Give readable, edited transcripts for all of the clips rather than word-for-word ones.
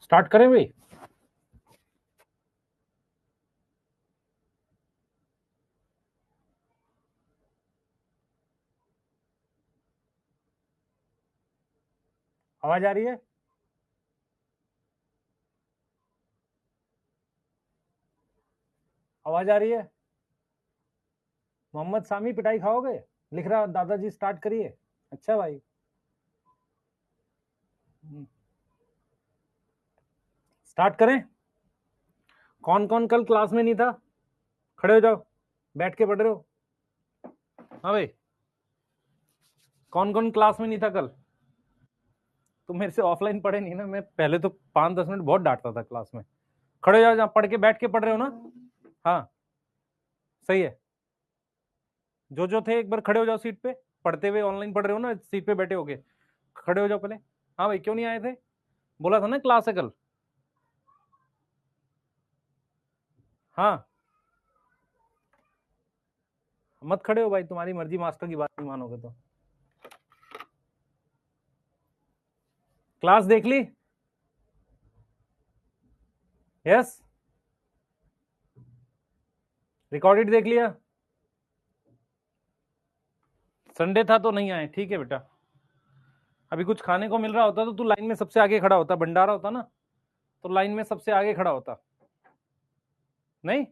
Start करें भाई। आवाज आ रही है? आवाज आ रही है? मोहम्मद सामी पिटाई खाओगे? लिख रहा दादाजी, स्टार्ट करिए। अच्छा भाई। स्टार्ट करें। कौन कौन कल क्लास में नहीं था? खड़े हो जाओ। बैठ के पढ़ रहे हो? हाँ भाई। कौन कौन क्लास में नहीं था कल? तुम मेरे से ऑफलाइन पढ़े नहीं ना। मैं पहले तो 5-10 मिनट बहुत डांटता था क्लास में। खड़े हो जाओ, जहाँ पढ़ के बैठ के पढ़ रहे हो ना। हाँ, सही है। जो थे एक बार खड़े हो जाओ सीट पे। पढ़ते हुए ऑनलाइन पढ़ रहे हो ना, सीट पे बैठे होगे। खड़े हो जाओ पहले। हाँ भाई, क्यों नहीं आए थे? बोला था ना क्लास है कल। हाँ, मत खड़े हो भाई, तुम्हारी मर्जी, मास्टर की बात नहीं मानोगे तो। क्लास देख ली? यस। रिकॉर्डेड देख लिया? संडे था तो नहीं आए, ठीक है बेटा। अभी कुछ खाने को मिल रहा होता तो तू लाइन में सबसे आगे खड़ा होता, भंडारा होता ना, तो लाइन में सबसे आगे खड़ा होता। नहीं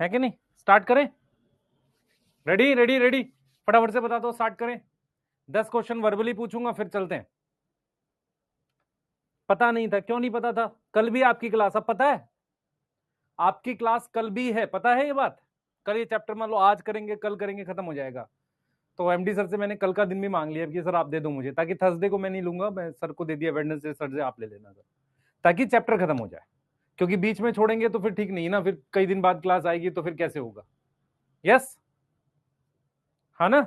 है कि नहीं? स्टार्ट करें? Ready ready ready. फटाफट से बता दो, स्टार्ट करें। 10 क्वेश्चन वर्बली पूछूंगा, फिर चलते हैं। पता नहीं था? क्यों नहीं पता था? कल भी आपकी क्लास, अब पता है? आपकी क्लास कल भी है, पता है ये बात? कल ये चैप्टर मान लो आज करेंगे, कल करेंगे, खत्म हो जाएगा। तो एमडी सर से मैंने कल का दिन भी मांग लिया कि सर आप दे दो मुझे, ताकि थर्सडे को मैं नहीं लूंगा, मैं सर को दे दिया, वेडनेसडे सर से आप ले लेना सर, ताकि चैप्टर खत्म हो जाए। क्योंकि बीच में छोड़ेंगे तो फिर ठीक नहीं ना, फिर कई दिन बाद क्लास आएगी तो फिर कैसे होगा? यस। हाँ ना?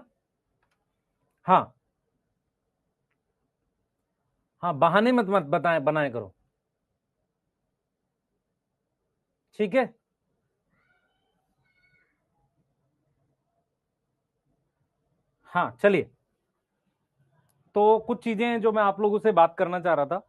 हाँ हाँ, बहाने मत मत बताए बनाए करो। ठीक है। हाँ चलिए। तो कुछ चीजें जो मैं आप लोगों से बात करना चाह रहा था।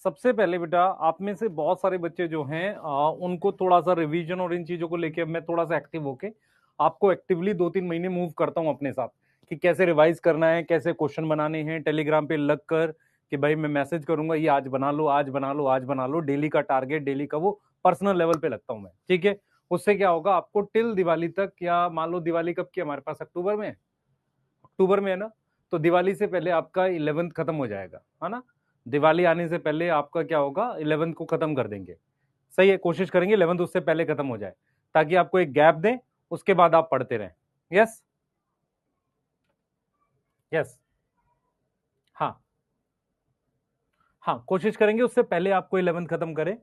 सबसे पहले बेटा, आप में से बहुत सारे बच्चे जो हैं उनको थोड़ा सा रिवीजन और इन चीजों को लेके मैं थोड़ा सा एक्टिव होके आपको एक्टिवली 2-3 महीने मूव करता हूं अपने साथ, कि कैसे रिवाइज करना है, कैसे क्वेश्चन बनाने हैं, टेलीग्राम पे लग कर कि भाई मैं मैसेज करूंगा, ये आज बना लो, आज बना लो, आज बना लो, डेली का टारगेट, डेली का वो पर्सनल लेवल पे लगता हूं मैं, ठीक है? उससे क्या होगा, आपको टिल दिवाली तक, या मान लो दिवाली कब की हमारे पास, अक्टूबर में है? अक्टूबर में है ना? तो दिवाली से पहले आपका 11th खत्म हो जाएगा, है ना? दिवाली आने से पहले आपका क्या होगा, 11th को खत्म कर देंगे। सही है, कोशिश करेंगे 11th उससे पहले खत्म हो जाए, ताकि आपको एक गैप दें, उसके बाद आप पढ़ते रहें। यस। यस। हाँ हाँ, कोशिश करेंगे उससे पहले आपको 11th खत्म करें।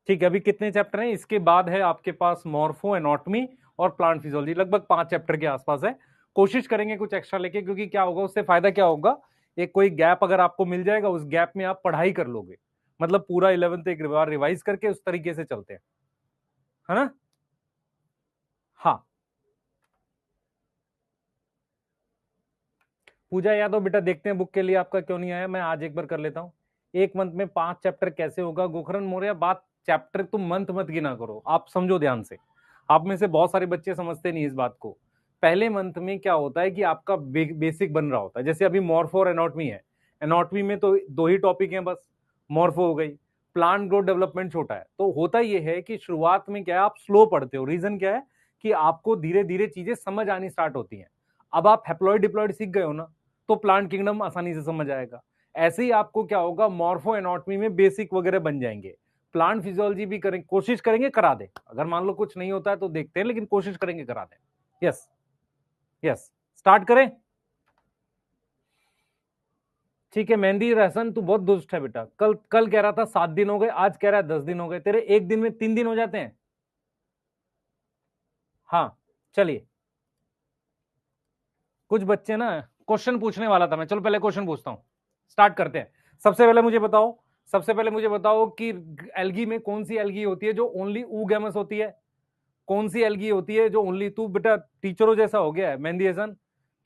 ठीक है, अभी कितने चैप्टर हैं? इसके बाद है आपके पास मॉर्फो, एनाटॉमी और प्लांट फिजियोलॉजी, लगभग 5 चैप्टर के आसपास है। कोशिश करेंगे कुछ एक्स्ट्रा लेके, क्योंकि क्या होगा, उससे फायदा क्या होगा, एक कोई गैप अगर आपको मिल जाएगा, उस गैप में आप पढ़ाई कर लोगे, मतलब पूरा 11th एक बार रिवाइज करके उस तरीके से चलते हैं, है ना? हाँ। पूजा यादव बेटा, देखते हैं बुक के लिए आपका क्यों नहीं आया, मैं आज एक बार कर लेता हूँ। एक मंथ में 5 चैप्टर कैसे होगा? गोखरन मौर्य, बात चैप्टर तुम मंथ मत गिना करो, आप समझो ध्यान से। आप में से बहुत सारे बच्चे समझते नहीं इस बात को। पहले मंथ में क्या होता है कि आपका बेसिक बन रहा होता है, जैसे अभी मॉर्फो और एनाटॉमी है। एनाटॉमी में तो 2 ही टॉपिक हैं बस, मॉर्फो हो गई, प्लांट ग्रोथ डेवलपमेंट छोटा है। तो होता यह है कि शुरुआत में क्या है, आप स्लो पढ़ते हो, रीजन क्या है कि आपको धीरे धीरे चीजें समझ आनी स्टार्ट होती हैं। अब आप हैप्लॉइड डिप्लॉइड सीख गए हो ना, तो प्लांट किंगडम आसानी से समझ आएगा। ऐसे ही आपको क्या होगा, मॉर्फो एनाटॉमी में बेसिक वगैरह बन जाएंगे। प्लांट फिजियोलॉजी भी करें, कोशिश करेंगे करा दे, अगर मान लो कुछ नहीं होता है तो देखते हैं, लेकिन कोशिश करेंगे करा दें। यस। यस। स्टार्ट करें? ठीक है, मेहंदी रहसन, तू बहुत दुष्ट है बेटा। कल कल कह रहा था 7 दिन हो गए, आज कह रहा है 10 दिन हो गए, तेरे एक दिन में 3 दिन हो जाते हैं। हाँ चलिए। कुछ बच्चे ना, क्वेश्चन पूछने वाला था मैं, चलो पहले क्वेश्चन पूछता हूं, स्टार्ट करते हैं। सबसे पहले मुझे बताओ कि एल्गी में कौन सी एल्गी होती है जो ओनली ऊगैमस होती है? कौन सी एल्गी होती है जो ओनली, तू बेटा टीचरों जैसा हो गया है मेहंदी हसन,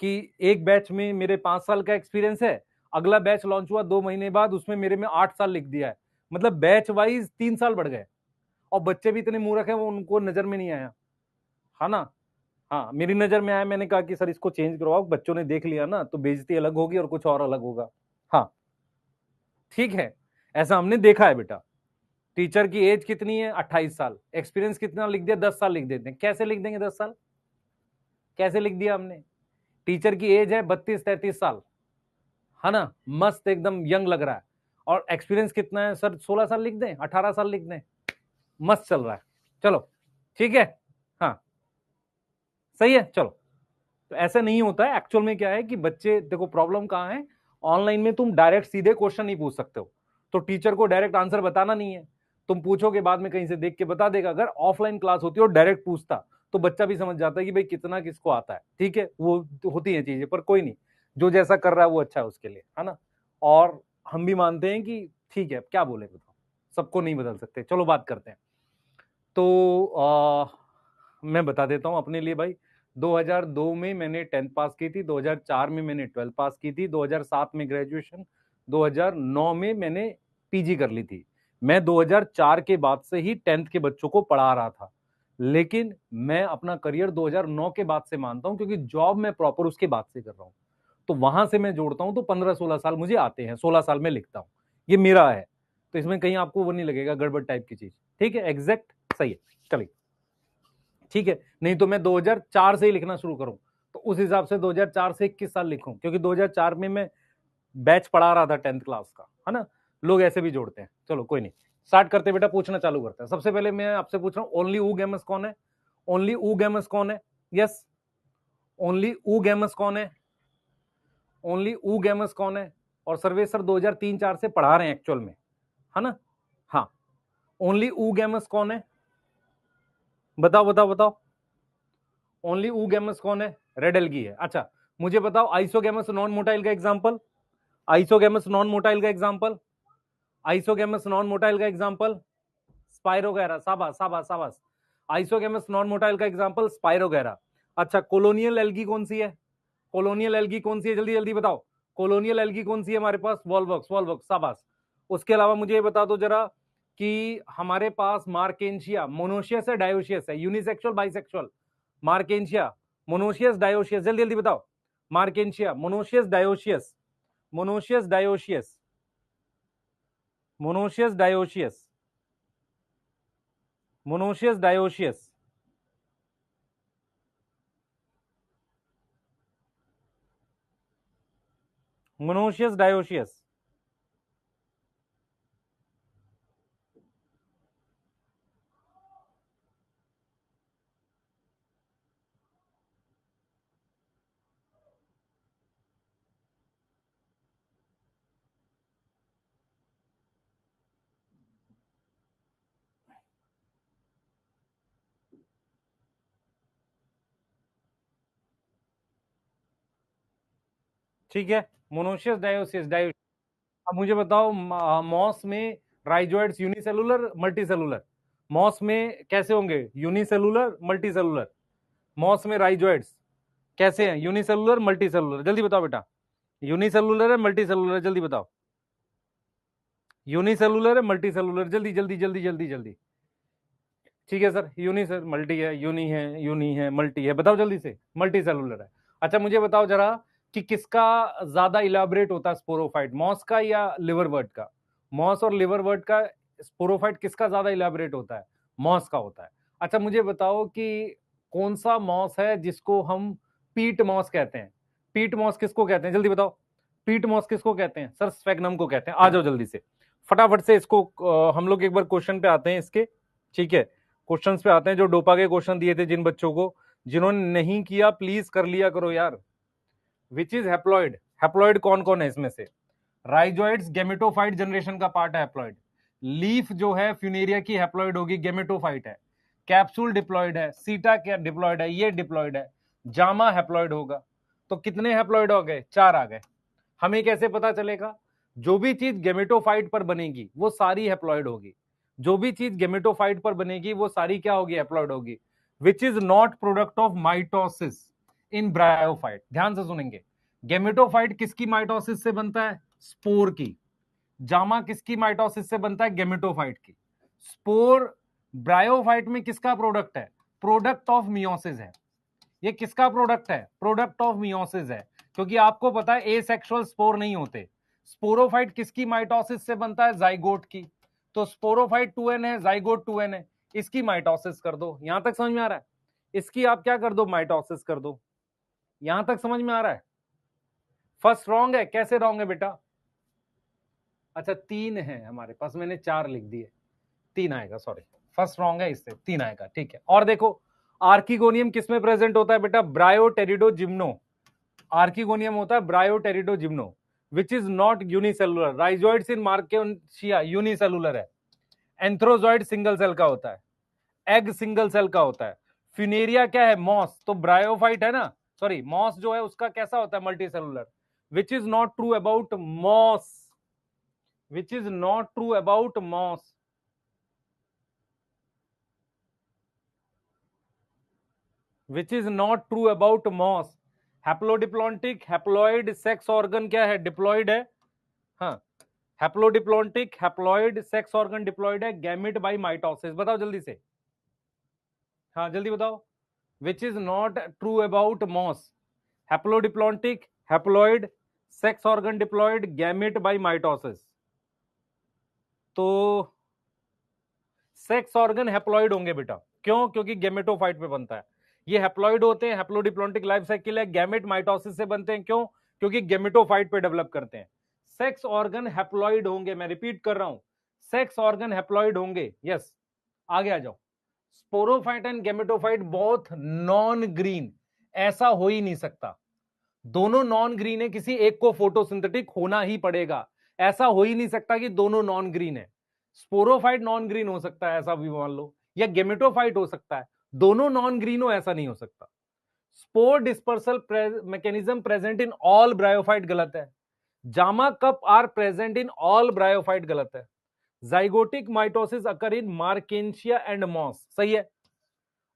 कि एक बैच में मेरे 5 साल का एक्सपीरियंस है, अगला बैच लॉन्च हुआ 2 महीने बाद, उसमें मेरे में 8 साल लिख दिया है, मतलब बैच वाइज 3 साल बढ़ गए। और बच्चे भी इतने मूर्ख हैं, वो उनको नजर में नहीं आया, है ना। हाँ, मेरी नजर में आया, मैंने कहा कि सर इसको चेंज करवाओ, बच्चों ने देख लिया ना तो बेइज्जती अलग होगी और कुछ और अलग होगा। हाँ ठीक है, ऐसा हमने देखा है बेटा। टीचर की एज कितनी है? 28 साल। एक्सपीरियंस कितना लिख दिया? 10 साल लिख देते हैं। कैसे लिख देंगे 10 साल? कैसे लिख दिया हमने? टीचर की एज है 32-33 साल, है ना, मस्त एकदम यंग लग रहा है। और एक्सपीरियंस कितना है सर? 16 साल लिख दें, 18 साल लिख दें, मस्त चल रहा है। चलो ठीक है, हाँ सही है। चलो, तो ऐसा नहीं होता है एक्चुअल में। क्या है कि बच्चे, देखो प्रॉब्लम कहाँ है, ऑनलाइन में तुम डायरेक्ट सीधे क्वेश्चन नहीं पूछ सकते हो, तो टीचर को डायरेक्ट आंसर बताना नहीं है, तुम पूछोगे बाद में कहीं से देख के बता देगा। अगर ऑफलाइन क्लास होती है और डायरेक्ट पूछता तो बच्चा भी समझ जाता है कि भाई कितना किसको आता है। ठीक है, वो तो होती है चीजें, पर कोई नहीं, जो जैसा कर रहा है वो अच्छा है उसके लिए, है ना। और हम भी मानते हैं कि ठीक है, क्या बोले बताओ, सबको नहीं बदल सकते। चलो बात करते हैं। तो मैं बता देता हूं अपने लिए भाई। 2002 में मैंने 10th पास की थी, 2004 में मैंने 12th पास की थी, 2007 में ग्रेजुएशन, 2009 में मैंने पीजी कर ली थी। मैं 2004 के बाद से ही 10th के बच्चों को पढ़ा रहा था, लेकिन मैं अपना करियर 2009 के बाद से मानता हूं, क्योंकि जॉब मैं प्रॉपर उसके बाद से कर रहा हूं, तो वहां से मैं जोड़ता हूं, तो 15-16 साल मुझे आते हैं, 16 साल में लिखता हूं, ये मेरा है। तो इसमें कहीं आपको वो नहीं लगेगा गड़बड़ टाइप की चीज। ठीक है, एग्जैक्ट सही है। चलिए ठीक है, नहीं तो मैं 2004 से ही लिखना शुरू करूं, तो उस हिसाब से 2004 से 21 साल लिखूं, क्योंकि 2004 में मैं बैच पढ़ा रहा था 10th क्लास का, है ना। लोग ऐसे भी जोड़ते हैं। चलो कोई नहीं, स्टार्ट करते बेटा, पूछना चालू करते हैं। सबसे पहले मैं आपसे पूछ रहा हूं, ओनली ऊ गेमस कौन है? ओनली ऊ गेमस कौन है? यस, ओनली ऊ गेमस कौन है? ओनली ऊ गेमस कौन है? और सर्वेश सर 2003-4 से पढ़ा रहे हैं एक्चुअल में, है ना। हाँ, ओनली ऊ गेमस कौन है? बताओ बताओ बताओ, ओनली ऊ गेमस कौन है? रेड एल्गी है। अच्छा, मुझे बताओ आइसोगेमस नॉन मोटाइल का एग्जांपल, आइसोगेमस नॉन मोटाइल का एग्जांपल, आइसोगेमस नॉन मोटाइल का एग्जांपल स्पाइरोगैरा। शाबाश शाबाश शाबाश। आइसोगेमस नॉन मोटाइल का एग्जांपल स्पाइरोगैरा। अच्छा, कोलोनियल एल्गी कौन सी है? कोलोनियल एल्गी कौन सी है? जल्दी जल्दी बताओ, कोलोनियल एल्गी कौन सी है हमारे पास? वॉल्वक्स, वॉल्वक्स, शाबाश। उसके अलावा मुझे ये बता दो जरा कि हमारे पास मार्केंशिया मोनोशियस है, डायोशियस है, unisexual bisexual? Marchantia monoecious dioecious, जल्दी जल्दी बताओ। Marchantia monoecious dioecious, monoecious dioecious, monoecious dioecious, monoecious dioecious, monoecious dioecious. ठीक है, मोनोशियस डायोशियस डायो। अब मुझे बताओ मॉस में राइजोइड्स यूनिसेलुलर मल्टीसेलुलर? मॉस में कैसे होंगे? Unicellular multicellular? मॉस में राइजोइड्स कैसे हैं? Unicellular multicellular? जल्दी बताओ बेटा, यूनिसेलुलर है मल्टीसेलुलर? जल्दी बताओ, यूनिसेलुलर है मल्टीसेलुलर? जल्दी जल्दी जल्दी जल्दी जल्दी। ठीक है सर, यूनि सर मल्टी है, यूनी है मल्टी है, बताओ जल्दी से। मल्टी सेलुलर है। अच्छा मुझे बताओ जरा कि किसका ज्यादा इलाबरेट होता है स्पोरोफाइट, मॉस का या लिवरवर्ट का? मॉस और लिवरवर्ट का स्पोरोफाइट किसका ज्यादा इलाबरेट होता है? मॉस का होता है। अच्छा मुझे बताओ कि कौन सा मॉस है जिसको हम पीट मॉस कहते हैं? पीट मॉस किसको कहते हैं? जल्दी बताओ, पीट मॉस किसको कहते हैं? सर स्फेगनम को कहते हैं। आ जाओ जल्दी से, फटाफट से इसको हम लोग एक बार क्वेश्चन पे आते हैं इसके। ठीक है, क्वेश्चंस पे आते हैं, जो डोपा के क्वेश्चन दिए थे जिन बच्चों को, जिन्होंने नहीं किया प्लीज कर लिया करो यार। Which is haploid? हैप्लॉइड कौन कौन है इसमें से? राइजोइड्स गेमेटोफाइट जनरेशन का पार्ट है हैप्लॉइड। लीफ जो है फ्यूनेरिया की हैप्लॉइड होगी, गेमेटोफाइट है। कैप्सूल डिप्लॉइड है, सीटा क्या डिप्लॉइड है, ये डिप्लॉइड है। जामा हैप्लॉइड होगा। तो कितने हैप्लॉइड हो गए? 4 आ गए। हमें कैसे पता चलेगा? जो भी चीज गेमेटोफाइट पर बनेगी वो सारी हैप्लॉइड होगी, जो भी चीज गेमेटोफाइट पर बनेगी वो सारी क्या होगी? हैप्लॉइड होगी। विच is not product of mitosis, in bryophyte. ध्यान से सुनेंगे, गेमेटोफाइट किसकी माइटोसिस से बनता है? स्पोर की। जामा किसकी माइटोसिस से बनता है? गेमेटोफाइट की। स्पोर ब्रायोफाइट में किसका प्रोडक्ट है? प्रोडक्ट ऑफ मियोसिस है। ये किसका प्रोडक्ट है? प्रोडक्ट ऑफ मियोसिस है, क्योंकि आपको पता है एसेक्सुअल स्पोर नहीं होते। स्पोरोफाइट किसकी माइटोसिस से बनता है? जाइगोट की। तो स्पोरोफाइट 2n है, जाइगोट 2n है, इसकी माइटोसिस कर दो। यहां तक समझ में आ रहा है? इसकी आप क्या कर दो? माइटोसिस कर दो। यहां तक समझ में आ रहा है? फर्स्ट रॉन्ग है। कैसे रॉन्ग है बेटा? अच्छा 3 है हमारे पास, मैंने 4 लिख दिए, 3 आएगा, सॉरी। फर्स्ट रॉन्ग है, इससे 3 आएगा, ठीक है। और देखो, आर्किगोनियम किसमें प्रेजेंट होता है बेटा? ब्रायोटेरिडोजिम्नो। आर्किगोनियम होता है ब्रायोटेरिडोजिम्नो, which is not unicellular. Rhizoids in मार्केशिया यूनिसेलुलर है। एंथ्रोजॉइड सिंगल सेल का होता है। एग सिंगल सेल का होता है। फ्यूनेरिया क्या है? मॉस। तो ब्रायोफाइट है ना, सॉरी, मॉस जो है उसका कैसा होता है? Multicellular. Which is not true about moss, which is not true about moss. Which is not true about moss. Haplodiplontic, haploid, sex organ क्या है? डिप्लॉइड है। हाँ, haplodiplontic, haploid, sex organ diploid है, गैमेट बाय माइटोसिस। बताओ जल्दी से, हाँ जल्दी बताओ। Which is not true about moss. Haplodiplontic, haploid, sex organ diploid, gamete by mitosis. तो सेक्स ऑर्गन हैप्लॉइड होंगे बेटा। क्यों? क्योंकि गैमेटोफाइट पे बनता है। ये हैप्लॉइड होते हैं, हैप्लोडिप्लॉन्टिक लाइफ साइकिल है। गैमेट माइटोसिस से बनते हैं। क्यों? क्योंकि गैमेटोफाइट पे डेवलप करते हैं। सेक्स ऑर्गन हैप्लॉइड होंगे, मैं रिपीट कर रहा हूं, सेक्स ऑर्गन हैप्लॉइड होंगे। यस, आगे आ जाओ। Sporophyte and gametophyte both non green, ऐसा हो ही नहीं सकता। दोनों नॉन ग्रीन है, किसी एक को फोटोसिंथेटिक होना ही पड़ेगा। ऐसा हो ही नहीं सकता कि दोनों नॉन ग्रीन है। स्पोरोफाइट नॉन ग्रीन हो सकता है, ऐसा भी मान लो, या गेमेटोफाइट हो सकता है, दोनों नॉन ग्रीन हो ऐसा नहीं हो सकता। Spore dispersal mechanism present in all bryophyte गलत है। Gemma cup are present in all bryophyte गलत है। Zygotic mitosis occur in marchantia and moss, सही है।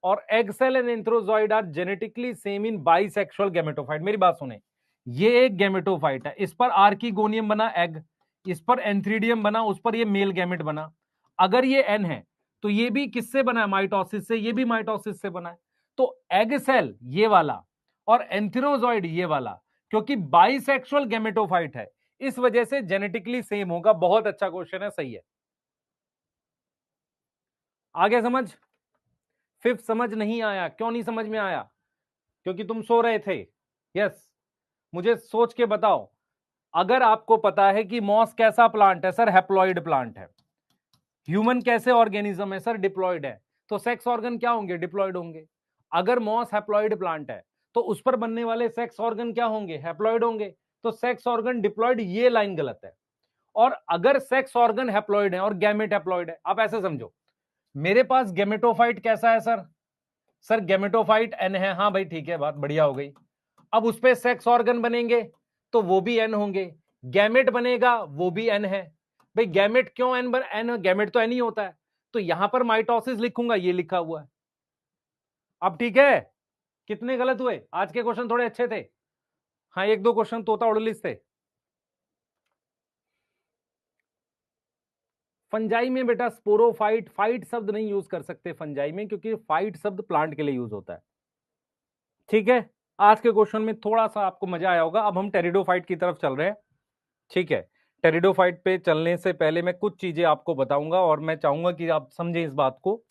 और egg cell and antherozoid are genetically same in bisexual gametophyte. मेरी बात सुने, ये एक गैमेटोफाइट है, इस पर आर्किगोनियम बना एग, इस पर एंथ्रीडियम बना, उस पर ये मेल गैमेट बना। अगर ये एन है तो ये भी किससे बना है? माइटोसिस से। ये भी माइटोसिस से बना है। तो एग सेल ये वाला और एंथ्रोजॉइड ये वाला, क्योंकि बाइसेक्सुअल गैमेटोफाइट है, इस वजह से जेनेटिकली सेम होगा। बहुत अच्छा क्वेश्चन है, सही है। आगे समझ? फिफ्थ समझ नहीं आया? क्यों नहीं समझ में आया? क्योंकि तुम सो रहे थे। यस, मुझे सोच के बताओ। अगर आपको पता है कि मॉस कैसा प्लांट है सर? हैप्लॉइड प्लांट है। ह्यूमन कैसे ऑर्गेनिज्म है सर? डिप्लॉइड है। तो सेक्स ऑर्गन क्या होंगे? डिप्लॉइड होंगे। अगर मॉस हैप्लॉइड प्लांट है तो उस पर बनने वाले सेक्स ऑर्गन क्या होंगे? हैप्लॉइड होंगे। तो सेक्स ऑर्गन डिप्लॉइड, ये लाइन गलत है। और अगर सेक्स ऑर्गन हैप्लॉइड है और गैमेट हैप्लॉइड है, आप ऐसे समझो, मेरे पास गैमेटोफाइट कैसा है सर? सर गैमेटोफाइट एन है। हाँ भाई ठीक है, बात बढ़िया हो गई। अब उस पे सेक्स ऑर्गन बनेंगे तो वो भी एन होंगे। गैमेट बनेगा, वो भी एन है। भाई गैमेट क्यों एन एन? गैमेट तो एन ही होता है। तो यहां पर माइटोसिस लिखूंगा, ये लिखा हुआ है। अब ठीक है, कितने गलत हुए? आज के क्वेश्चन थोड़े अच्छे थे। हाँ, एक दो क्वेश्चन तोता उड़लिस थे। फंजाई में बेटा स्पोरोफाइट, फाइट शब्द नहीं यूज कर सकते फंजाई में, क्योंकि फाइट शब्द प्लांट के लिए यूज होता है। ठीक है, आज के क्वेश्चन में थोड़ा सा आपको मजा आया होगा। अब हम टेरिडोफाइट की तरफ चल रहे हैं। ठीक है, टेरिडोफाइट पे चलने से पहले मैं कुछ चीजें आपको बताऊंगा और मैं चाहूंगा कि आप समझें इस बात को।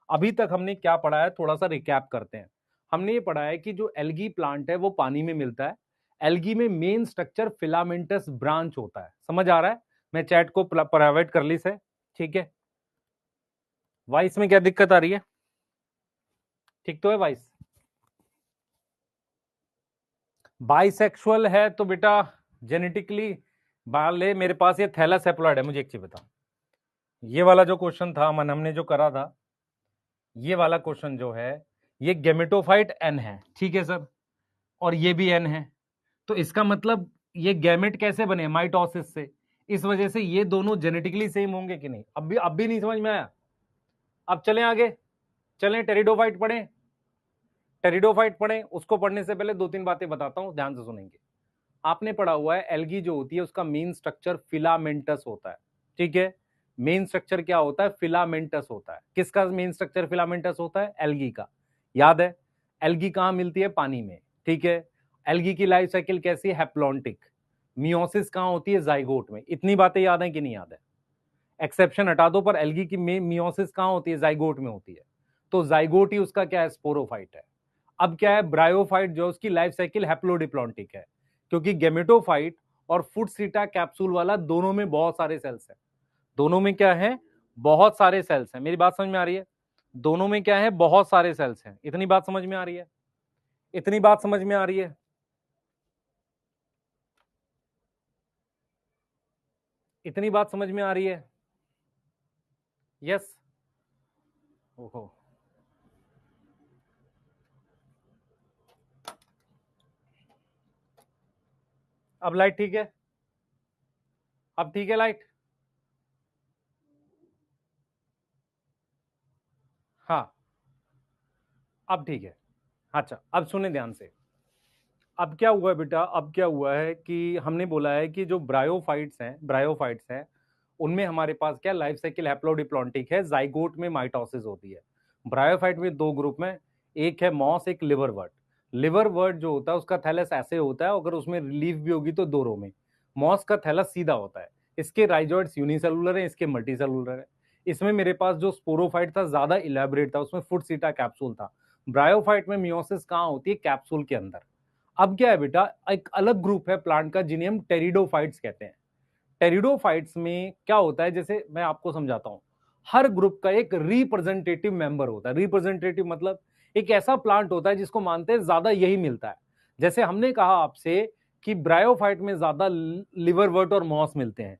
अभी तक हमने क्या पढ़ा है, थोड़ा सा रिकैप करते हैं। हमने ये पढ़ा है कि जो एल्गी प्लांट है वो पानी में मिलता है। एल्गी में मेन स्ट्रक्चर फिलामेंटस ब्रांच होता है। समझ आ रहा है? मैं चैट को प्राइवेट कर ली से, ठीक है। वॉइस में क्या दिक्कत आ रही है? ठीक तो है वॉइस? बाइसेक्सुअल है तो बेटा जेनेटिकली बाले, मेरे पास ये थैलस हैप्लॉइड है। मुझे एक चीज बता, ये वाला जो क्वेश्चन था मन हमने जो करा था, ये वाला क्वेश्चन जो है, ये गैमेटोफाइट एन है, ठीक है सर, और ये भी एन है। तो इसका मतलब ये गैमेट कैसे बने? माइटोसिस से। इस वजह से ये दोनों जेनेटिकली सेम होंगे कि नहीं? अब भी नहीं समझ में आया? अब चलें आगे, चलें टेरिडोफाइट पढ़ें। टेरिडोफाइट पढ़े, उसको पढ़ने से पहले 2-3 बातें बताता हूं, ध्यान से सुनेंगे। आपने पढ़ा हुआ है एल्गी जो होती है उसका मेन स्ट्रक्चर फिलामेंटस होता है, ठीक है। मेन स्ट्रक्चर क्या होता है? फिलामेंटस होता है। किसका मेन स्ट्रक्चर फिलामेंटस होता है? एल्गी का। याद है? एल्गी कहां मिलती है? पानी में, ठीक है। एल्गी की लाइफ साइकिल कैसी है? हैप्लॉन्टिक। मियोसिस कहां होती है? जाइगोट में। इतनी बातें याद है कि नहीं याद है? एक्सेप्शन हटा दो, पर एल्गी की मियोसिस कहां होती है? जाइगोट में होती है। तो जाइगोट ही उसका क्या है? स्पोरोफाइट है। अब क्या है? ब्रायोफाइट जो उसकी लाइफ साइकिल हैप्लोडिप्लॉन्टिक है, क्योंकि गेमेटोफाइट और फुटसीटा कैप्सूल वाला दोनों में बहुत सारे सेल्स हैं। दोनों में क्या है? बहुत सारे सेल्स हैं। मेरी बात समझ में आ रही है? दोनों में क्या है? बहुत सारे सेल्स हैं। इतनी बात समझ में आ रही है? इतनी बात समझ में आ रही है? इतनी बात समझ में आ रही है? यस। ओहो, अब लाइट ठीक है? अब ठीक है लाइट? हाँ, अब ठीक है। अच्छा, अब सुने ध्यान से। अब क्या हुआ है बेटा? अब क्या हुआ है कि हमने बोला है कि जो ब्रायोफाइट्स हैं उनमें हमारे पास क्या लाइफ साइकिल हैप्लोडिप्लॉन्टिक है, जाइगोट में माइटोसिस होती है। ब्रायोफाइट में दो ग्रुप में, एक है मॉस, एक लिवरवर्ट। लिवरवर्ट जो होता है उसका थैलस ऐसे होता है, अगर उसमें लीफ भी होगी तो दो रो में। मॉस का थैलस सीधा होता है। इसके राइजोइड्स यूनिसेलुलर है, इसके मल्टीसेलुलर है। इसमें मेरे पास जो स्पोरोफाइट था ज्यादा इलेबोरेट था, उसमें फुटसीटा कैप्सूल था। ब्रायोफाइट में मियोसिस कहाँ होती है? कैप्सूल के अंदर। अब क्या है बेटा? एक अलग ग्रुप है प्लांट का जिन्हें हम टेरिडोफाइट्स कहते हैं। टेरिडोफाइट्स में क्या होता है, जैसे मैं आपको समझाता हूं। हर ग्रुप का एक रिप्रेजेंटेटिव मेंबर होता है। रिप्रेजेंटेटिव मतलब एक ऐसा प्लांट होता है जिसको मानते हैं ज्यादा यही मिलता है। जैसे हमने कहा आपसे कि ब्रायोफाइट में ज्यादा लिवरवर्ट और मॉस मिलते हैं।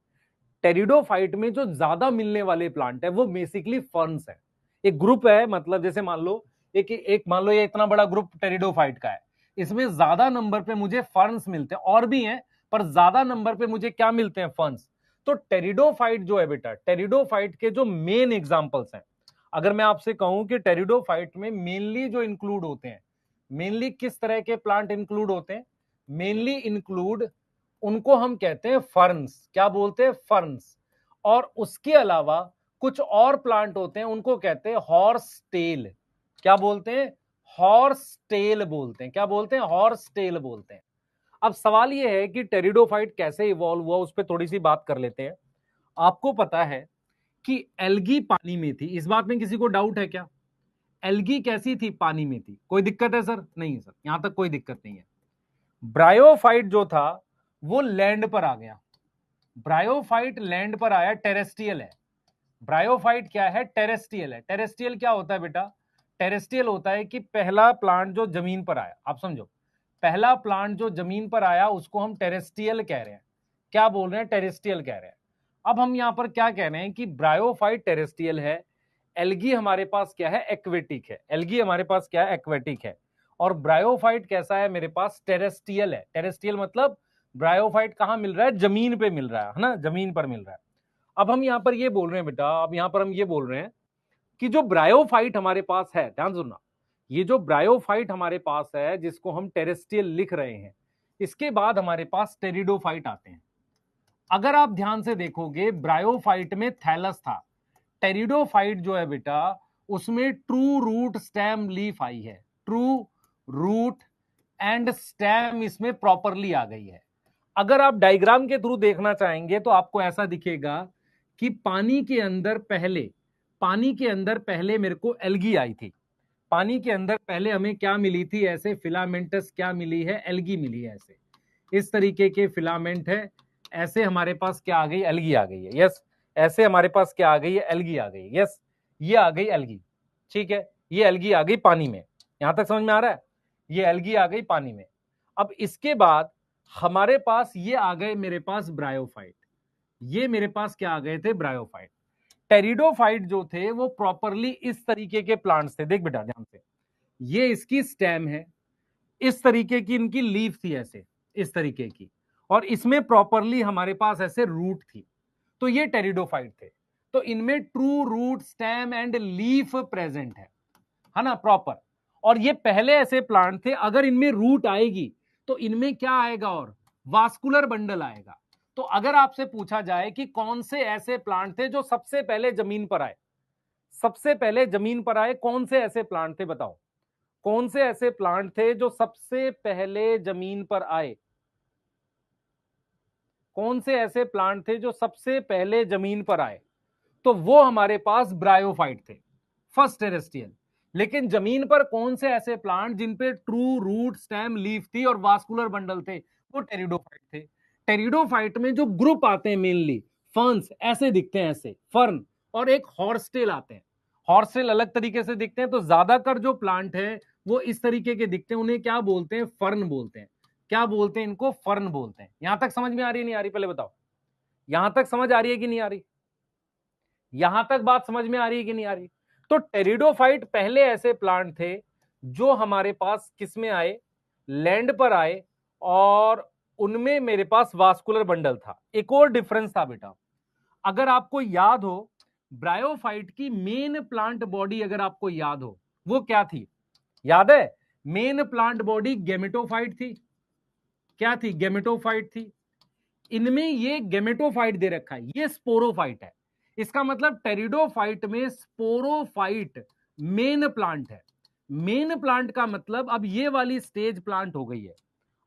टेरिडोफाइट में जो ज्यादा मिलने वाले प्लांट है वो बेसिकली फर्न्स है। एक ग्रुप है, मतलब जैसे मान लो एक एक मान लो ये इतना बड़ा ग्रुप टेरिडोफाइट का है। इसमें ज्यादा नंबर पे मुझे फर्न्स मिलते हैं, और भी हैं, पर ज्यादा नंबर पे मुझे क्या मिलते हैं? फर्न्स। तो टेरिडोफाइट जो है बेटा, टेरिडोफाइट के जो मेन एग्जांपल्स हैं, अगर मैं आपसे कहूं कि टेरिडोफाइट में मेनली जो इंक्लूड होते हैं, मेनली किस तरह के प्लांट इंक्लूड होते हैं? मेनली इंक्लूड, उनको हम कहते हैं फर्न्स। क्या बोलते हैं? फर्न्स। और उसके अलावा कुछ और प्लांट होते हैं, उनको कहते हैं हॉर्स टेल। क्या बोलते हैं? हॉर्स टेल बोलते हैं। क्या बोलते हैं? हॉर्स टेल बोलते हैं। अब सवाल यह है कि टेरिडोफाइट कैसे इवॉल्व हुआ, उस पर थोड़ी सी बात कर लेते हैं। आपको पता है कि एल्गी पानी में थी, इस बात में किसी को डाउट है क्या? एल्गी कैसी थी? पानी में थी। कोई दिक्कत है सर? नहीं सर, यहां तक कोई दिक्कत नहीं है। ब्रायोफाइट जो था वो लैंड पर आ गया। ब्रायोफाइट लैंड पर आया, टेरेस्ट्रियल है। ब्रायोफाइट क्या है? टेरेस्ट्रियल है। टेरेस्ट्रियल क्या होता है बेटा? टेरेस्ट्रियल होता है कि पहला प्लांट जो जमीन पर आया, आप समझो, पहला प्लांट जो जमीन पर आया उसको हम टेरेस्ट्रियल कह रहे हैं। क्या बोल रहे हैं? टेरेस्ट्रियल कह रहे हैं। अब हम यहां पर क्या कह रहे हैं कि ब्रायोफाइट टेरेस्ट्रियल है, एल्गी हमारे पास क्या है? एक्वेटिक है। एल्गी हमारे पास क्या है? एक्वेटिक है। और ब्रायोफाइट कैसा है? मेरे पास टेरेस्ट्रियल है। टेरेस्ट्रियल मतलब ब्रायोफाइट कहां मिल रहा है? जमीन पे मिल रहा है ना, जमीन पर मिल रहा है। अब हम यहां पर ये बोल रहे हैं बेटा, अब यहां पर हम ये बोल रहे हैं कि जो ब्रायोफाइट हमारे पास है, ध्यान सुनना, ये जो ब्रायोफाइट हमारे पास है जिसको हम टेरेस्ट्रियल लिख रहे हैं, इसके बाद हमारे पास टेरिडोफाइट आते हैं। अगर आप ध्यान से देखोगे, ब्रायोफाइट में थैलस था। टेरिडोफाइट जो है बेटा, उसमें ट्रू रूट स्टेम लीफ आई है। ट्रू रूट एंड स्टेम इसमें प्रॉपरली आ गई है। अगर आप डायग्राम के थ्रू देखना चाहेंगे तो आपको ऐसा दिखेगा कि पानी के अंदर पहले मेरे को एल्गी आई थी। पानी के अंदर पहले हमें क्या मिली थी? ऐसे फिलामेंटस क्या मिली है? एल्गी मिली है। ऐसे इस तरीके के फिलामेंट है। ऐसे हमारे पास क्या आ गई? एल्गी आ गई है। यस, ऐसे हमारे पास क्या आ गई है? एल्गी आ गई है। यस, ये आ गई एल्गी। ठीक है, ये एल्गी आ गई पानी में। यहां तक समझ में आ रहा है? ये एल्गी आ गई पानी में। अब इसके बाद हमारे पास ये आ गए, मेरे पास ब्रायोफाइट। ये मेरे पास क्या आ गए थे? ब्रायोफाइट। टेरिडोफाइट जो थे वो प्रॉपरली इस तरीके के प्लांट्स थे। देख बेटा ध्यान से, ये इसकी स्टेम है, इस तरीके की इनकी लीफ थी, ऐसे इस तरीके की, और इसमें प्रॉपरली हमारे पास ऐसे रूट थी। तो ये टेरिडोफाइट थे। तो इनमें true root stem and leaf present है ना, प्रॉपर। और ये पहले ऐसे प्लांट थे, अगर इनमें रूट आएगी तो इनमें क्या आएगा, और वास्कुलर बंडल आएगा। तो अगर आपसे पूछा जाए कि कौन से ऐसे प्लांट थे जो सबसे पहले जमीन पर आए, सबसे पहले जमीन पर आए, कौन से ऐसे प्लांट थे बताओ, कौन से ऐसे प्लांट थे जो सबसे पहले जमीन पर आए, कौन से ऐसे प्लांट थे जो सबसे पहले जमीन पर आए? तो वो हमारे पास ब्रायोफाइट थे, फर्स्ट टेरेस्ट्रियल। लेकिन जमीन पर कौन से ऐसे प्लांट जिन पे ट्रू रूट स्टेम लीफ थी और वास्कुलर बंडल थे? वो टेरिडोफाइट थे। टेरिडोफाइट में जो ग्रुप आते हैं मेनली फर्न्स, ऐसे दिखते हैं, ऐसे फर्न, और एक हॉर्सटेल आते हैं। हॉर्सटेल अलग तरीके से दिखते हैं। तो ज्यादातर जो प्लांट है वो इस तरीके के दिखते हैं, उन्हें क्या बोलते हैं? फर्न बोलते हैं। क्या बोलते हैं इनको? फर्न बोलते हैं। यहां तक समझ में आ रही है नहीं आ रही, पहले बताओ, यहां तक समझ आ रही है कि नहीं आ रही? यहां तक बात समझ में आ रही है कि नहीं आ रही? तो टेरिडोफाइट पहले ऐसे प्लांट थे जो हमारे पास किस में आए? लैंड पर आए, और उनमें मेरे पास वास्कुलर बंडल था। एक और डिफरेंस था बेटा, अगर आपको याद हो, ब्रायोफाइट की मेन प्लांट बॉडी अगर आपको याद हो, वो क्या थी? याद है? मेन प्लांट बॉडी गेमेटोफाइट थी। क्या थी? गेमेटोफाइट थी। इनमें ये गेमेटोफाइट दे रखा है, ये स्पोरोफाइट है। इसका मतलब टेरिडोफाइट में स्पोरोफाइट मेन प्लांट है। मेन प्लांट का मतलब अब ये वाली स्टेज प्लांट हो गई है।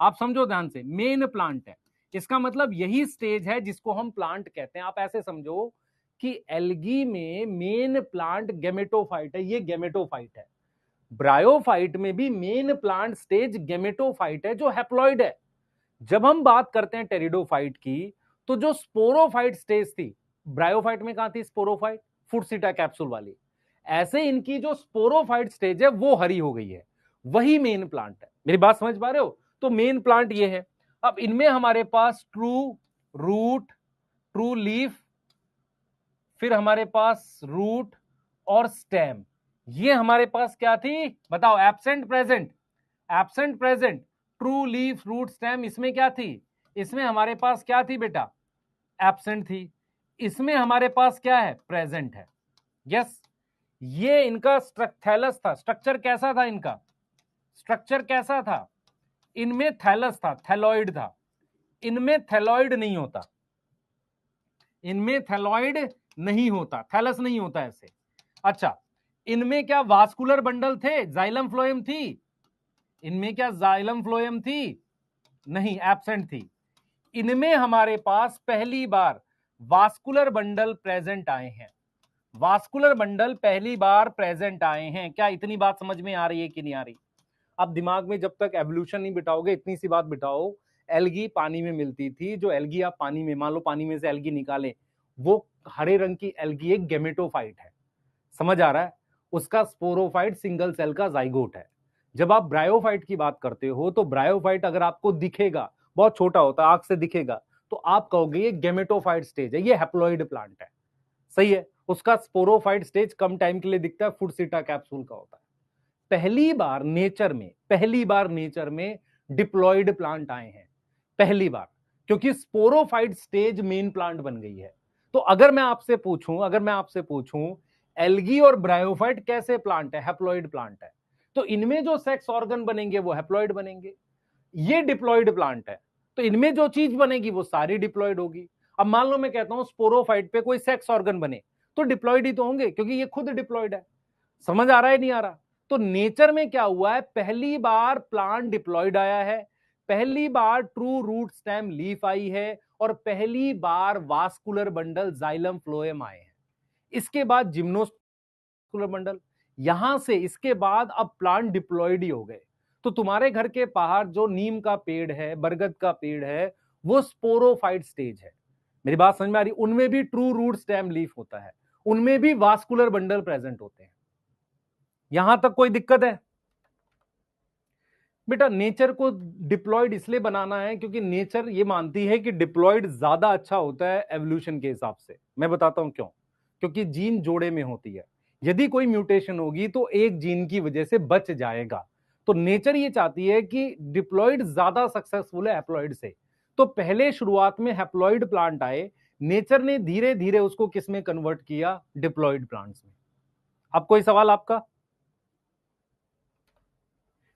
आप समझो ध्यान से, मेन प्लांट है, इसका मतलब यही स्टेज है जिसको हम प्लांट कहते हैं। आप ऐसे समझो कि एल्गी में मेन प्लांट गेमेटोफाइट है, ये गेमेटोफाइट है। ब्रायोफाइट में भी मेन प्लांट स्टेज गेमेटोफाइट है, जो हैप्लॉइड है। जब हम बात करते हैं टेरिडोफाइट की, तो जो स्पोरोफाइट स्टेज थी, ब्रायोफाइट में कहां थी स्पोरोफाइट? फुटसीटा कैप्सूल वाली। ऐसे इनकी जो स्पोरोफाइट स्टेज है वो हरी हो गई है, वही मेन प्लांट है। मेरी बात समझ पा रहे हो? तो मेन प्लांट ये है। अब इनमें हमारे पास ट्रू रूट, ट्रू लीफ, फिर हमारे पास रूट और स्टेम। ये हमारे पास क्या थी बताओ? Absent present, absent present, true leaf, root stem. इसमें क्या थी? इसमें हमारे पास क्या थी बेटा? एब्सेंट थी। इसमें हमारे पास क्या है? प्रेजेंट है। यस, ये इनका थैलस था। स्ट्रक्चर कैसा था इनका? स्ट्रक्चर कैसा था? इनमें थैलस था, थैलॉइड था। इनमें थैलॉइड नहीं होता, इनमें थैलॉइड नहीं होता, थैलस नहीं होता ऐसे। अच्छा, इनमें क्या वास्कुलर बंडल थे? जाइलम फ्लोएम थी? इनमें क्या जाइलम फ्लोएम थी? नहीं, एब्सेंट थी। इनमें हमारे पास पहली बार वास्कुलर बंडल प्रेजेंट आए हैं। वास्कुलर बंडल पहली बार प्रेजेंट आए हैं। क्या इतनी बात समझ में आ रही है कि नहीं आ रही? अब दिमाग में जब तक एवोल्यूशन नहीं बिठाओगे, इतनी सी बात बिठाओ, एल्गी पानी में मिलती थी। जो एल्गी आप पानी में, मान लो पानी में से एल्गी निकाले, वो हरे रंग की एल्गी एक गेमेटोफाइट है। समझ आ रहा है? उसका स्पोरोफाइट सिंगल सेल का जाइगोट है। जब आप ब्रायोफाइट की बात करते हो, तो ब्रायोफाइट अगर आपको दिखेगा, बहुत छोटा होता है, आंख से दिखेगा, तो आप कहोगे ये गेमेटोफाइट स्टेज है, ये हैप्लॉइड प्लांट है। सही है। उसका स्पोरोफाइट स्टेज कम टाइम के लिए दिखता है, फुटसीटा कैप्सूल का होता है। पहली बार नेचर में, पहली बार नेचर में डिप्लॉइड प्लांट आए हैं, पहली बार, क्योंकि स्पोरोफाइट स्टेज मेन प्लांट बन गई है। तो अगर मैं आपसे पूछूं, अगर मैं आपसे पूछूं एल्गी और ब्रायोफाइट कैसे प्लांट है? हैप्लॉइड प्लांट है। तो इनमें जो सेक्स ऑर्गन बनेंगे वो हैप्लॉइड बनेंगे। ये डिप्लॉइड प्लांट है, तो इनमें जो चीज बनेगी वो सारी डिप्लॉइड होगी। अब मान लो मैं कहता हूं स्पोरोफाइट पे कोई सेक्स ऑर्गन बने, तो डिप्लॉइड ही तो होंगे, क्योंकि ये खुद डिप्लॉइड है। समझ आ रहा है नहीं आ रहा? तो नेचर में क्या हुआ है? पहली बार प्लांट डिप्लॉइड आया है, पहली बार ट्रू रूट स्टेम लीफ आई है, और पहली बार वास्कुलर बंडल जाइलम फ्लोएम आए हैं। इसके बाद जिम्नोस्कुलर बंडल, यहां से इसके बाद अब प्लांट डिप्लॉइड ही हो गए। तो तुम्हारे घर के बाहर जो नीम का पेड़ है, बरगद का पेड़ है, वो स्पोरोफाइट स्टेज है। मेरी बात समझ में आ रही? उनमें भी ट्रू रूट स्टेम लीफ होता है, उनमें भी वास्कुलर बंडल प्रेजेंट होते हैं। यहां तक कोई दिक्कत है? बेटा नेचर को डिप्लॉयड इसलिए बनाना है क्योंकि नेचर ये मानती है कि डिप्लॉयड ज्यादा अच्छा होता है एवोल्यूशन के हिसाब से। मैं बताता हूं क्यों। क्योंकि जीन जोड़े में होती है, यदि कोई म्यूटेशन होगी तो एक जीन की वजह से बच जाएगा। तो नेचर ये चाहती है कि डिप्लॉयड ज्यादा सक्सेसफुल है हैप्लॉयड से। तो पहले शुरुआत में हैप्लॉयड प्लांट आए, नेचर ने धीरे धीरे उसको किस में कन्वर्ट किया? डिप्लॉयड प्लांट्स में। अब कोई सवाल आपका?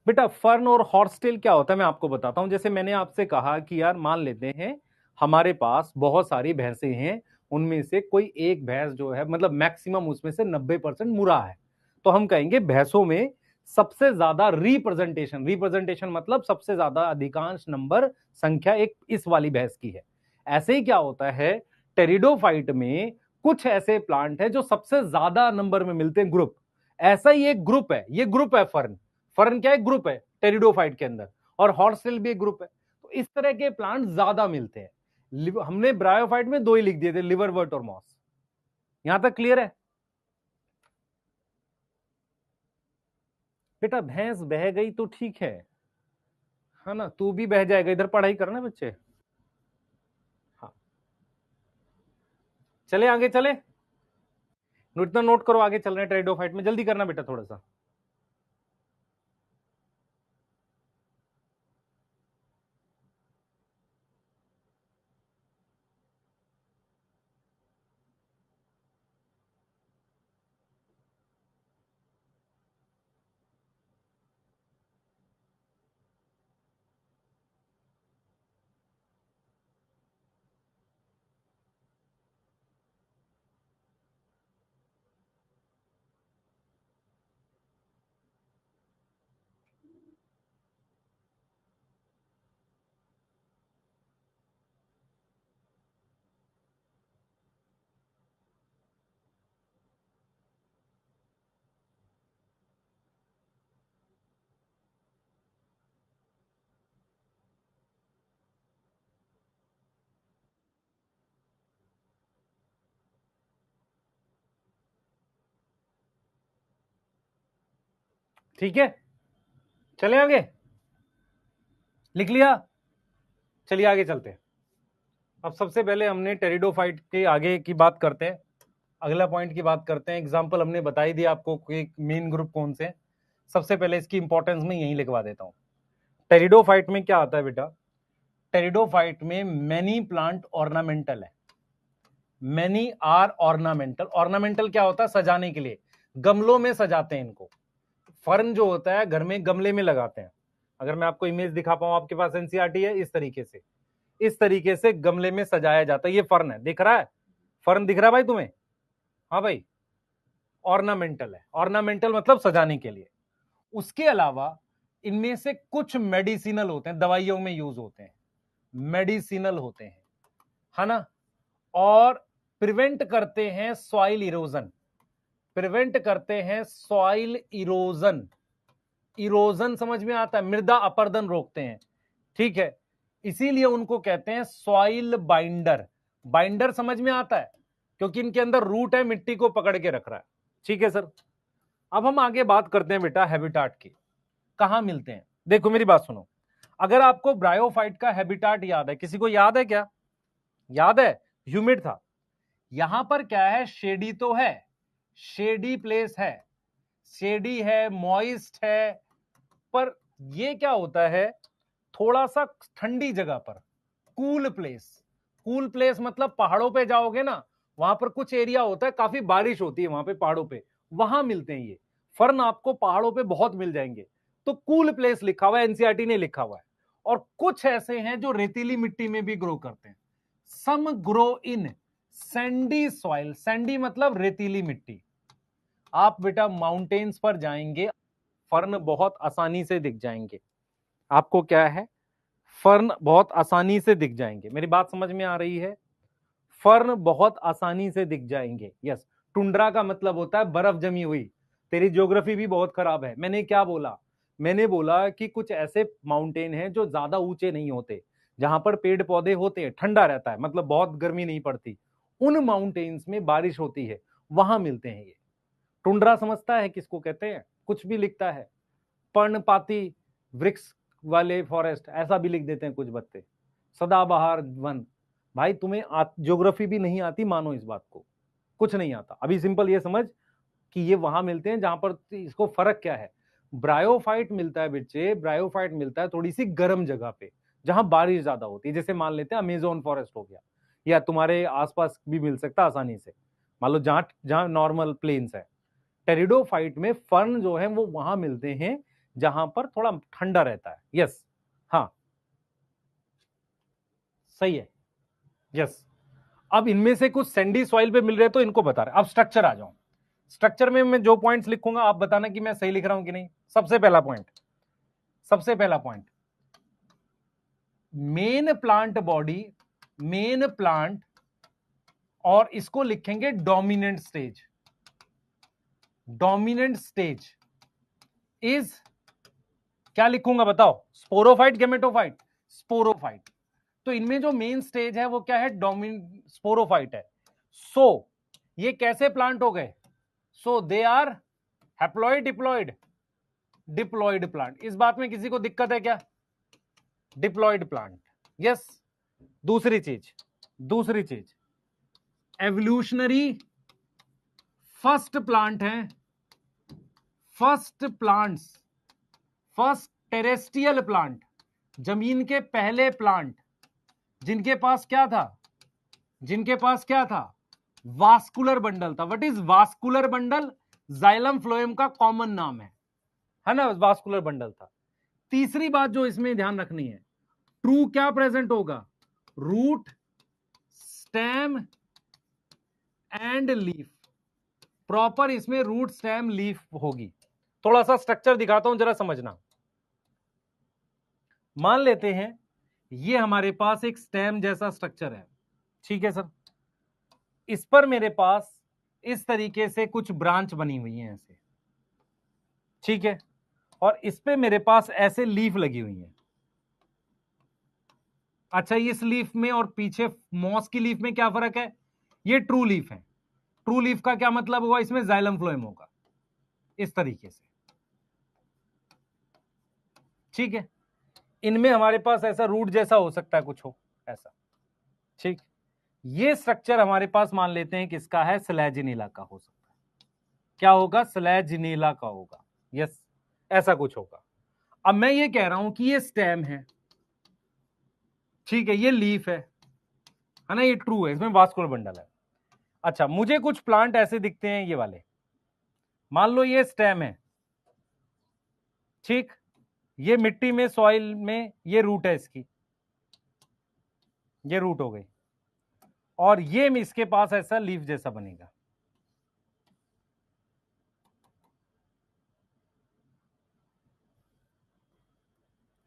बेटा फर्न और हॉर्सटेल क्या होता है मैं आपको बताता हूं। जैसे मैंने आपसे कहा कि यार मान लेते हैं हमारे पास बहुत सारी भैंसें हैं, उनमें से कोई एक भैंस जो है मतलब मैक्सिमम उसमें से 90% मुरा है, तो हम कहेंगे भैंसों में सबसे ज्यादा रिप्रेजेंटेशन, रिप्रेजेंटेशन मतलब सबसे ज्यादा अधिकांश नंबर संख्या एक इस वाली भैंस की है। ऐसे ही क्या होता है टेरिडोफाइट में कुछ ऐसे प्लांट है जो सबसे ज्यादा नंबर में मिलते हैं, ग्रुप। ऐसा ही एक ग्रुप है, ये ग्रुप है फर्न। फर्न क्या है? ग्रुप है टेरिडोफाइट के अंदर, और हॉर्सटेल भी एक ग्रुप है। तो इस तरह के प्लांट ज्यादा मिलते हैं। हमने ब्रायोफाइट में दो ही लिख दिए थे, लिवरवर्ट और मॉस। यहां तक क्लियर है? बेटा भैंस बह गई तो ठीक है ना, तू भी बह जाएगा, इधर पढ़ाई करना बच्चे। हाँ, चले आगे चले, इतना नोट करो, आगे चल रहे हैं टेरिडोफाइट में, जल्दी करना बेटा थोड़ा सा। ठीक है, चले आगे, लिख लिया? चलिए आगे चलते हैं। अब सबसे पहले हमने टेरिडोफाइट के आगे की बात करते हैं, अगला पॉइंट की बात करते हैं। एग्जांपल हमने बताई दी आपको कि मेन ग्रुप कौन से हैं। सबसे पहले इसकी इंपॉर्टेंस में यही लिखवा देता हूं। टेरिडोफाइट में क्या आता है बेटा? टेरिडोफाइट में मैनी प्लांट ऑर्नामेंटल है। Many are ornamental. ऑर्नामेंटल क्या होता है? सजाने के लिए, गमलों में सजाते हैं इनको। फर्न जो होता है घर में गमले में लगाते हैं। अगर मैं आपको इमेज दिखा पाऊं, आपके पास एनसीईआरटी है, इस तरीके से, इस तरीके से गमले में सजाया जाता है। ये फर्न है, दिख रहा है? फर्न दिख रहा है भाई तुम्हें? हाँ भाई, ऑर्नामेंटल है। ऑर्नामेंटल मतलब सजाने के लिए। उसके अलावा इनमें से कुछ मेडिसिनल होते हैं, दवाइयों में यूज होते हैं, मेडिसिनल होते हैं, है ना, और प्रिवेंट करते हैं सॉइल इरोजन। प्रिवेंट करते हैं सॉइल इरोजन। इरोजन समझ में आता है? मृदा अपरदन रोकते हैं, ठीक है। इसीलिए उनको कहते हैं सॉइल बाइंडर। बाइंडर समझ में आता है? क्योंकि इनके अंदर रूट है, मिट्टी को पकड़ के रख रहा है, ठीक है सर। अब हम आगे बात करते हैं बेटा हैबिटाट की। कहां मिलते हैं? देखो मेरी बात सुनो, अगर आपको ब्रायोफाइट का हैबिटाट याद है, किसी को याद है क्या? याद है? ह्यूमिड था। यहां पर क्या है? शेडी तो है, शेडी प्लेस है, शेडी है, मॉइस्ट है, पर ये क्या होता है, थोड़ा सा ठंडी जगह पर, कूल प्लेस। कूल प्लेस मतलब पहाड़ों पे जाओगे ना, वहां पर कुछ एरिया होता है, काफी बारिश होती है वहां पे पहाड़ों पे, वहां मिलते हैं ये फर्न। आपको पहाड़ों पे बहुत मिल जाएंगे। तो कूल प्लेस लिखा हुआ है, एनसीईआरटी ने लिखा हुआ है। और कुछ ऐसे हैं जो रेतीली मिट्टी में भी ग्रो करते हैं। Some grow in sandy soil. Sandy मतलब रेतीली मिट्टी। आप बेटा माउंटेन्स पर जाएंगे, फर्न बहुत आसानी से दिख जाएंगे आपको। क्या है? फर्न बहुत आसानी से दिख जाएंगे। मेरी बात समझ में आ रही है? फर्न बहुत आसानी से दिख जाएंगे, यस। टुंड्रा का मतलब होता है बर्फ जमी हुई। तेरी ज्योग्राफी भी बहुत खराब है। मैंने क्या बोला? मैंने बोला कि कुछ ऐसे माउंटेन हैं जो ज्यादा ऊंचे नहीं होते, जहां पर पेड़ पौधे होते हैं, ठंडा रहता है, मतलब बहुत गर्मी नहीं पड़ती, उन माउंटेन्स में बारिश होती है, वहां मिलते हैं ये। टुंड्रा समझता है किसको कहते हैं? कुछ भी लिखता है, पर्णपाती वृक्ष वाले फॉरेस्ट, ऐसा भी लिख देते हैं कुछ बत्ते, सदाबहार वन। भाई तुम्हें ज्योग्राफी भी नहीं आती, मानो इस बात को, कुछ नहीं आता। अभी सिंपल ये समझ कि ये वहां मिलते हैं जहां पर, इसको फर्क क्या है? ब्रायोफाइट मिलता है बच्चे, ब्रायोफाइट मिलता है थोड़ी सी गर्म जगह पे, जहां बारिश ज्यादा होती है। जैसे मान लेते हैं अमेजोन फॉरेस्ट हो गया, या तुम्हारे आसपास भी मिल सकता है आसानी से, मान लो जहां जहां नॉर्मल प्लेन्स है। टेरिडोफाइट में फर्न जो है वो वहां मिलते हैं जहां पर थोड़ा ठंडा रहता है। यस, हाँ सही है, यस। अब इनमें से कुछ सैंडी सॉइल पे मिल रहे तो इनको बता रहे। अब स्ट्रक्चर आ जाओ। स्ट्रक्चर में मैं जो पॉइंट्स लिखूंगा आप बताना कि मैं सही लिख रहा हूं कि नहीं। सबसे पहला पॉइंट, सबसे पहला point, main plant body, main plant, और इसको लिखेंगे dominant stage. Dominant stage is, क्या लिखूंगा बताओ, स्पोरोफाइट, गेमेटोफाइट, स्पोरोफाइट। तो इनमें जो मेन स्टेज है वो क्या है, डोमिनेंट स्पोरोफाइट है। सो ये कैसे प्लांट हो गए, so they are haploid, diploid, diploid plant. इस बात में किसी को दिक्कत है क्या, डिप्लॉइड प्लांट, यस। दूसरी चीज, दूसरी चीज, एवोल्यूशनरी फर्स्ट प्लांट है, first plants, first terrestrial plant, जमीन के पहले प्लांट, जिनके पास क्या था, जिनके पास क्या था, वास्कुलर बंडल था। What is vascular bundle, xylem phloem का कॉमन नाम है ना, वास्कुलर बंडल था। तीसरी बात जो इसमें ध्यान रखनी है, ट्रू क्या प्रेजेंट होगा, root, stem and leaf. Proper इसमें रूट, स्टेम, लीफ होगी। थोड़ा सा स्ट्रक्चर दिखाता हूं, जरा समझना। मान लेते हैं ये हमारे पास एक स्टेम जैसा स्ट्रक्चर है, ठीक है सर। इस पर मेरे पास इस तरीके से कुछ ब्रांच बनी हुई है ऐसे, ठीक है। और इस पे मेरे पास ऐसे लीफ लगी हुई है। अच्छा, इस लीफ में और पीछे मॉस की लीफ में क्या फर्क है, ये ट्रू लीफ है। ट्रू लीफ का क्या मतलब हुआ, इसमें जाइलम फ्लोएम होगा इस तरीके से, ठीक है। इनमें हमारे पास ऐसा रूट जैसा हो सकता है, कुछ हो ऐसा, ठीक। ये स्ट्रक्चर हमारे पास मान लेते हैं किसका है, स्लैजिनीला का हो सकता है। क्या होगा, स्लैजिनीला का होगा, यस, ऐसा कुछ होगा। अब मैं ये कह रहा हूं कि ये स्टेम है, ठीक है, ये लीफ है ना, ये ट्रू है, इसमें वास्कुलर बंडल है। अच्छा, मुझे कुछ प्लांट ऐसे दिखते हैं ये वाले, मान लो ये स्टेम है, ठीक, ये मिट्टी में, सॉइल में, ये रूट है इसकी, ये रूट हो गई, और ये इसके पास ऐसा लीफ जैसा बनेगा,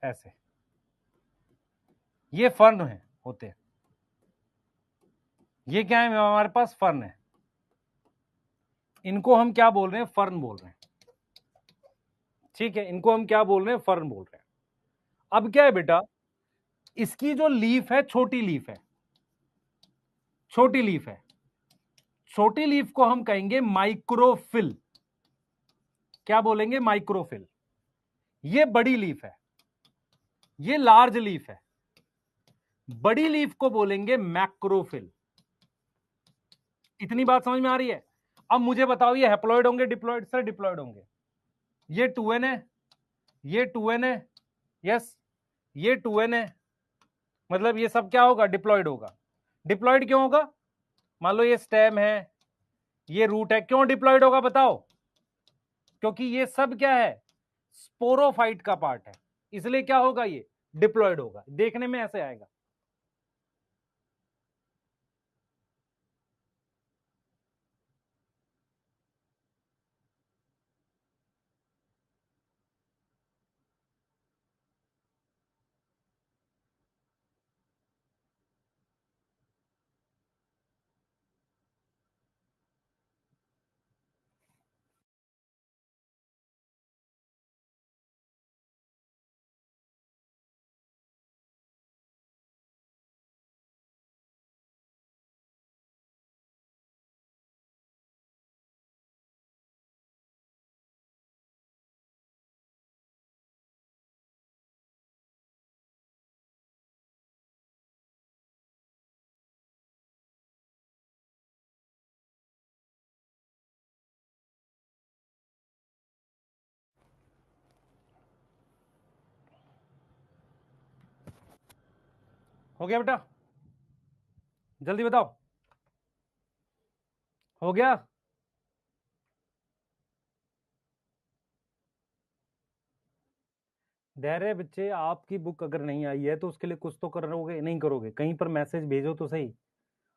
ऐसे। ये फर्न है, होते हैं, ये क्या है, हमारे पास फर्न है। इनको हम क्या बोल रहे हैं, फर्न बोल रहे हैं, ठीक है। इनको हम क्या बोल रहे हैं, फर्न बोल रहे हैं। अब क्या है बेटा, इसकी जो लीफ है, छोटी लीफ है, छोटी लीफ है, छोटी लीफ को हम कहेंगे माइक्रोफिल। क्या बोलेंगे, माइक्रोफिल। ये बड़ी लीफ है, ये लार्ज लीफ है, बड़ी लीफ को बोलेंगे मैक्रोफिल। इतनी बात समझ में आ रही है। अब मुझे बताओ, ये हैप्लॉइड होंगे, डिप्लॉइड, सर डिप्लॉइड होंगे। ये 2n है, ये 2n है, यस, ये 2n है, मतलब ये सब क्या होगा, डिप्लॉइड होगा। डिप्लॉइड क्यों होगा, मान लो ये स्टेम है, ये रूट है, क्यों डिप्लॉइड होगा बताओ, क्योंकि ये सब क्या है, स्पोरोफाइट का पार्ट है, इसलिए क्या होगा, ये डिप्लॉइड होगा। देखने में ऐसे आएगा। हो गया बेटा, जल्दी बताओ, हो गया। धैर्य बच्चे, आपकी बुक अगर नहीं आई है तो उसके लिए कुछ तो करोगे, नहीं करोगे, कहीं पर मैसेज भेजो तो सही।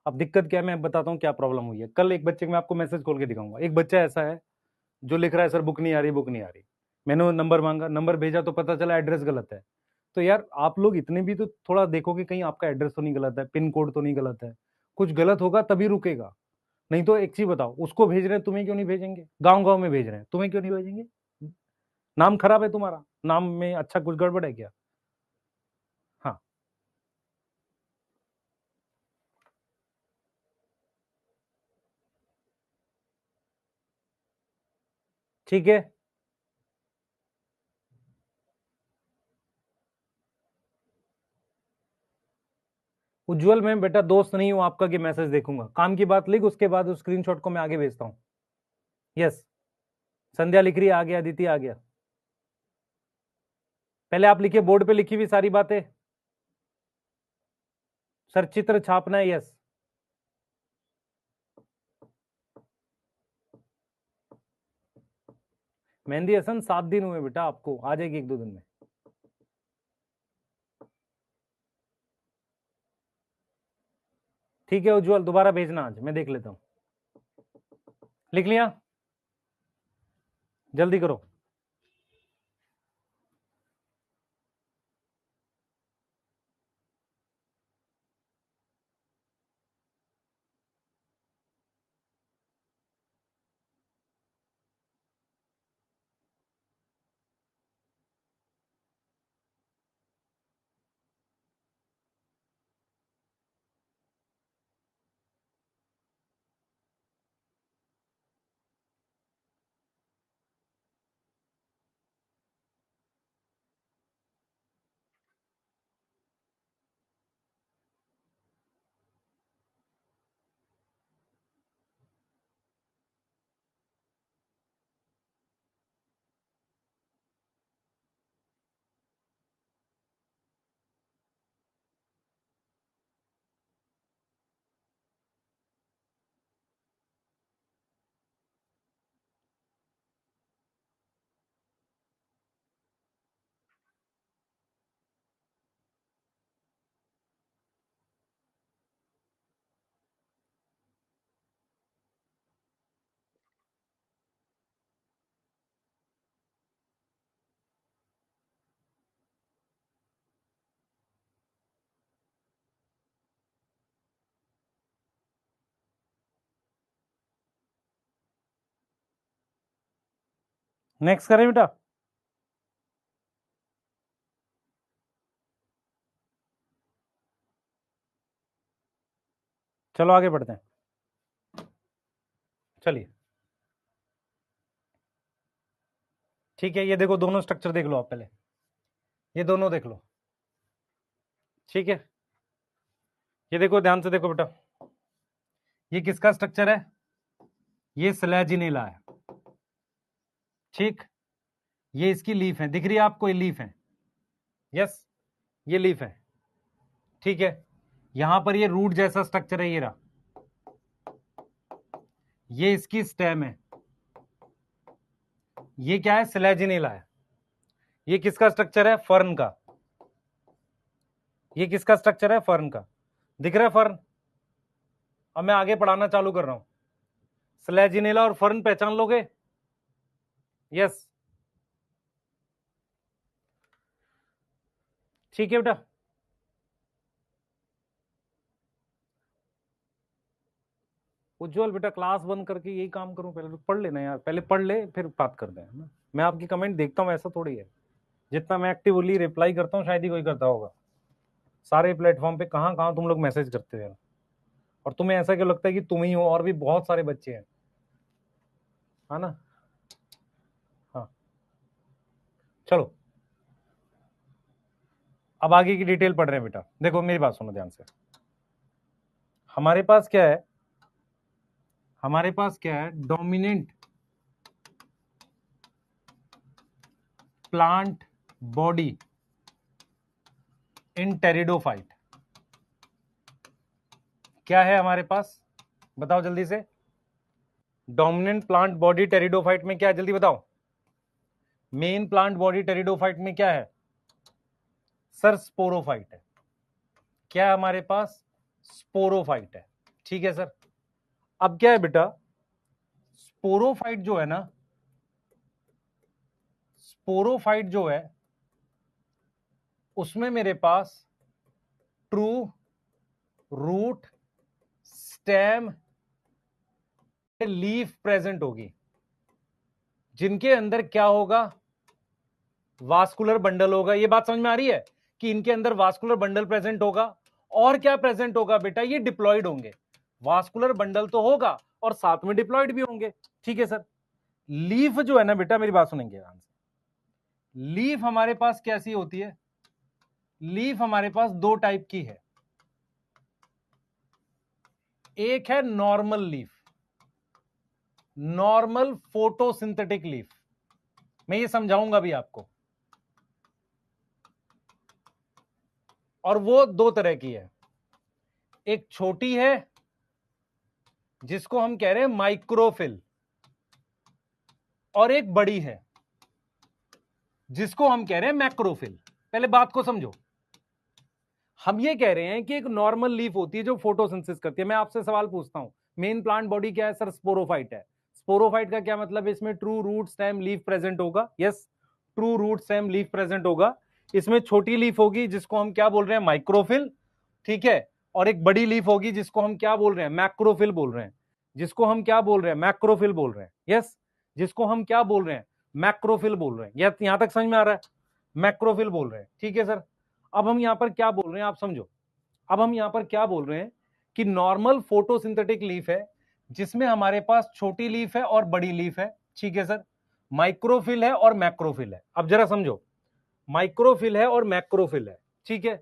अब दिक्कत क्या है मैं बताता हूँ क्या प्रॉब्लम हुई है। कल एक बच्चे को मैं आपको मैसेज खोल के दिखाऊंगा। एक बच्चा ऐसा है जो लिख रहा है सर बुक नहीं आ रही, बुक नहीं आ रही। मैंने वो नंबर मांगा, नंबर भेजा तो पता चला एड्रेस गलत है। तो यार आप लोग इतने भी तो थोड़ा देखो कि कहीं आपका एड्रेस तो नहीं गलत है, पिन कोड तो नहीं गलत है। कुछ गलत होगा तभी रुकेगा। नहीं तो एक चीज बताओ, उसको भेज रहे हैं तुम्हें क्यों नहीं भेजेंगे? गांव गांव में भेज रहे हैं, तुम्हें क्यों नहीं भेजेंगे? नाम खराब है तुम्हारा, नाम में अच्छा कुछ गड़बड़ है क्या? हाँ ठीक है। उज्जवल मैं बेटा दोस्त नहीं हूं आपका कि मैसेज देखूंगा। काम की बात लिख, उसके बाद उस स्क्रीनशॉट को मैं आगे भेजता हूँ। यस। संध्या लिख रही है, आ गया, अदिति आ गया। पहले आप लिखिए बोर्ड पे लिखी हुई सारी बातें। सर चित्र छापना है, यस। मेहंदी हसन 7 दिन हुए बेटा, आपको आ जाएगी 1-2 दिन में। ठीक है उज्जवल, दोबारा भेजना आज, मैं देख लेता हूँ। लिख लिया? जल्दी करो। नेक्स्ट करें बेटा? चलो आगे बढ़ते हैं। चलिए ठीक है, ये देखो दोनों स्ट्रक्चर देख लो आप पहले, ये दोनों देख लो। ठीक है, ये देखो ध्यान से देखो बेटा, ये किसका स्ट्रक्चर है? ये स्लैजिनेला है। ठीक, ये इसकी लीफ है, दिख रही है आपको? ये लीफ है। यस, ये लीफ है। ठीक है, यहां पर ये रूट जैसा स्ट्रक्चर है, ये रहा। ये इसकी स्टेम है। ये क्या है? स्लैजिनेला है। ये किसका स्ट्रक्चर है? फर्न का। ये किसका स्ट्रक्चर है? फर्न का। दिख रहा है फर्न? अब मैं आगे पढ़ाना चालू कर रहा हूं। स्लैजिनेला और फर्न पहचान लोगे? यस। ठीक है बेटा। उज्जवल बेटा क्लास बंद करके यही काम करूं? पहले तो पढ़ लेना यार, पहले पढ़ ले फिर बात करते हैं ना। मैं आपकी कमेंट देखता हूं, ऐसा थोड़ी है। जितना मैं एक्टिवली रिप्लाई करता हूँ शायद ही कोई करता होगा। सारे प्लेटफॉर्म पे कहाँ कहाँ तुम लोग मैसेज करते हो, और तुम्हें ऐसा क्यों लगता है कि तुम ही हो? और भी बहुत सारे बच्चे हैं, है ना? हाँ चलो, अब आगे की डिटेल पढ़ रहे हैं बेटा। देखो मेरी बात सुनो ध्यान से। हमारे पास क्या है? हमारे पास क्या है? Dominant plant body in pteridophyte. क्या है हमारे पास? बताओ जल्दी से। डोमिनेंट प्लांट बॉडी टेरिडोफाइट में क्या है? जल्दी बताओ। मेन प्लांट बॉडी टेरिडोफाइट में क्या है? सर स्पोरोफाइट है। क्या है हमारे पास? स्पोरोफाइट है। ठीक है सर। अब क्या है बेटा, स्पोरोफाइट जो है ना, स्पोरोफाइट जो है उसमें मेरे पास true root stem leaf present होगी, जिनके अंदर क्या होगा? वास्कुलर बंडल होगा। ये बात समझ में आ रही है कि इनके अंदर वास्कुलर बंडल प्रेजेंट होगा। और क्या प्रेजेंट होगा बेटा? ये डिप्लॉयड होंगे। वास्कुलर बंडल तो होगा और साथ में डिप्लॉयड भी होंगे। ठीक है सर। लीफ जो है ना बेटा, मेरी बात सुनेंगे ध्यान से। लीफ हमारे पास कैसी होती है? लीफ हमारे पास दो टाइप की है। एक है normal leaf, normal photosynthetic leaf. मैं ये समझाऊंगा भी आपको। और वो दो तरह की है। एक छोटी है जिसको हम कह रहे हैं माइक्रोफिल, और एक बड़ी है जिसको हम कह रहे हैं मैक्रोफिल। पहले बात को समझो। हम ये कह रहे हैं कि एक नॉर्मल लीफ होती है जो फोटोसिंथेसिस करती है। मैं आपसे सवाल पूछता हूं, मेन प्लांट बॉडी क्या है? सर स्पोरोफाइट है। स्पोरोफाइट का क्या मतलब है? इसमें true root stem leaf present होगा। Yes, true root stem leaf present होगा। इसमें छोटी लीफ होगी जिसको हम क्या बोल रहे हैं? माइक्रोफिल। ठीक है। और एक बड़ी लीफ होगी जिसको हम क्या बोल रहे हैं? मैक्रोफिल बोल रहे हैं। जिसको हम क्या बोल रहे हैं? मैक्रोफिल बोल रहे हैं। यस, जिसको हम क्या बोल रहे हैं? मैक्रोफिल बोल रहे हैं। यहां तक समझ में आ रहा है? मैक्रोफिल बोल रहे हैं। ठीक है सर। अब हम यहां पर क्या बोल रहे हैं आप समझो। अब हम यहां पर क्या बोल रहे हैं कि नॉर्मल फोटोसिंथेटिक लीफ है जिसमें हमारे पास छोटी लीफ है और बड़ी लीफ है। ठीक है सर। माइक्रोफिल है और मैक्रोफिल है। अब जरा समझो, माइक्रोफिल है और मैक्रोफिल है। ठीक है,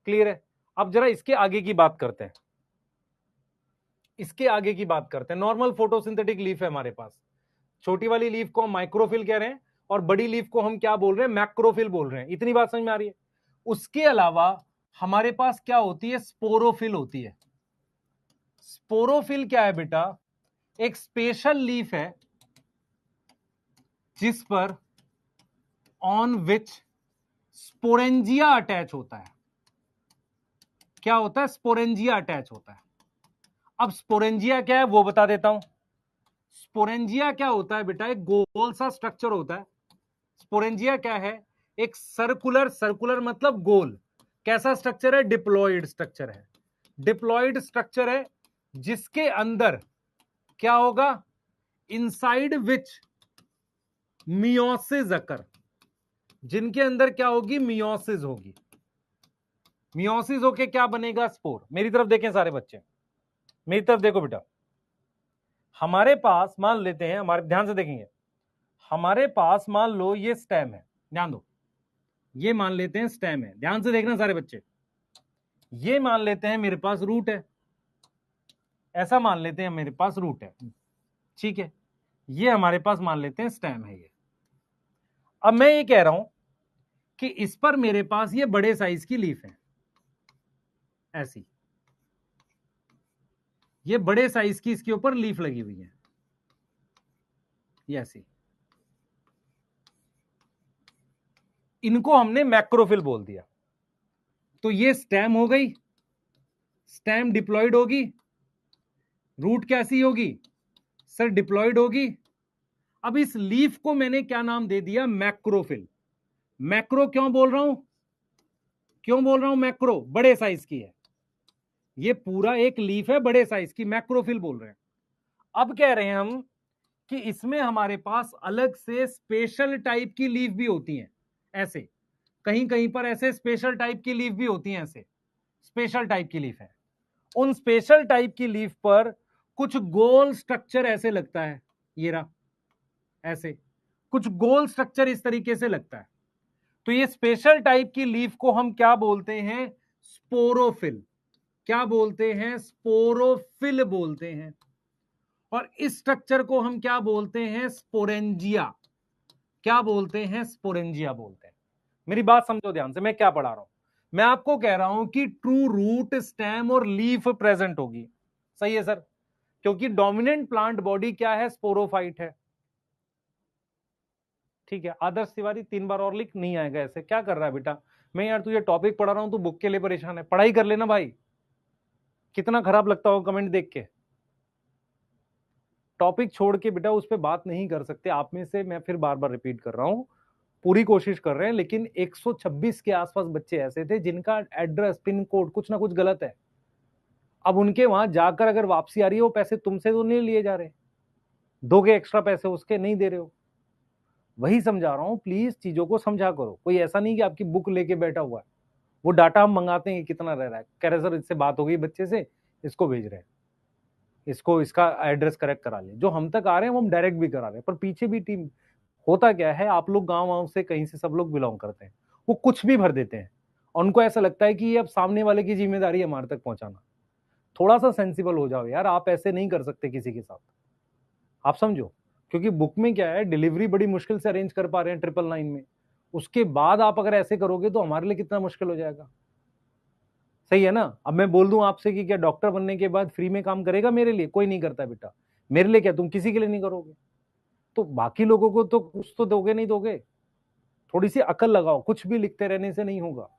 क्लियर है? अब जरा इसके आगे की बात करते हैं। इसके आगे की बात करते हैं। नॉर्मल फोटोसिंथेटिक लीफ है हमारे पास। छोटी वाली लीफ को हम माइक्रोफिल कह रहे हैं और बड़ी लीफ को हम क्या बोल रहे हैं? मैक्रोफिल बोल रहे हैं। इतनी बात समझ में आ रही है? उसके अलावा हमारे पास क्या होती है? स्पोरोफिल होती है। स्पोरोफिल क्या है बेटा? एक स्पेशल लीफ है जिस पर ऑन विच स्पोरेंजिया अटैच होता है। क्या होता है? स्पोरेंजिया अटैच होता है। अब स्पोरेंजिया क्या है वो बता देता हूं। स्पोरेंजिया क्या होता है बेटा? एक गोल सा स्ट्रक्चर होता है। स्पोरेंजिया क्या है? एक सर्कुलर, सर्कुलर मतलब गोल। कैसा स्ट्रक्चर है? डिप्लॉयड स्ट्रक्चर है। डिप्लॉयड स्ट्रक्चर है जिसके अंदर क्या होगा? इनसाइड विच मियोसिस अकर। जिनके अंदर क्या होगी? मियोसिस होगी। मियोसिस होके क्या बनेगा? स्पोर। मेरी तरफ देखें सारे बच्चे, मेरी तरफ देखो बेटा। हमारे पास मान लेते हैं, हमारे ध्यान से देखेंगे, हमारे पास मान लो ये स्टेम है। ध्यान दो, ये मान लेते हैं स्टेम है। ध्यान से देखना सारे बच्चे। ये मान लेते हैं मेरे पास रूट है। ऐसा मान लेते हैं मेरे पास रूट है। ठीक है। ये हमारे पास मान लेते हैं स्टेम है ये। अब मैं ये कह रहा हूं कि इस पर मेरे पास ये बड़े साइज की लीफ है, ऐसी। ये बड़े साइज की इसके ऊपर लीफ लगी हुई है, ये ऐसी। इनको हमने मैक्रोफिल बोल दिया। तो ये स्टेम हो गई। स्टेम डिप्लॉयड होगी। रूट कैसी होगी? सर डिप्लॉयड होगी। अब इस लीफ को मैंने क्या नाम दे दिया? मैक्रोफिल। मैक्रो क्यों बोल रहा हूं? क्यों बोल रहा हूं मैक्रो? बड़े साइज की है। ये पूरा एक लीफ है बड़े साइज की, मैक्रोफिल बोल रहे हैं। अब कह रहे हैं हम कि इसमें हमारे पास अलग से स्पेशल टाइप की लीफ भी होती हैं, ऐसे। कहीं कहीं पर ऐसे स्पेशल टाइप की लीफ भी होती हैं, ऐसे स्पेशल टाइप की लीफ है। उन स्पेशल टाइप की लीफ पर कुछ गोल स्ट्रक्चर ऐसे लगता है। ये रहा, ऐसे कुछ गोल स्ट्रक्चर इस तरीके से लगता है। तो ये स्पेशल टाइप की लीफ को हम क्या बोलते हैं? स्पोरोफिल। क्या बोलते हैं? स्पोरोफिल बोलते हैं। और इस स्ट्रक्चर को हम क्या बोलते हैं? स्पोरेंजिया। क्या बोलते हैं? स्पोरेंजिया बोलते हैं। मेरी बात समझो ध्यान से, मैं क्या पढ़ा रहा हूं। मैं आपको कह रहा हूं कि ट्रू रूट स्टेम और लीफ प्रेजेंट होगी। सही है सर, क्योंकि डोमिनेंट प्लांट बॉडी क्या है? स्पोरोफाइट है। ठीक है, आदर्श तिवारी 3 बार और लिख, नहीं आएगा ऐसे, क्या कर रहा है बेटा? मैं यार तुझे टॉपिक पढ़ा रहा हूं, तू बुक के लिए परेशान है, पढ़ाई कर लेना भाई। कितना खराब लगता होगा कमेंट देख के। टॉपिक छोड़ के बेटा उस पर बात नहीं कर सकते। आप में से, मैं फिर बार बार रिपीट कर रहा हूं, पूरी कोशिश कर रहे हैं, लेकिन 126 के आसपास बच्चे ऐसे थे जिनका एड्रेस, पिन कोड कुछ ना कुछ गलत है। अब उनके वहां जाकर अगर वापसी आ रही है, वो पैसे तुमसे तो नहीं लिए जा रहे, दोगे एक्स्ट्रा पैसे उसके, नहीं दे रहे हो। वही समझा रहा हूं, प्लीज चीजों को समझा करो। कोई ऐसा नहीं कि आपकी बुक लेके बैठा हुआ है, वो डाटा हम मंगाते हैं कितना रह रहा है, कह रहे सर इससे बात हो गई बच्चे से, इसको भेज रहे हैं, इसको इसका एड्रेस करेक्ट करा ले। जो हम तक आ रहे हैं वो हम डायरेक्ट भी करा रहे हैं, पर पीछे भी टीम। होता क्या है, आप लोग गांव वाँव से कहीं से सब लोग बिलोंग करते हैं, वो कुछ भी भर देते हैं और उनको ऐसा लगता है कि ये अब सामने वाले की जिम्मेदारी है हमारे तक पहुंचाना। थोड़ा सा सेंसिबल हो जाओ यार, आप ऐसे नहीं कर सकते किसी के साथ, आप समझो। क्योंकि बुक में क्या है, डिलीवरी बड़ी मुश्किल से अरेंज कर पा रहे हैं 999 में, उसके बाद आप अगर ऐसे करोगे तो हमारे लिए कितना मुश्किल हो जाएगा। सही है ना? अब मैं बोल दूं आपसे कि क्या डॉक्टर बनने के बाद फ्री में काम करेगा मेरे लिए? कोई नहीं करता बेटा। मेरे लिए क्या, तुम किसी के लिए नहीं करोगे, तो बाकी लोगों को तो कुछ तो दोगे नहीं दोगे? थोड़ी सी अकल लगाओ, कुछ भी लिखते रहने से नहीं होगा।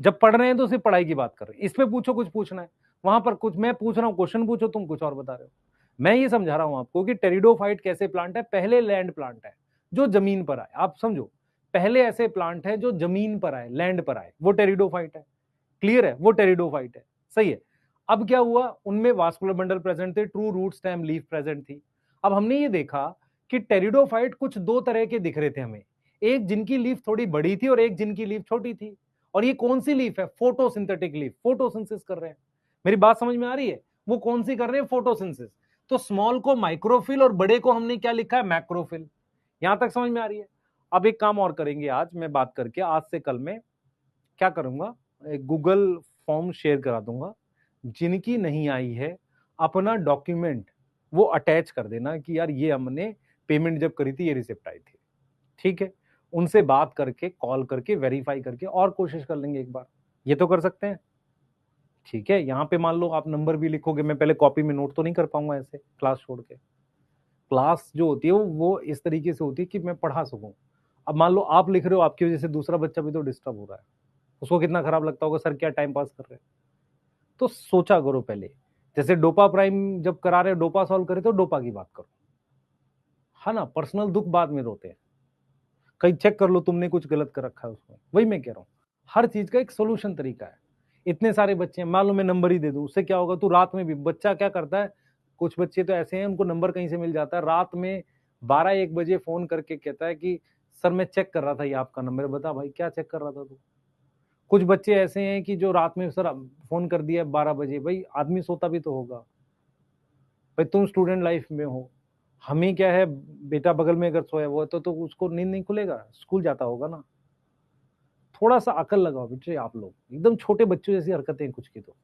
जब पढ़ रहे हैं तो सिर्फ पढ़ाई की बात कर रहे हैं, इसमें पूछो कुछ पूछना है, वहां पर कुछ मैं पूछ रहा हूँ क्वेश्चन पूछो, तुम कुछ और बता रहे हो। मैं ये समझा रहा हूं आपको कि टेरिडोफाइट कैसे प्लांट है, पहले लैंड प्लांट है जो जमीन पर आए, आप समझो। पहले ऐसे प्लांट है जो जमीन पर आए, लैंड पर आए, वो टेरिडोफाइट है। क्लियर है? वो टेरिडोफाइट है, सही है। अब क्या हुआ, उनमें वास्कुलर बंडल प्रेजेंट थे, true root stem leaf present थी। अब हमने ये देखा कि टेरिडोफाइट कुछ दो तरह के दिख रहे थे हमें, एक जिनकी लीफ थोड़ी बड़ी थी और एक जिनकी लीफ छोटी थी। और ये कौन सी लीफ है? फोटोसिंथेटिक लीफ, फोटोसिंथेसिस कर रहे हैं। मेरी बात समझ में आ रही है? वो कौन सी कर रहे हैं? फोटोसिंथेसिस। तो स्मॉल को माइक्रोफिल और बड़े को हमने क्या लिखा है? मैक्रोफिल। यहां तक समझ में आ रही है? अब एक काम और करेंगे आज मैं बात करके, आज से कल में क्या करूंगा, एक गूगल फॉर्म शेयर करा दूंगा। जिनकी नहीं आई है अपना डॉक्यूमेंट वो अटैच कर देना कि यार ये हमने पेमेंट जब करी थी ये रिसिप्ट आई थी। ठीक है? उनसे बात करके, कॉल करके, वेरीफाई करके और कोशिश कर लेंगे एक बार। ये तो कर सकते हैं। ठीक है, यहां पे मान लो आप नंबर भी लिखोगे, मैं पहले कॉपी में नोट तो नहीं कर पाऊंगा ऐसे क्लास छोड़ के। क्लास जो होती है वो इस तरीके से होती है कि मैं पढ़ा सकूं। अब मान लो आप लिख रहे हो, आपकी वजह से दूसरा बच्चा भी तो डिस्टर्ब हो रहा है, उसको कितना खराब लगता होगा, सर क्या टाइम पास कर रहे हैं। तो सोचा करो पहले, जैसे डोपा प्राइम जब करा रहे हो, डोपा सॉल्व करे तो डोपा की बात करो, है ना? पर्सनल दुख बाद में रोते हैं। कहीं चेक कर लो तुमने कुछ गलत कर रखा है उसमें, वही मैं कह रहा हूँ। हर चीज का एक सोल्यूशन तरीका है। इतने सारे बच्चे हैं, मान लो मैं नंबर ही दे दूं, उससे क्या होगा? तू रात में भी, बच्चा क्या करता है, कुछ बच्चे तो ऐसे हैं उनको नंबर कहीं से मिल जाता है, रात में 12-1 बजे फोन करके कहता है कि सर मैं चेक कर रहा था ये आपका नंबर। बता भाई क्या चेक कर रहा था तू? कुछ बच्चे ऐसे हैं कि जो रात में सर फोन कर दिया 12 बजे, भाई आदमी सोता भी तो होगा। भाई तुम स्टूडेंट लाइफ में हो, हमें क्या है, बेटा बगल में अगर सोया हुआ है तो उसको नींद नहीं खुलेगा, स्कूल जाता होगा ना। थोड़ा सा अकल लगाओ बेटे, आप लोग एकदम छोटे बच्चों जैसी हरकतें कुछ की तो।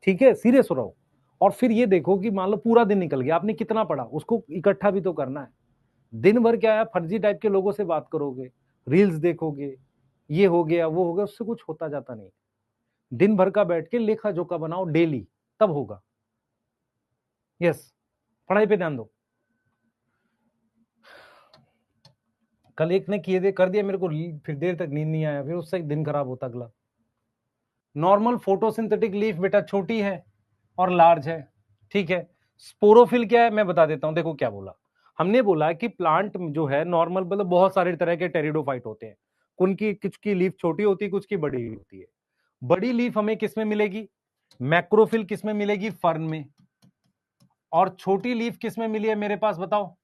ठीक है, सीरियस हो रहो। और फिर ये देखो कि मान लो पूरा दिन निकल गया, आपने कितना पढ़ा, उसको इकट्ठा भी तो करना है। दिन भर क्या है, फर्जी टाइप के लोगों से बात करोगे, रील्स देखोगे, ये हो गया वो हो गया, उससे कुछ होता जाता नहीं। दिन भर का बैठ के लेखा जोखा बनाओ डेली, तब होगा। यस, पढ़ाई पे ध्यान दो। कल एक ने किए दे कर दिया मेरे को, फिर देर तक नींद नहीं आया, फिर उससे दिन खराब होता अगला। नॉर्मल फोटोसिंथेटिक लीफ बेटा छोटी है और लार्ज है। ठीक है, स्पोरोफिल क्या है मैं बता देता हूं। देखो क्या बोला हमने, बोला कि प्लांट जो है नॉर्मल, मतलब बहुत सारे तरह के टेरिडोफाइट होते हैं। उनकी कुछ की लीफ छोटी होती है, कुछ की बड़ी होती है। बड़ी लीफ हमें किस में मिलेगी? मैक्रोफिल किस में मिलेगी? फर्न में। और छोटी लीफ किस में मिली है मेरे पास, बताओ?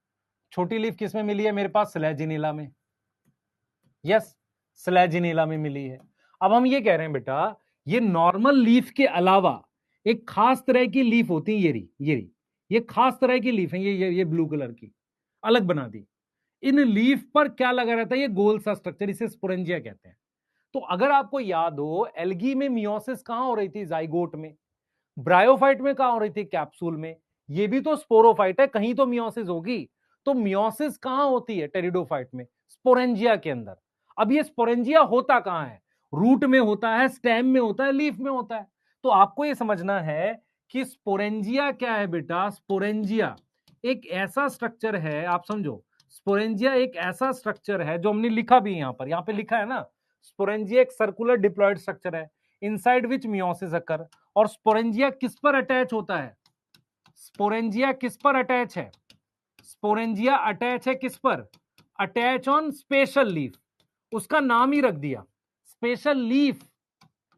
छोटी लीफ किस में मिली है मेरे पास? स्लैजिनिला में। यस, स्लैजिनिला में मिली है। अब हम ये कह रहे हैं बेटा, ये नॉर्मल लीफ के अलावा एक खास तरह की लीफ होती है, ये खास तरह की लीफ है, ये ब्लू कलर की अलग बना दी। इन लीफ पर क्या लगा रहता है? ये गोल सा स्ट्रक्चर, इसे स्पोरेंजिया कहते हैं। तो अगर आपको याद हो, एल्गी में मियोसिस कहां हो रही थी? जाइगोट में। ब्रायोफाइट में कहां हो रही थी? कैप्सूल में। ये भी तो स्पोरोफाइट है, कहीं तो मियोसिस होगी। तो मियोसिस कहां होती है टेरिडोफाइट में? स्पोरेंजिया के अंदर। अब ये स्पोरेंजिया होता कहां है? रूट में होता है, स्टेम में होता है, लीफ में होता है। तो आपको ये समझना है कि स्पोरेंजिया क्या है बेटा? स्पोरेंजिया एक ऐसा स्ट्रक्चर है, आप समझो, स्पोरेंजिया एक ऐसा स्ट्रक्चर है जो हमने लिखा भी है यहाँ पे लिखा है ना, स्पोरेंजिया एक सर्कुलर डिप्लॉयड स्ट्रक्चर है इनसाइड विच मियोसिस अकर। और स्पोरेंजिया किस पर अटैच होता है? स्पोरेंजिया किस पर अटैच है? स्पोरेंजिया अटैच है किस पर? Attach on special leaf. उसका नाम ही रख दिया स्पेशल लीफ।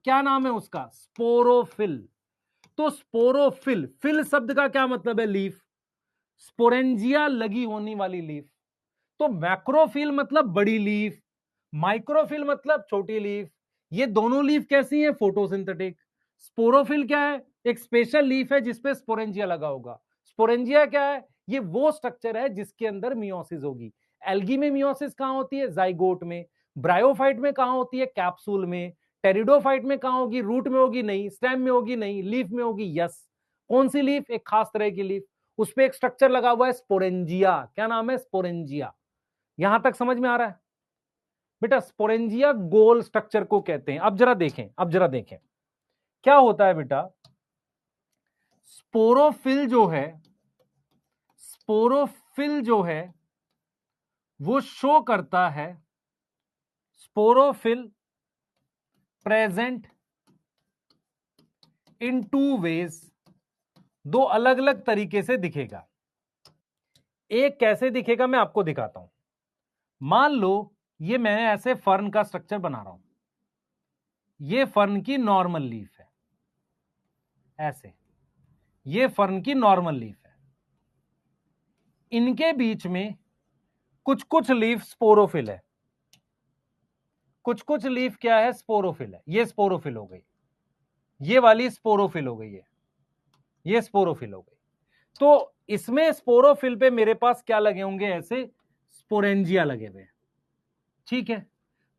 क्या नाम है उसका? स्पोरोफिल। तो स्पोरोफिल, फिल शब्द का क्या मतलब है? लीफ। स्पोरेंजिया लगी होने वाली लीफ। तो मैक्रोफिल मतलब बड़ी लीफ, माइक्रोफिल मतलब छोटी लीफ। ये दोनों लीफ कैसी है? फोटोसिंथेटिक। स्पोरोफिल क्या है? एक स्पेशल लीफ है जिसपे स्पोरेंजिया लगा होगा। स्पोरेंजिया क्या है? ये वो स्ट्रक्चर है जिसके अंदर मियोसिस होगी। एल्गी में मियोसिस कहां होती है? जाइगोट में। ब्रायोफाइट में कहां होती है? कैप्सूल में। टेरिडोफाइट में कहां होगी? रूट में होगी? नहीं। स्टेम में होगी? नहीं। लीफ में होगी? यस। कौन सी लीफ? एक खास तरह की लीफ, उस पर एक स्ट्रक्चर लगा हुआ है स्पोरेंजिया। क्या नाम है? स्पोरेंजिया। यहां तक समझ में आ रहा है बेटा? स्पोरेंजिया गोल स्ट्रक्चर को कहते हैं। अब जरा देखें क्या होता है बेटा। स्पोरोफिल जो है वो शो करता है sporophyll present in two ways. दो अलग अलग तरीके से दिखेगा। एक कैसे दिखेगा मैं आपको दिखाता हूं। मान लो ये मैं ऐसे फर्न का स्ट्रक्चर बना रहा हूं, ये फर्न की नॉर्मल लीफ है, ऐसे ये फर्न की नॉर्मल लीफ है। इनके बीच में कुछ कुछ लीफ स्पोरोफिल है, कुछ कुछ लीफ क्या है? स्पोरोफिल है। ये स्पोरोफिल हो गई, ये वाली स्पोरोफिल हो गई है, ये स्पोरोफिल हो गई। तो इसमें स्पोरोफिल पे मेरे पास क्या लगे होंगे? ऐसे स्पोरेंजिया लगे हुए। ठीक है,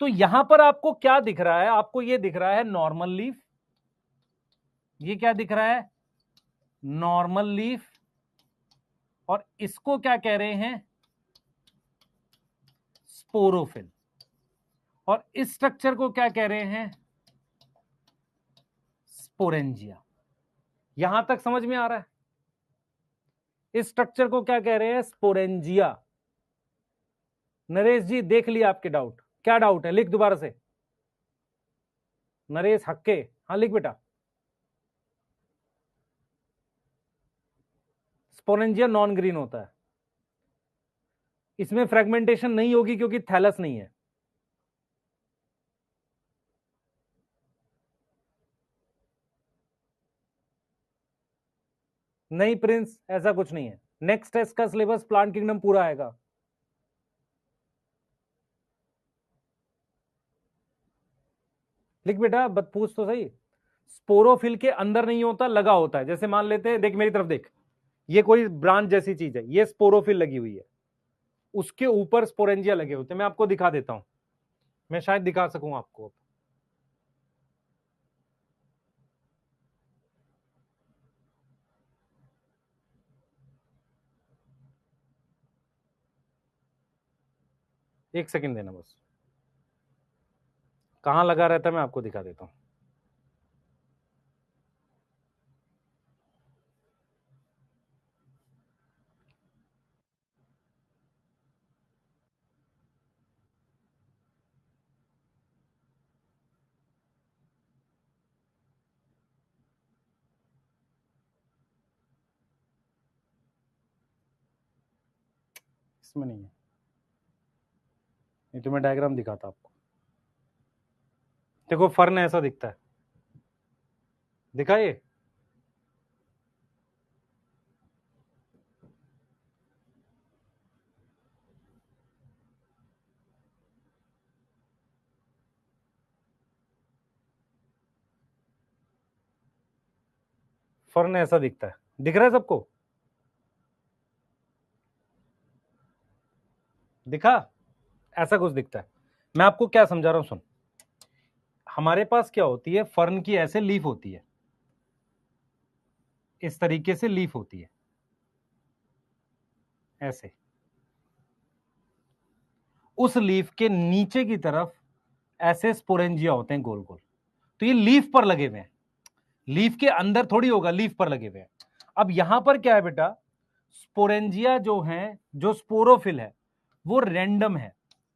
तो यहां पर आपको क्या दिख रहा है? आपको ये दिख रहा है नॉर्मल लीफ। ये क्या दिख रहा है? Normal leaf. और इसको क्या कह रहे हैं? स्पोरोफिल। और इस स्ट्रक्चर को क्या कह रहे हैं? स्पोरेंजिया। यहां तक समझ में आ रहा है? इस स्ट्रक्चर को क्या कह रहे हैं? स्पोरेंजिया। नरेश जी देख लिया आपके डाउट? क्या डाउट है? लिख दोबारा से। नरेश हक्के, हाँ लिख बेटा। स्पोरेंजिया नॉन ग्रीन होता है, इसमें फ्रेगमेंटेशन नहीं होगी क्योंकि थैलस नहीं है। नहीं प्रिंस, ऐसा कुछ नहीं है। नेक्स्ट टेस्ट का सिलेबस प्लांट किंगडम पूरा आएगा। लिख बेटा, बत पूछ तो सही। स्पोरोफिल के अंदर नहीं होता, लगा होता है। जैसे मान लेते हैं, देख मेरी तरफ देख, ये कोई ब्रांच जैसी चीज है, ये स्पोरोफिल लगी हुई है, उसके ऊपर स्पोरेंजिया लगे होते हैं। मैं आपको दिखा देता हूं, मैं शायद दिखा सकूं आपको। एक सेकंड देना बस, कहां लगा रहता है मैं आपको दिखा देता हूं। इसमें नहीं है, नहीं तो मैं डायग्राम दिखाता आपको। देखो फर्न ऐसा दिखता है, दिखा ये? फर्न ऐसा दिखता है, दिख रहा है सबको? दिखा? ऐसा कुछ दिखता है। मैं आपको क्या समझा रहा हूं, सुन। हमारे पास क्या होती है? फर्न की ऐसे लीफ होती है, इस तरीके से लीफ होती है, ऐसे। उस लीफ के नीचे की तरफ ऐसे स्पोरेंजिया होते हैं गोल गोल। तो ये लीफ पर लगे हुए हैं, लीफ के अंदर थोड़ी होगा, लीफ पर लगे हुए हैं। अब यहां पर क्या है बेटा? स्पोरेंजिया जो है, जो स्पोरोफिल है, वो रैंडम है।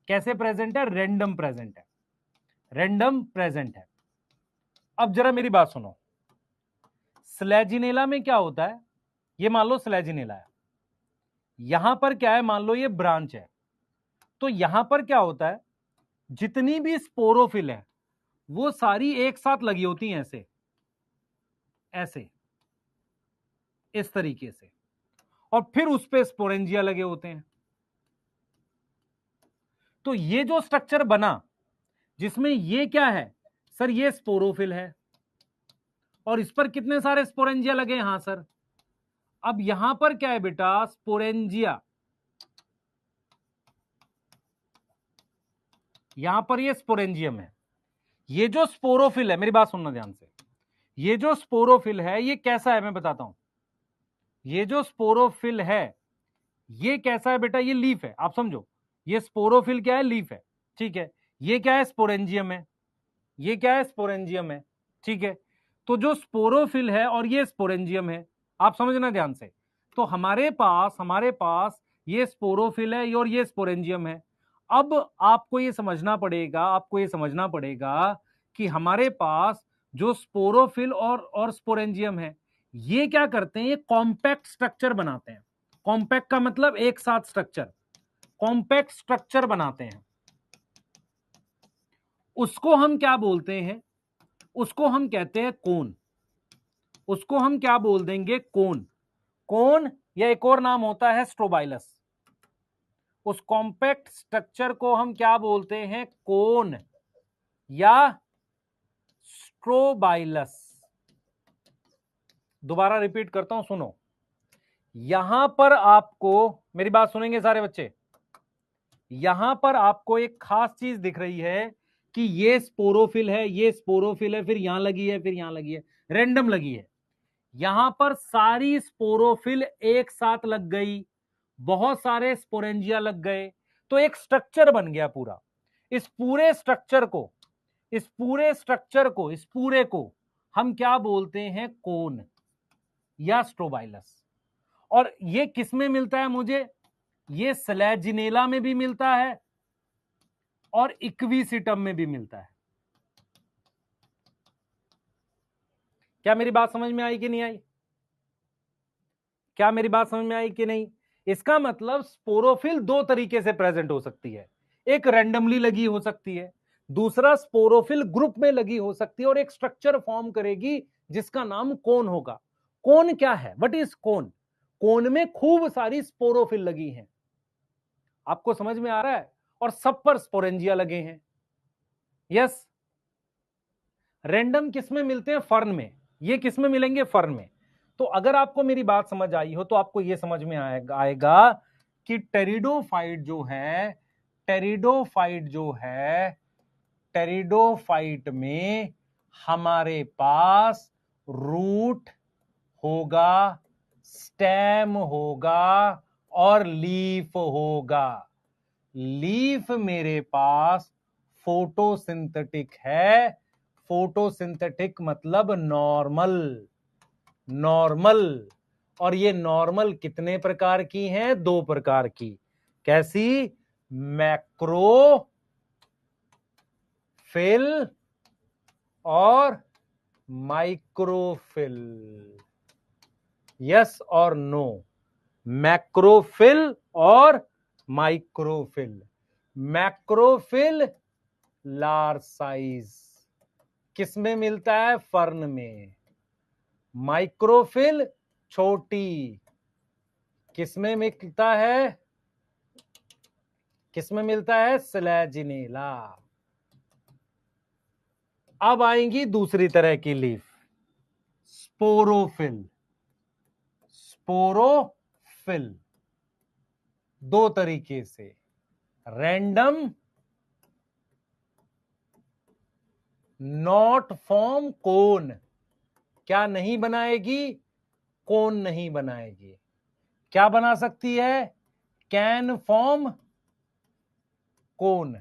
कैसे प्रेजेंट है? रैंडम प्रेजेंट है, रैंडम प्रेजेंट है। अब जरा मेरी बात सुनो, स्लेजिनेला में क्या होता है? ये मान लो स्लेजिनेला है, यहां पर क्या है? मान लो ये ब्रांच है, तो यहां पर क्या होता है? जितनी भी स्पोरोफिल है वो सारी एक साथ लगी होती हैं, ऐसे ऐसे इस तरीके से, और फिर उस पे स्पोरेंजिया लगे होते हैं। तो ये जो स्ट्रक्चर बना, जिसमें ये क्या है सर? ये स्पोरोफिल है, और इस पर कितने सारे स्पोरेंजिया लगे हैं? हाँ सर। अब यहां पर क्या है बेटा? स्पोरेंजिया। यहां पर ये स्पोरेंजियम है। ये जो स्पोरोफिल है, मेरी बात सुनना ध्यान से, ये जो स्पोरोफिल है ये कैसा है मैं बताता हूं। ये जो स्पोरोफिल है ये कैसा है बेटा? ये लीफ है, आप समझो। ये स्पोरोफिल क्या है? लीफ है, ठीक है। ये क्या है? स्पोरेंजियम है। ये क्या है? स्पोरेंजियम है, ठीक है। तो जो स्पोरोफिल है और ये स्पोरेंजियम है, आप समझना ध्यान से। तो हमारे पास ये स्पोरोफिल है और ये स्पोरेंजियम है। अब आपको ये समझना पड़ेगा कि हमारे पास जो स्पोरोफिल और स्पोरेंजियम है, ये क्या करते हैं? ये कॉम्पैक्ट स्ट्रक्चर बनाते हैं। कॉम्पैक्ट का मतलब एक साथ स्ट्रक्चर, कॉम्पैक्ट स्ट्रक्चर बनाते हैं। उसको हम क्या बोलते हैं? उसको हम कहते हैं कोन। उसको हम क्या बोल देंगे? कोन। कोन, या एक और नाम होता है स्ट्रोबाइलस। उस कॉम्पैक्ट स्ट्रक्चर को हम क्या बोलते हैं? कोन या स्ट्रोबाइलस। दोबारा रिपीट करता हूं, सुनो। यहां पर आपको, मेरी बात सुनेंगे सारे बच्चे, यहां पर आपको एक खास चीज दिख रही है कि ये स्पोरोफिल है, ये स्पोरोफिल है, फिर यहां लगी है, फिर यहां लगी है, रैंडम लगी है। यहां पर सारी स्पोरोफिल एक साथ लग गई, बहुत सारे स्पोरेंजिया लग गए, तो एक स्ट्रक्चर बन गया पूरा। इस पूरे स्ट्रक्चर को, इस पूरे को हम क्या बोलते हैं? कोन या स्ट्रोबाइलस। और ये किस में मिलता है मुझे? ये स्लैजिनेला में भी मिलता है और इक्विसिटम में भी मिलता है। क्या मेरी बात समझ में आई कि नहीं आई? क्या मेरी बात समझ में आई कि नहीं? इसका मतलब स्पोरोफिल दो तरीके से प्रेजेंट हो सकती है। एक रैंडमली लगी हो सकती है, दूसरा स्पोरोफिल ग्रुप में लगी हो सकती है और एक स्ट्रक्चर फॉर्म करेगी जिसका नाम कोन होगा। कोन क्या है? व्हाट इज कोन? कोन में खूब सारी स्पोरोफिल लगी हैं। आपको समझ में आ रहा है? और सब पर स्पोरेंजिया लगे हैं। यस। रैंडम किस में मिलते हैं? फर्न में। ये किस में मिलेंगे? फर्न में। तो अगर आपको मेरी बात समझ आई हो तो आपको यह समझ में आएगा कि टेरिडोफाइट जो है, टेरिडोफाइट में हमारे पास रूट होगा, स्टेम होगा और लीफ होगा। लीफ मेरे पास फोटोसिंथेटिक है। फोटोसिंथेटिक मतलब नॉर्मल, नॉर्मल। और ये नॉर्मल कितने प्रकार की हैं? दो प्रकार की। कैसी? मैक्रोफिल और माइक्रोफिल। यस और नो? मैक्रोफिल और माइक्रोफिल। मैक्रोफिल लार्ज साइज किस में मिलता है? फर्न में। माइक्रोफिल छोटी किस में मिलता है? किस में मिलता है? स्लैजिनेला। अब आएंगी दूसरी तरह की लीफ, स्पोरोफिल। स्पोरोफिल दो तरीके से, रैंडम, नॉट फॉर्म कोन। क्या नहीं बनाएगी? कोन नहीं बनाएगी। क्या बना सकती है? कैन फॉर्म कोन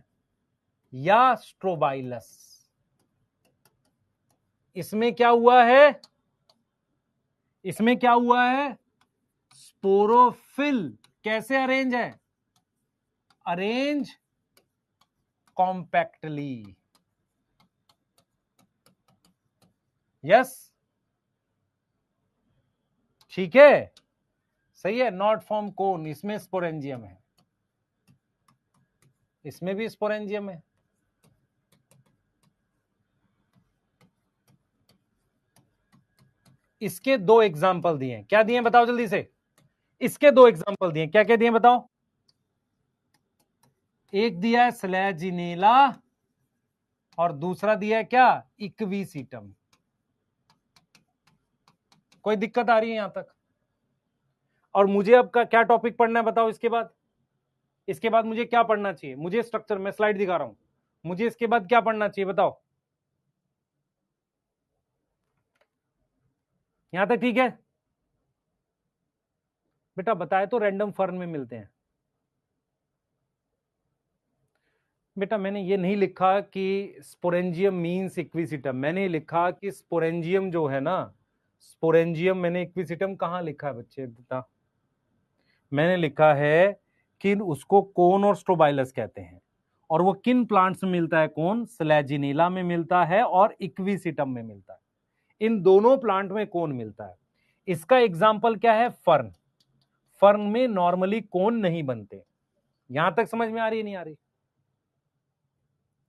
या स्ट्रोबाइलस। इसमें क्या हुआ है? इसमें क्या हुआ है? स्पोरोफिल कैसे अरेंज है? Arrange compactly. यस, ठीक है, सही है। नॉट फॉर्म कोन, इसमें स्पोरेंजियम है, इसमें भी स्पोरेंजियम है। इसके दो एग्जाम्पल दिए, क्या दिए बताओ जल्दी से। इसके दो एग्जाम्पल दिए, क्या क्या दिए बताओ। एक दिया है स्लैजिनेला और दूसरा दिया है क्या, इक्विसीटम। कोई दिक्कत आ रही है यहां तक? और मुझे अब का क्या टॉपिक पढ़ना है बताओ इसके बाद। इसके बाद मुझे क्या पढ़ना चाहिए, मुझे स्ट्रक्चर, मैं स्लाइड दिखा रहा हूं, मुझे इसके बाद क्या पढ़ना चाहिए बताओ। यहां तक ठीक है बेटा? बताए तो रैंडम फर्न में मिलते हैं बेटा। मैंने ये नहीं लिखा कि स्पोरेंजियम मींस इक्विसिटम, मैंने लिखा कि स्पोरेंजियम जो है ना, स्पोरेंजियम, मैंने इक्विसिटम कहां लिखा है बच्चे बेटा? मैंने लिखा है कि उसको कोन और स्ट्रोबाइलस कहते हैं, और वो किन प्लांट्स में मिलता है? कोन स्लैजिनेला में मिलता है और इक्विसिटम में मिलता है। इन दोनों प्लांट में कोन मिलता है। इसका एग्जाम्पल क्या है? फर्न। फर्न में नॉर्मली कोन नहीं बनते। यहां तक समझ में आ रही है नहीं आ रही?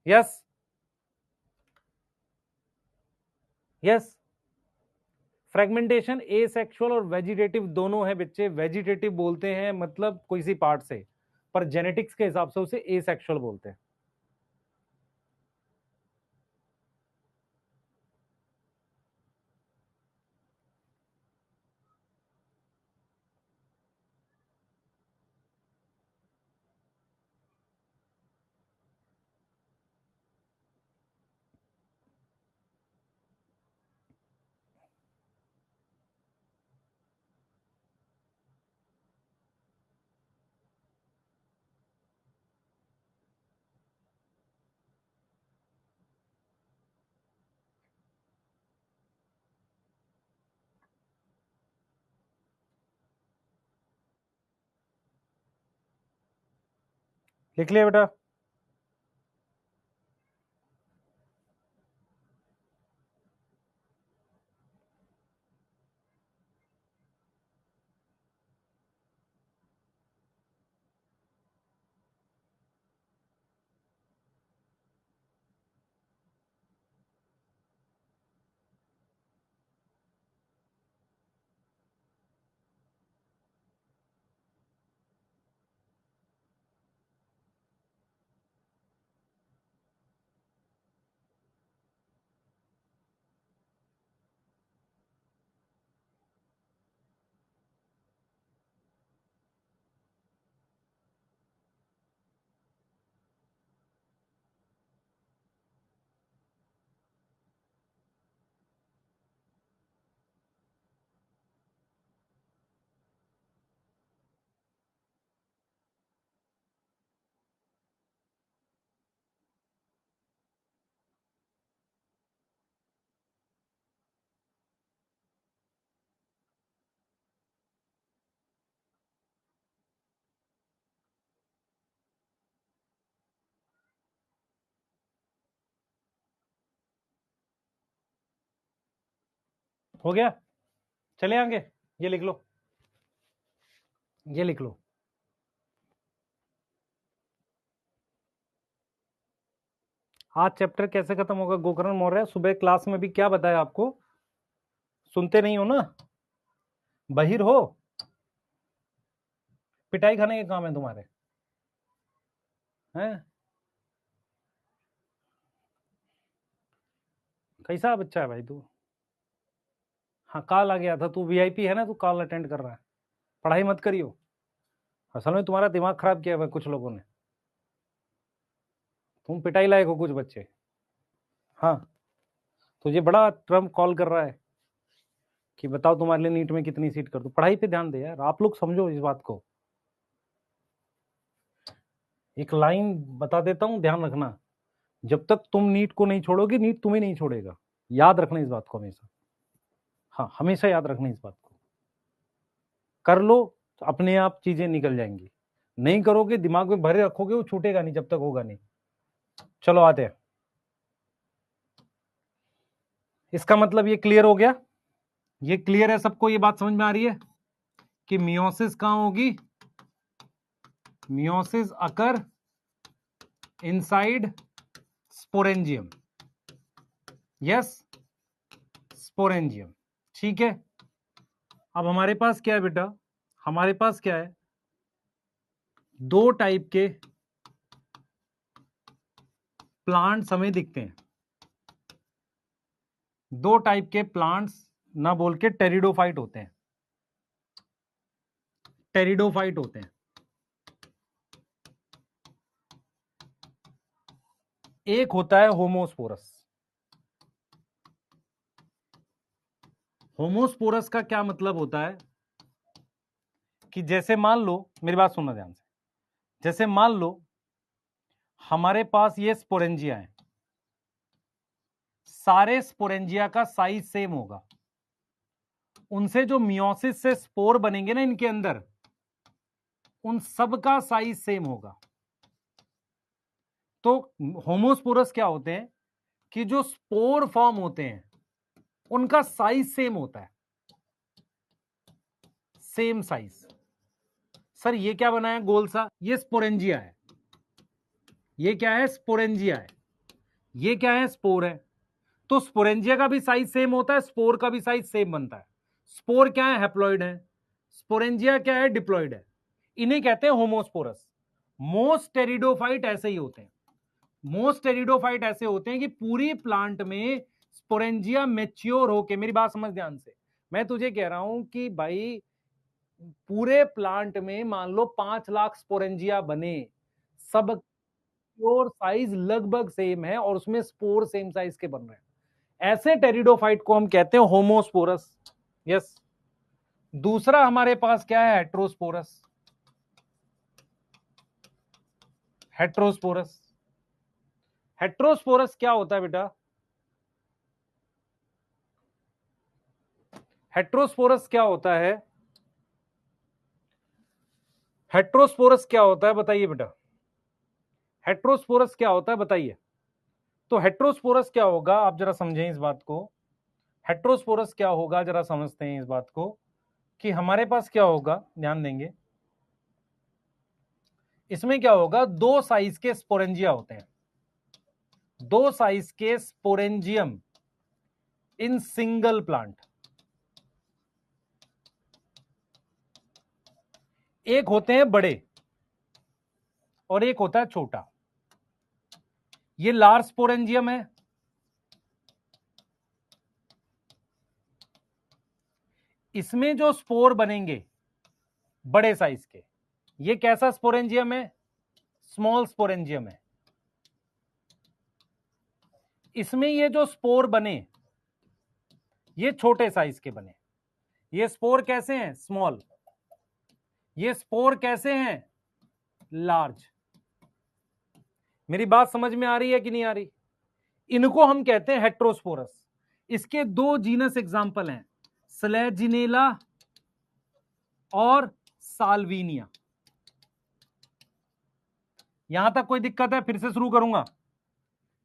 Yes yes. फ्रेगमेंटेशन एसेक्सुअल और वेजिटेटिव दोनों है बच्चे। वेजिटेटिव बोलते हैं मतलब कोई सी पार्ट से, पर जेनेटिक्स के हिसाब से उसे एसेक्सुअल बोलते हैं। लिख लिया बेटा? हो गया? चले आगे, ये लिख लो, ये लिख लो। आज चैप्टर कैसे खत्म होगा गोकर्ण मौर्य? सुबह क्लास में भी क्या बताया आपको? सुनते नहीं हो ना? बहिर हो? पिटाई खाने के काम है तुम्हारे हैं? कैसा बच्चा है भाई तू? हाँ, कॉल आ गया था, तू वीआईपी है ना, तू कॉल अटेंड कर रहा है। पढ़ाई मत करियो, असल में तुम्हारा दिमाग खराब किया हुआ है कुछ लोगों ने। तुम पिटाई लायक हो कुछ बच्चे। हाँ, तुझे बड़ा ट्रम्प कॉल कर रहा है कि बताओ तुम्हारे लिए नीट में कितनी सीट कर दूं। पढ़ाई पे ध्यान दे यार, आप लोग समझो इस बात को। एक लाइन बता देता हूं, ध्यान रखना। जब तक तुम नीट को नहीं छोड़ोगे, नीट तुम्हें नहीं छोड़ेगा। याद रखना इस बात को हमेशा। हाँ, हमेशा याद रखना इस बात को। कर लो तो अपने आप चीजें निकल जाएंगी। नहीं करोगे, दिमाग में भरे रखोगे, वो छूटेगा नहीं जब तक होगा नहीं। चलो आते हैं, इसका मतलब ये क्लियर हो गया, ये क्लियर है सबको, ये बात समझ में आ रही है कि मियोसिस कहां होगी, मियोसिस अकर इनसाइड स्पोरेंजियम, यस स्पोरेंजियम, ठीक है। अब हमारे पास क्या है बेटा, हमारे पास क्या है, दो टाइप के प्लांट्स हमें दिखते हैं, दो टाइप के प्लांट्स ना बोल के टेरिडोफाइट होते हैं, टेरिडोफाइट होते हैं। एक होता है होमोस्पोरस, होमोस्पोरस का क्या मतलब होता है कि जैसे मान लो, मेरी बात सुनना ध्यान से, जैसे मान लो हमारे पास ये स्पोरेंजिया है, सारे स्पोरेंजिया का साइज सेम होगा, उनसे जो मियोसिस से स्पोर बनेंगे ना इनके अंदर, उन सब का साइज सेम होगा। तो होमोस्पोरस क्या होते हैं कि जो स्पोर फॉर्म होते हैं उनका साइज सेम होता है, सेम साइज। सर ये क्या बना है गोल सा, ये स्पोरेंजिया है, ये क्या है स्पोरेंजिया है, ये क्या है स्पोर है। तो स्पोरेंजिया का भी साइज सेम होता है, स्पोर का भी साइज सेम बनता है। स्पोर क्या है, हैप्लॉइड है, स्पोरेंजिया क्या है, डिप्लॉइड है। इन्हें कहते हैं होमोस्पोरस। मोस्ट टेरिडोफाइट ऐसे ही होते हैं, मोस्ट टेरिडोफाइट ऐसे होते हैं कि पूरी प्लांट में स्पोरेंजिया मैच्योर होके, मेरी बात समझ ध्यान से, मैं तुझे कह रहा हूं कि भाई पूरे प्लांट में मान लो 5 लाख स्पोरेंजिया बने, सब प्योर साइज लगभग सेम है और उसमें स्पोर सेम साइज के बन रहे हैं, ऐसे टेरिडोफाइट को हम कहते हैं होमोस्पोरस, यस। दूसरा हमारे पास क्या है, हेट्रोस्पोरस, हेट्रोस्पोरस। हेट्रोस्पोरस क्या होता है बेटा, हेट्रोस्पोरस क्या होता है, हेट्रोस्पोरस क्या होता है बताइए बेटा, हेट्रोस्पोरस क्या होता है बताइए। तो हेट्रोस्पोरस क्या होगा, आप जरा समझें इस बात को, हेट्रोस्पोरस क्या होगा जरा समझते हैं इस बात को, कि हमारे पास क्या होगा, ध्यान देंगे, इसमें क्या होगा, दो साइज के स्पोरेंजिया होते हैं, दो साइज के स्पोरेंजियम इन सिंगल प्लांट, एक होते हैं बड़े और एक होता है छोटा। ये लार्ज स्पोरेंजियम है, इसमें जो स्पोर बनेंगे बड़े साइज के, ये कैसा स्पोरेंजियम है, स्मॉल स्पोरेंजियम है। इसमें ये जो स्पोर बने ये छोटे साइज के बने, ये स्पोर कैसे हैं, स्मॉल, ये स्पोर कैसे हैं, लार्ज। मेरी बात समझ में आ रही है कि नहीं आ रही, इनको हम कहते हैं हेट्रोस्पोरस। इसके दो जीनस एग्जांपल हैं, स्लेजिनेला और साल्विनिया। यहां तक कोई दिक्कत है, फिर से शुरू करूंगा।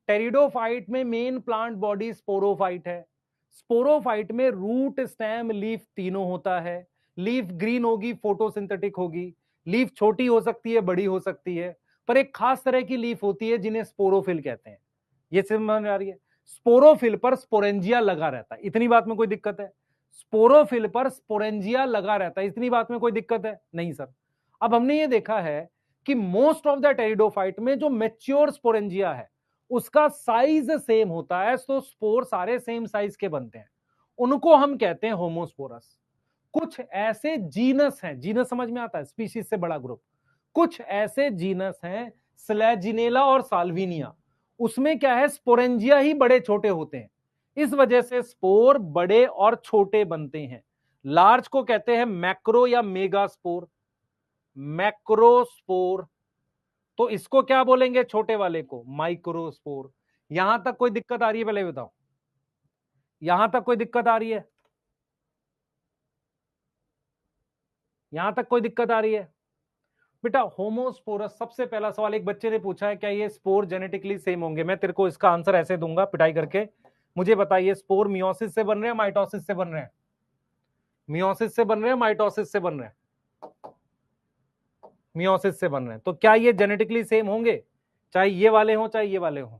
टेरिडोफाइट में मेन प्लांट बॉडी स्पोरोफाइट है, स्पोरोफाइट में रूट स्टेम लीफ तीनों होता है, लीफ ग्रीन होगी, फोटोसिंथेटिक होगी, लीफ छोटी हो सकती है, बड़ी हो सकती है, पर एक खास तरह की लीफ होती है जिन्हें स्पोरोफिल कहते हैं। ये समझ में आ रही है, स्पोरोफिल पर स्पोरेंजिया लगा रहता है, इतनी बात में कोई दिक्कत है, स्पोरोफिल पर स्पोरेंजिया लगा रहता है, इतनी बात में कोई दिक्कत है नहीं सर। अब हमने ये देखा है कि मोस्ट ऑफ द टेरिडोफाइट में जो मेच्योर स्पोरेंजिया है उसका साइज सेम होता है, तो स्पोर सारे सेम साइज के बनते हैं, उनको हम कहते हैं होमोस्पोरस। कुछ ऐसे जीनस हैं, जीनस समझ में आता है, स्पीशीज से बड़ा ग्रुप, कुछ ऐसे जीनस हैं स्लैजिनेला और साल्विनिया, उसमें क्या है, स्पोरेंजिया ही बड़े छोटे होते हैं, इस वजह से स्पोर बड़े और छोटे बनते हैं। लार्ज को कहते हैं मैक्रो या मेगा स्पोर, मैक्रोस्पोर। तो इसको क्या बोलेंगे, छोटे वाले को माइक्रोस्पोर। यहां तक कोई दिक्कत आ रही है, पहले बताओ, यहां तक कोई दिक्कत आ रही है, यहां तक कोई दिक्कत आ रही है। बेटा होमोस्पोरस, सबसे पहला सवाल एक बच्चे ने पूछा है, क्या ये स्पोर जेनेटिकली सेम होंगे? मैं तेरे को इसका आंसर ऐसे दूंगा पिटाई करके, मुझे बताइए स्पोर मियोसिस से बन रहे हैं माइटोसिस से बन रहे हैं? मियोसिस से बन रहे हैं माइटोसिस से बन रहे हैं? मियोसिस से बन रहे हैं। तो क्या ये जेनेटिकली सेम होंगे, चाहे ये वाले हों चाहे ये वाले हों?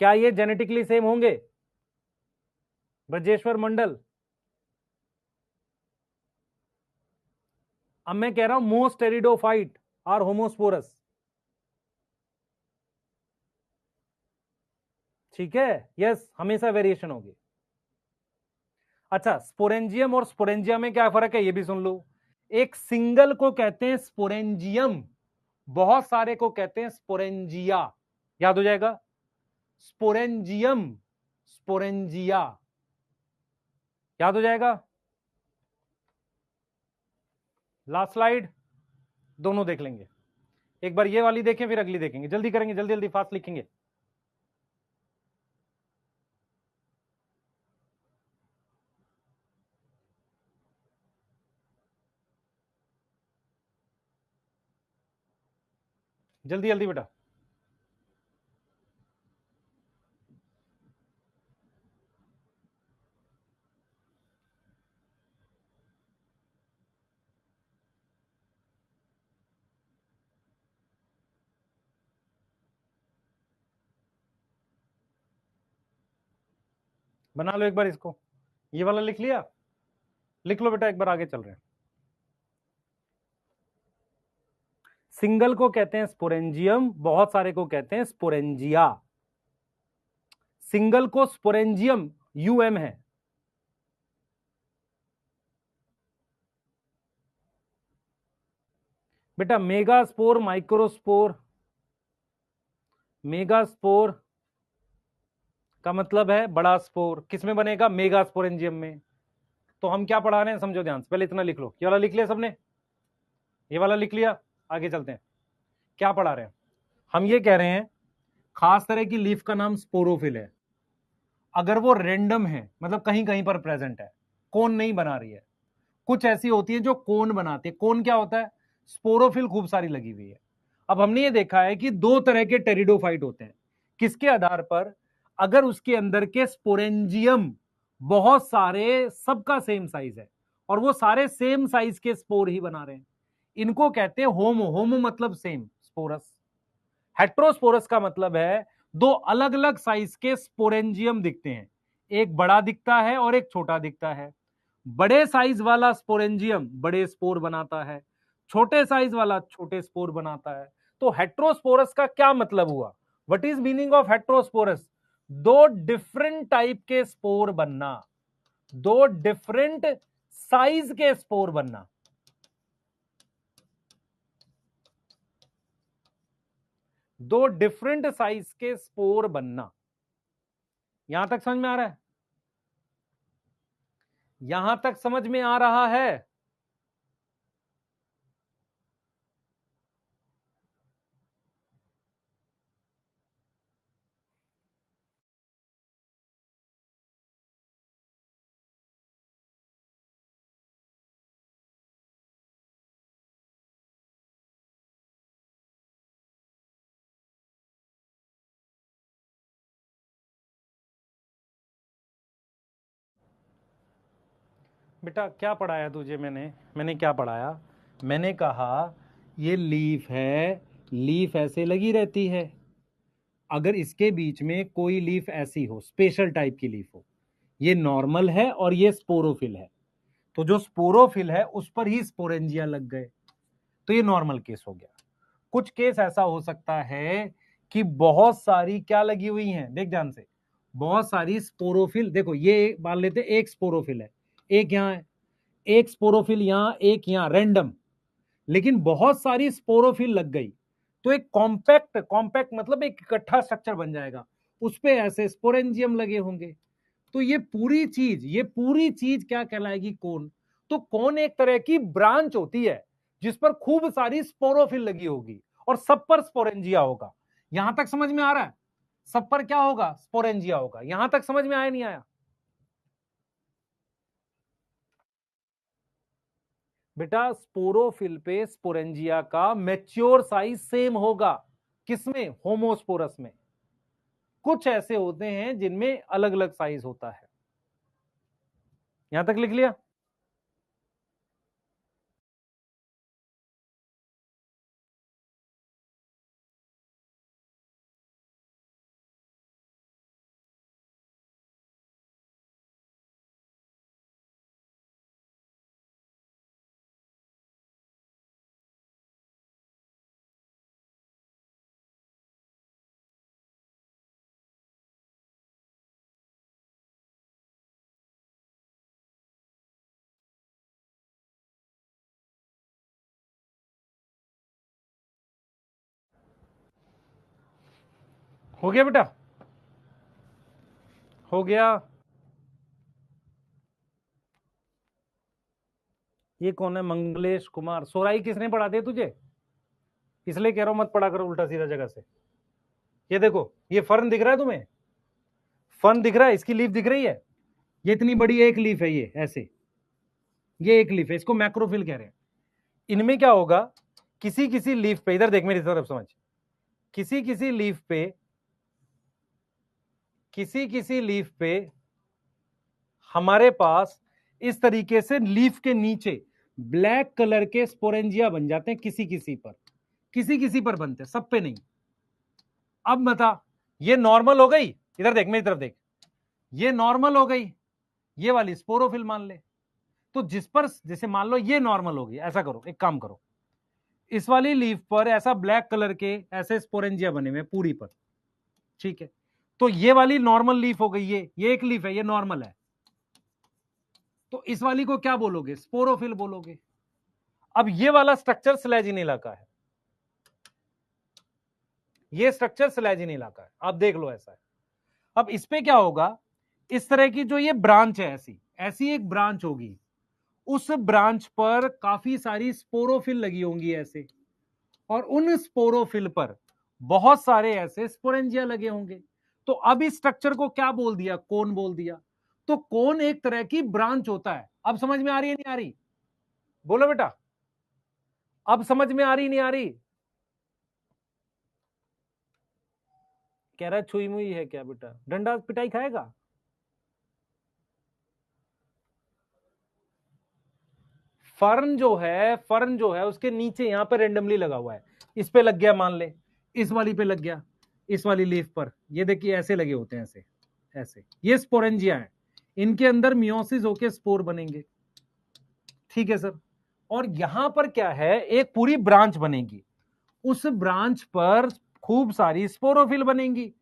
क्या ये जेनेटिकली सेम होंगे? ब्रजेश्वर मंडल, अब मैं कह रहा हूं मोस्ट टेरिडोफाइट आर होमोस्पोरस, ठीक है? यस, हमेशा वेरिएशन होगी। अच्छा, स्पोरेंजियम और स्पोरेंजिया में क्या फर्क है ये भी सुन लो। एक सिंगल को कहते हैं स्पोरेंजियम, बहुत सारे को कहते हैं स्पोरेंजिया। याद हो जाएगा, स्पोरेंजियम, स्पोरेंजिया, याद हो जाएगा। लास्ट स्लाइड, दोनों देख लेंगे, एक बार ये वाली देखें फिर अगली देखेंगे, जल्दी करेंगे, जल्दी जल्दी फास्ट लिखेंगे। जल्दी जल्दी बेटा। बना लो एक बार इसको, ये वाला लिख लिया, लिख लो बेटा, एक बार आगे चल रहे हैं। सिंगल को कहते हैं स्पोरेंजियम, बहुत सारे को कहते हैं स्पोरेंजिया। सिंगल को स्पोरेंजियम यूएम है, बेटा मेगास्पोर माइक्रोस्पोर, मेगास्पोर का मतलब है बड़ा स्पोर, किसमें बनेगा? मेगास्पोरेंजियम में। तो हम क्या पढ़ा रहे हैं समझो ध्यान से, पहले इतना लिख लो, ये वाला लिख लिया सबने, ये वाला लिख लिया, आगे चलते हैं। क्या पढ़ा रहे हैं हम? ये कह रहे हैं खास तरह की लीफ का नाम स्पोरोफिल है, अगर वो रेंडम है मतलब कहीं कहीं पर प्रेजेंट है, कोन नहीं बना रही है। कुछ ऐसी होती है जो कोन बनाती है। कोन क्या होता है? स्पोरोफिल खूब सारी लगी हुई है। अब हमने ये देखा है कि दो तरह के टेरिडोफाइट होते हैं, किसके आधार पर? अगर उसके अंदर के स्पोरेंजियम बहुत सारे, सबका सेम साइज है और वो सारे सेम साइज के स्पोर ही बना रहे हैं, इनको कहते हैं होमो। होमो मतलब सेम, स्पोरस। हेट्रोस्पोरस का मतलब है दो अलग अलग साइज के स्पोरेंजियम दिखते हैं, एक बड़ा दिखता है और एक छोटा दिखता है। बड़े साइज वाला स्पोरेंजियम बड़े स्पोर बनाता है, छोटे साइज वाला छोटे स्पोर बनाता है। तो हेट्रोस्पोरस का क्या मतलब हुआ? What is meaning of heterosporous? दो डिफरेंट टाइप के स्पोर बनना, दो डिफरेंट साइज के स्पोर बनना। दो डिफरेंट साइज के स्पोर बनना। यहां तक समझ में आ रहा है? यहां तक समझ में आ रहा है? बेटा क्या पढ़ाया तुझे मैंने? मैंने क्या पढ़ाया? मैंने कहा ये लीफ है, लीफ ऐसे लगी रहती है, अगर इसके बीच में कोई लीफ ऐसी हो, स्पेशल टाइप की लीफ हो, ये नॉर्मल है और ये स्पोरोफिल है, तो जो स्पोरोफिल है उस पर ही स्पोरेंजिया लग गए, तो ये नॉर्मल केस हो गया। कुछ केस ऐसा हो सकता है कि बहुत सारी क्या लगी हुई हैं, देख ध्यान से, बहुत सारी स्पोरोफिल, देखो ये मान लेते एक स्पोरोफिल है, एक यहां है, एक स्पोरोफिल यहां, एक यहां, रैंडम, लेकिन बहुत सारी स्पोरोफिल लग गई, तो एक कॉम्पैक्ट, कॉम्पैक्ट मतलब एक इकट्ठा स्ट्रक्चर बन जाएगा, उस पे ऐसे स्पोरेंजियम लगे होंगे। तो ये पूरी चीज, ये पूरी चीज क्या कहलाएगी? कोन। तो कोन एक तरह की ब्रांच होती है जिस पर खूब सारी स्पोरोफिल लगी होगी और सब पर स्पोरेंजिया होगा। यहां तक समझ में आ रहा है? सब पर क्या होगा? स्पोरेंजिया होगा। यहां तक समझ में आया नहीं आया? बेटा स्पोरोफिल पे स्पोरेंजिया का मैच्योर साइज सेम होगा, किसमें? होमोस्पोरस में। कुछ ऐसे होते हैं जिनमें अलग अलग साइज होता है। यहां तक लिख लिया? हो गया बेटा? हो गया? ये कौन है? मंगलेश कुमार। सोराई किसने पढ़ा दिया तुझे? इसलिए कह रहा हूं मत पढ़ा करो उल्टा सीधा जगह से। ये देखो, ये फर्न दिख रहा है तुम्हें? फर्न दिख रहा है? इसकी लीफ दिख रही है? ये इतनी बड़ी एक लीफ है, ये ऐसे, ये एक लीफ है, इसको मैक्रोफिल कह रहे हैं। इनमें क्या होगा, किसी किसी लीफ पे, इधर देख मेरी तरफ समझ, किसी किसी लीफ पे, किसी किसी लीफ पे हमारे पास इस तरीके से लीफ के नीचे ब्लैक कलर के स्पोरेंजिया बन जाते हैं, किसी किसी पर, किसी किसी पर बनते हैं, सब पे नहीं। अब बता, ये नॉर्मल हो गई? इधर देख मेरी तरफ देख, ये नॉर्मल हो गई, ये वाली स्पोरोफिल मान ले। तो जिस पर, जैसे मान लो ये नॉर्मल होगी, ऐसा करो, एक काम करो, इस वाली लीफ पर ऐसा ब्लैक कलर के ऐसे स्पोरेंजिया बने हुए पूरी पर, ठीक है? तो ये वाली नॉर्मल लीफ हो गई, ये एक लीफ है, ये नॉर्मल है। तो इस वाली को क्या बोलोगे? स्पोरोफिल बोलोगे। अब ये वाला स्ट्रक्चर स्लैजिनेला का है, ये स्ट्रक्चर स्लैजिनेला का है, आप देख लो ऐसा है। अब इस पे क्या होगा, इस तरह की जो ये ब्रांच है, ऐसी ऐसी एक ब्रांच होगी, उस ब्रांच पर काफी सारी स्पोरोफिल लगी होंगी ऐसे, और उन स्पोरोफिल पर बहुत सारे ऐसे स्पोरेंजिया लगे होंगे। तो अब इस स्ट्रक्चर को क्या बोल दिया? कोन बोल दिया। तो कोन एक तरह की ब्रांच होता है। अब समझ में आ रही है नहीं आ रही? बोलो बेटा, अब समझ में आ रही नहीं आ रही? कह रहा है छुई मुई है क्या बेटा? डंडा पिटाई खाएगा? फर्न जो है उसके नीचे यहां पे रेंडमली लगा हुआ है, इस पे लग गया मान ले, इस वाली पे लग गया, इस वाली लीफ पर, ये देखिए ऐसे लगे होते हैं, ऐसे ऐसे, ये स्पोरेंजिया है, इनके अंदर मियोसिस होके स्पोर बनेंगे, ठीक है सर? और यहां पर क्या है, एक पूरी ब्रांच बनेगी, उस ब्रांच पर खूब सारी स्पोरोफिल बनेंगी,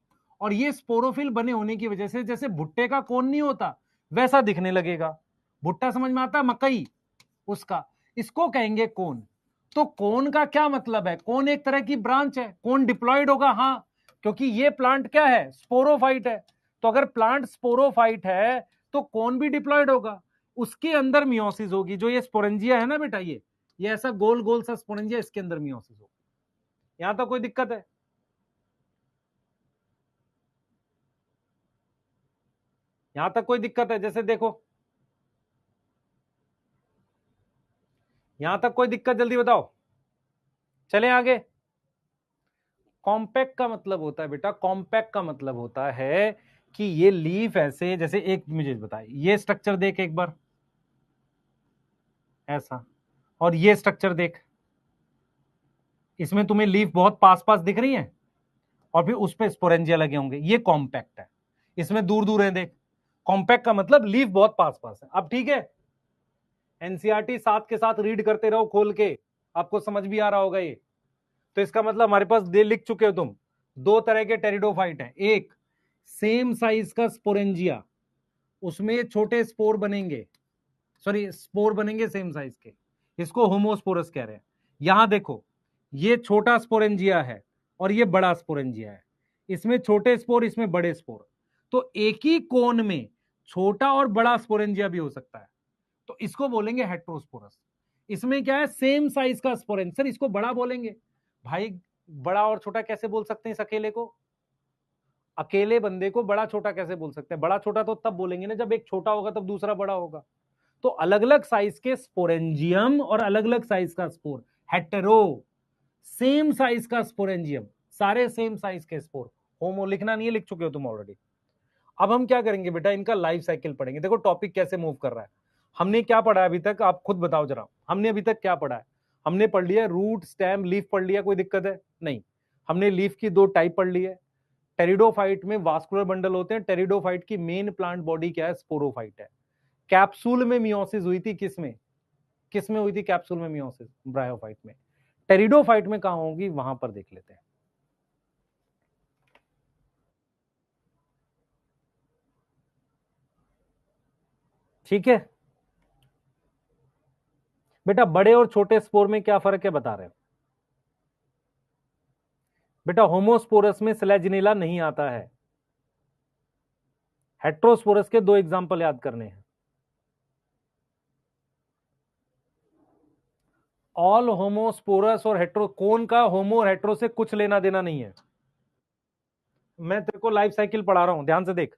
और ये स्पोरोफिल बने होने की वजह से जैसे भुट्टे का कोन नहीं होता वैसा दिखने लगेगा। भुट्टा समझ में आता है? मकई, उसका, इसको कहेंगे कोन। तो कोन का क्या मतलब है? कोन एक तरह की ब्रांच है, कोन डिप्लॉयड होगा, हाँ, क्योंकि ये प्लांट क्या है? स्पोरोफाइट है। तो अगर प्लांट स्पोरोफाइट है तो कोन भी डिप्लॉयड होगा, उसके अंदर मियोसिस होगी। जो ये स्पोरेंजिया है ना बेटा, ये ऐसा गोल गोल सा स्पोरेंजिया, इसके अंदर मियोसिस होगा। यहां तक कोई दिक्कत है? यहां तक कोई दिक्कत है? जैसे देखो, यहां तक कोई दिक्कत? जल्दी बताओ, चले आगे। कॉम्पैक्ट का मतलब होता है बेटा, कॉम्पैक्ट का मतलब होता है कि ये लीफ ऐसे, जैसे एक मुझे बताए, ये स्ट्रक्चर देख एक बार ऐसा, और ये स्ट्रक्चर देख, इसमें तुम्हें लीफ बहुत पास पास दिख रही है, और फिर उस पर स्पोरेंजिया लगे होंगे, ये कॉम्पैक्ट है। इसमें दूर दूर है देख, कॉम्पैक्ट का मतलब लीफ बहुत पास पास है। अब ठीक है, एनसीईआरटी साथ के साथ रीड करते रहो खोल के, आपको समझ भी आ रहा होगा ये। तो इसका मतलब हमारे पास दे लिख चुके हो तुम, दो तरह के टेरिडोफाइट है, एक सेम साइज का स्पोरेंजिया, उसमें छोटे स्पोर बनेंगे, सॉरी स्पोर बनेंगे सेम साइज के, इसको होमोस्पोरस कह रहे हैं। यहां देखो, ये छोटा स्पोरेंजिया है और ये बड़ा स्पोरेंजिया है, इसमें छोटे स्पोर, इसमें बड़े स्पोर। तो एक ही कोन में छोटा और बड़ा स्पोरेंजिया भी हो सकता है, तो इसको बोलेंगे हेट्रोस्पोरस। इसमें क्या है, सेम साइज का स्पोरेंजिया, सर इसको बड़ा बोलेंगे भाई। बड़ा और छोटा कैसे बोल सकते हैं इस अकेले को? अकेले बंदे को बड़ा छोटा कैसे बोल सकते हैं? बड़ा छोटा तो तब बोलेंगे ना जब एक छोटा होगा तब दूसरा बड़ा होगा। तो अलग अलग साइज के स्पोरेंजियम और अलग अलग साइज का स्पोर, हेटेरो, सेम साइज का स्पोरेंजियम, सारे सेम साइज के स्पोर। होमो लिखना नहीं है, लिख चुके हो तुम ऑलरेडी। अब हम क्या करेंगे बेटा, इनका लाइफ साइकिल पढ़ेंगे। देखो टॉपिक कैसे मूव कर रहा है। हमने क्या पढ़ा है अभी तक, आप खुद बताओ जरा, हमने अभी तक क्या पढ़ा है? हमने पढ़ लिया रूट, स्टेम, लीफ पढ़ लिया, कोई दिक्कत है? नहीं। हमने लीफ की दो टाइप पढ़ ली है। टेरिडोफाइट में वास्कुलर बंडल होते हैं। टेरिडोफाइट की मेन प्लांट बॉडी क्या है? स्पोरोफाइट है। कैप्सूल में मियोसिस हुई थी किसमें? किसमें हुई थी कैप्सूल में मियोसिस? ब्रायोफाइट में। टेरिडोफाइट में कहां होगी, वहां पर देख लेते हैं। ठीक है बेटा, बड़े और छोटे स्पोर में क्या फर्क है बता रहे हैं? बेटा होमोस्पोरस में स्लेजिनेला नहीं आता है। हेट्रोस्पोरस के दो एग्जांपल याद करने हैं। ऑल होमोस्पोरस और हेट्रो, कौन का होमो और हेट्रो से कुछ लेना देना नहीं है। मैं तेरे को लाइफ साइकिल पढ़ा रहा हूं, ध्यान से देख।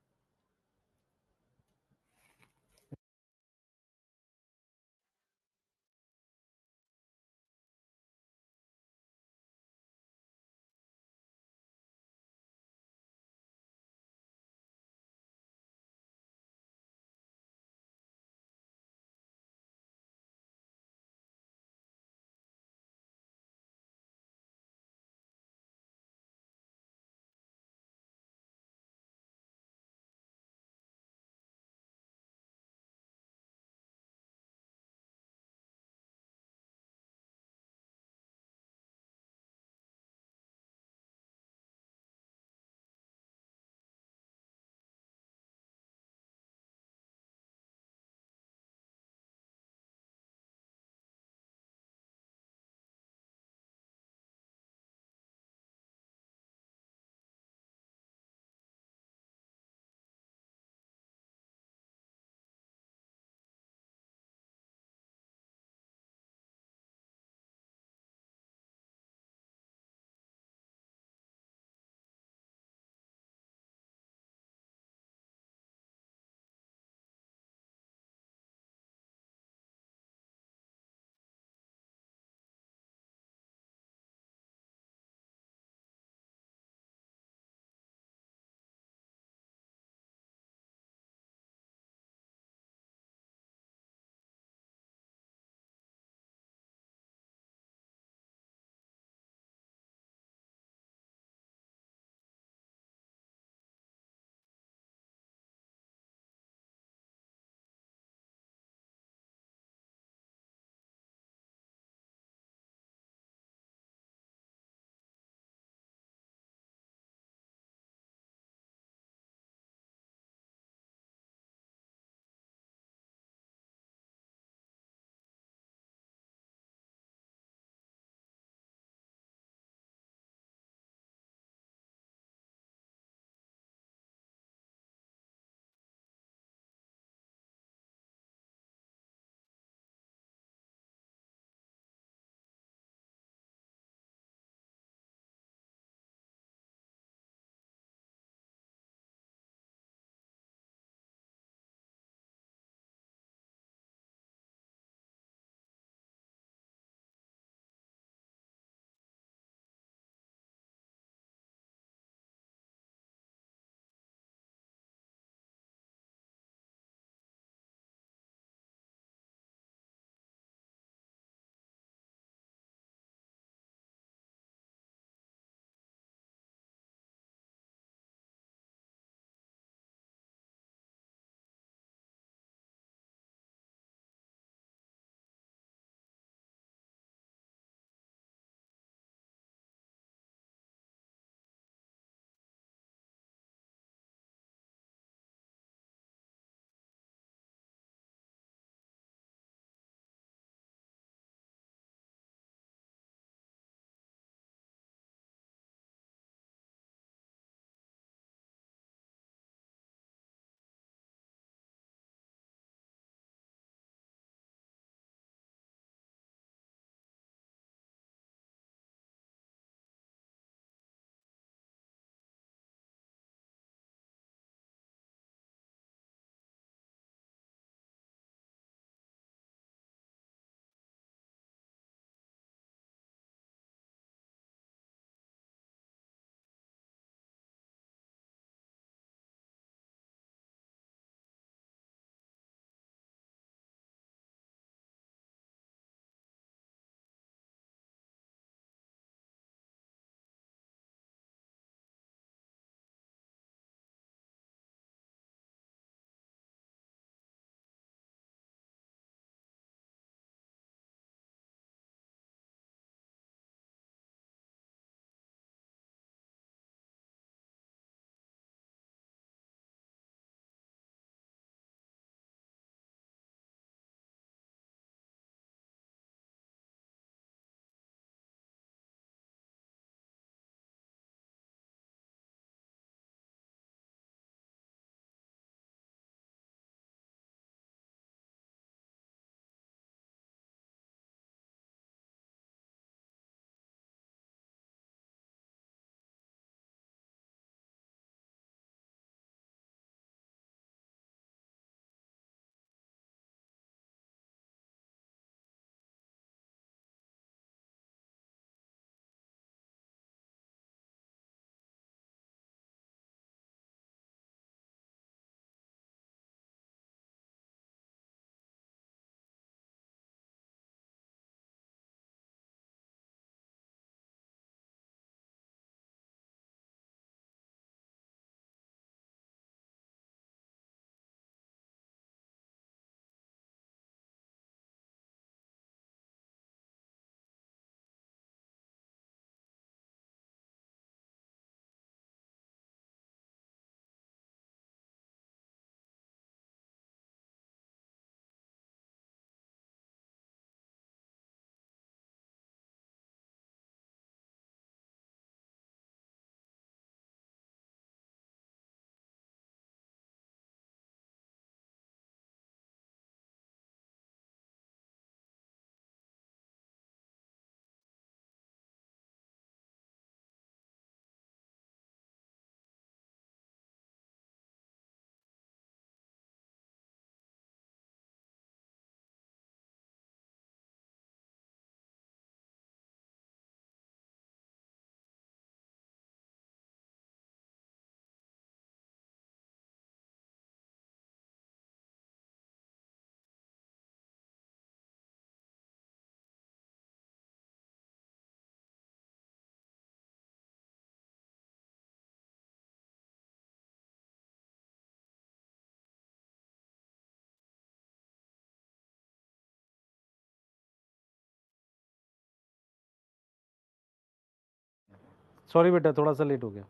सॉरी बेटा, थोड़ा सा लेट हो गया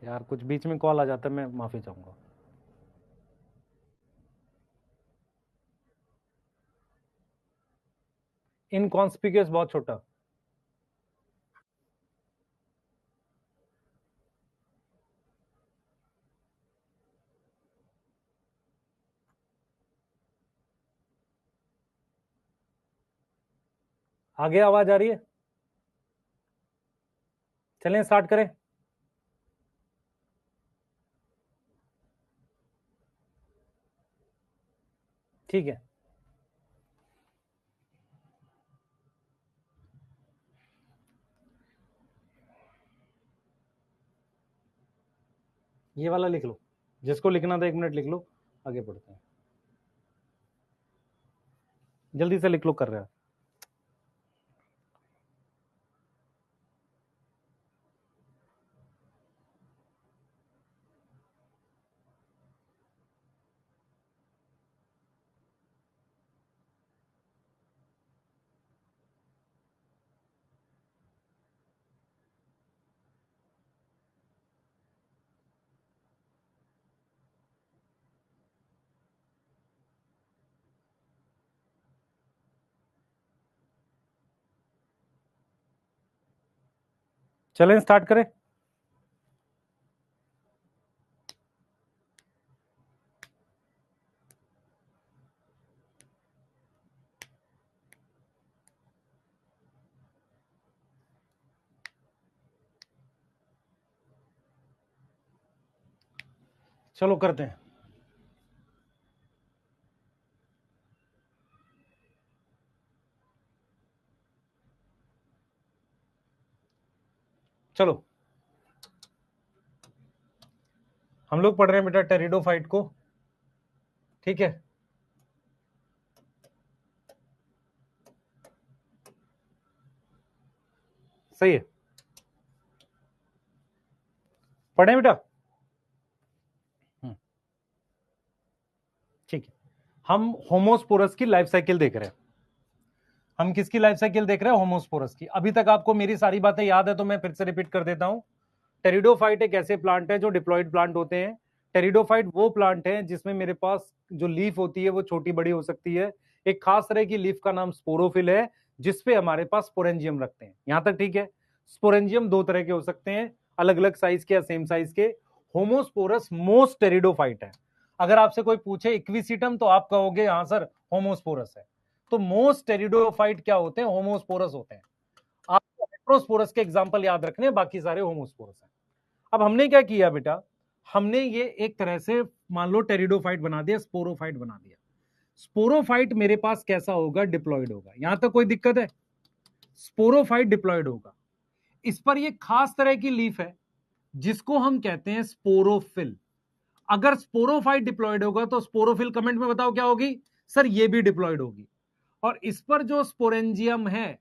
यार, कुछ बीच में कॉल आ जाता है, मैं माफी चाहूंगा। इनकॉन्स्पिक्यूअस बहुत छोटा। आगे आवाज आ रही है? चलें स्टार्ट करें। ठीक है, ये वाला लिख लो, जिसको लिखना था 1 मिनट लिख लो, आगे बढ़ते हैं। जल्दी से लिख लो, कर रहा है। चलें स्टार्ट करें। चलो करते हैं। चलो, हम लोग पढ़ रहे हैं बेटा टेरिडोफाइट को, ठीक है। सही है, पढ़े बेटा? ठीक है, हम होमोस्पोरस की लाइफ साइकिल देख रहे हैं। हम किसकी लाइफ साइकिल देख रहे हैं? होमोस्पोरस की। अभी तक आपको मेरी सारी बातें याद है तो मैं फिर से रिपीट कर देता हूं। टेरिडोफाइट एक ऐसे प्लांट है जो डिप्लॉयड प्लांट होते हैं। टेरिडोफाइट वो प्लांट है जिसमें मेरे पास जो लीफ होती है वो छोटी बड़ी हो सकती है। एक खास तरह की लीफ का नाम स्पोरोफिल है, जिसपे हमारे पास स्पोरेंजियम रखते हैं। यहां तक ठीक है? स्पोरेंजियम दो तरह के हो सकते हैं, अलग अलग साइज के या सेम साइज के। होमोस्पोरस मोस्ट टेरिडोफाइट है। अगर आपसे कोई पूछे इक्विसिटम तो आप कहोगे हाँ सर होमोस्पोरस है। तो मोस्ट टेरिडोफाइट क्या होते हैं? होमोस्पोरस होते हैं। आपको हेट्रोस्पोरस के एग्जांपल याद रखने हैं, बाकी सारे होमोस्पोरस हैं। अब हमने क्या किया बेटा, हमने ये एक तरह से मान लो टेरिडोफाइट बना दिया, स्पोरोफाइट बना दिया। स्पोरोफाइट मेरे पास कैसा होगा? डिप्लॉयड होगा। यहां तक कोई दिक्कत है? स्पोरोफाइट डिप्लॉयड होगा। इस पर ये खास तरह की लीफ है जिसको हम कहते हैं स्पोरोफिल। अगर स्पोरोफाइट डिप्लॉयड होगा तो स्पोरोफिल कमेंट में बताओ क्या होगी? सर ये भी डिप्लॉयड होगी। और इस पर जो स्पोरेंजियम है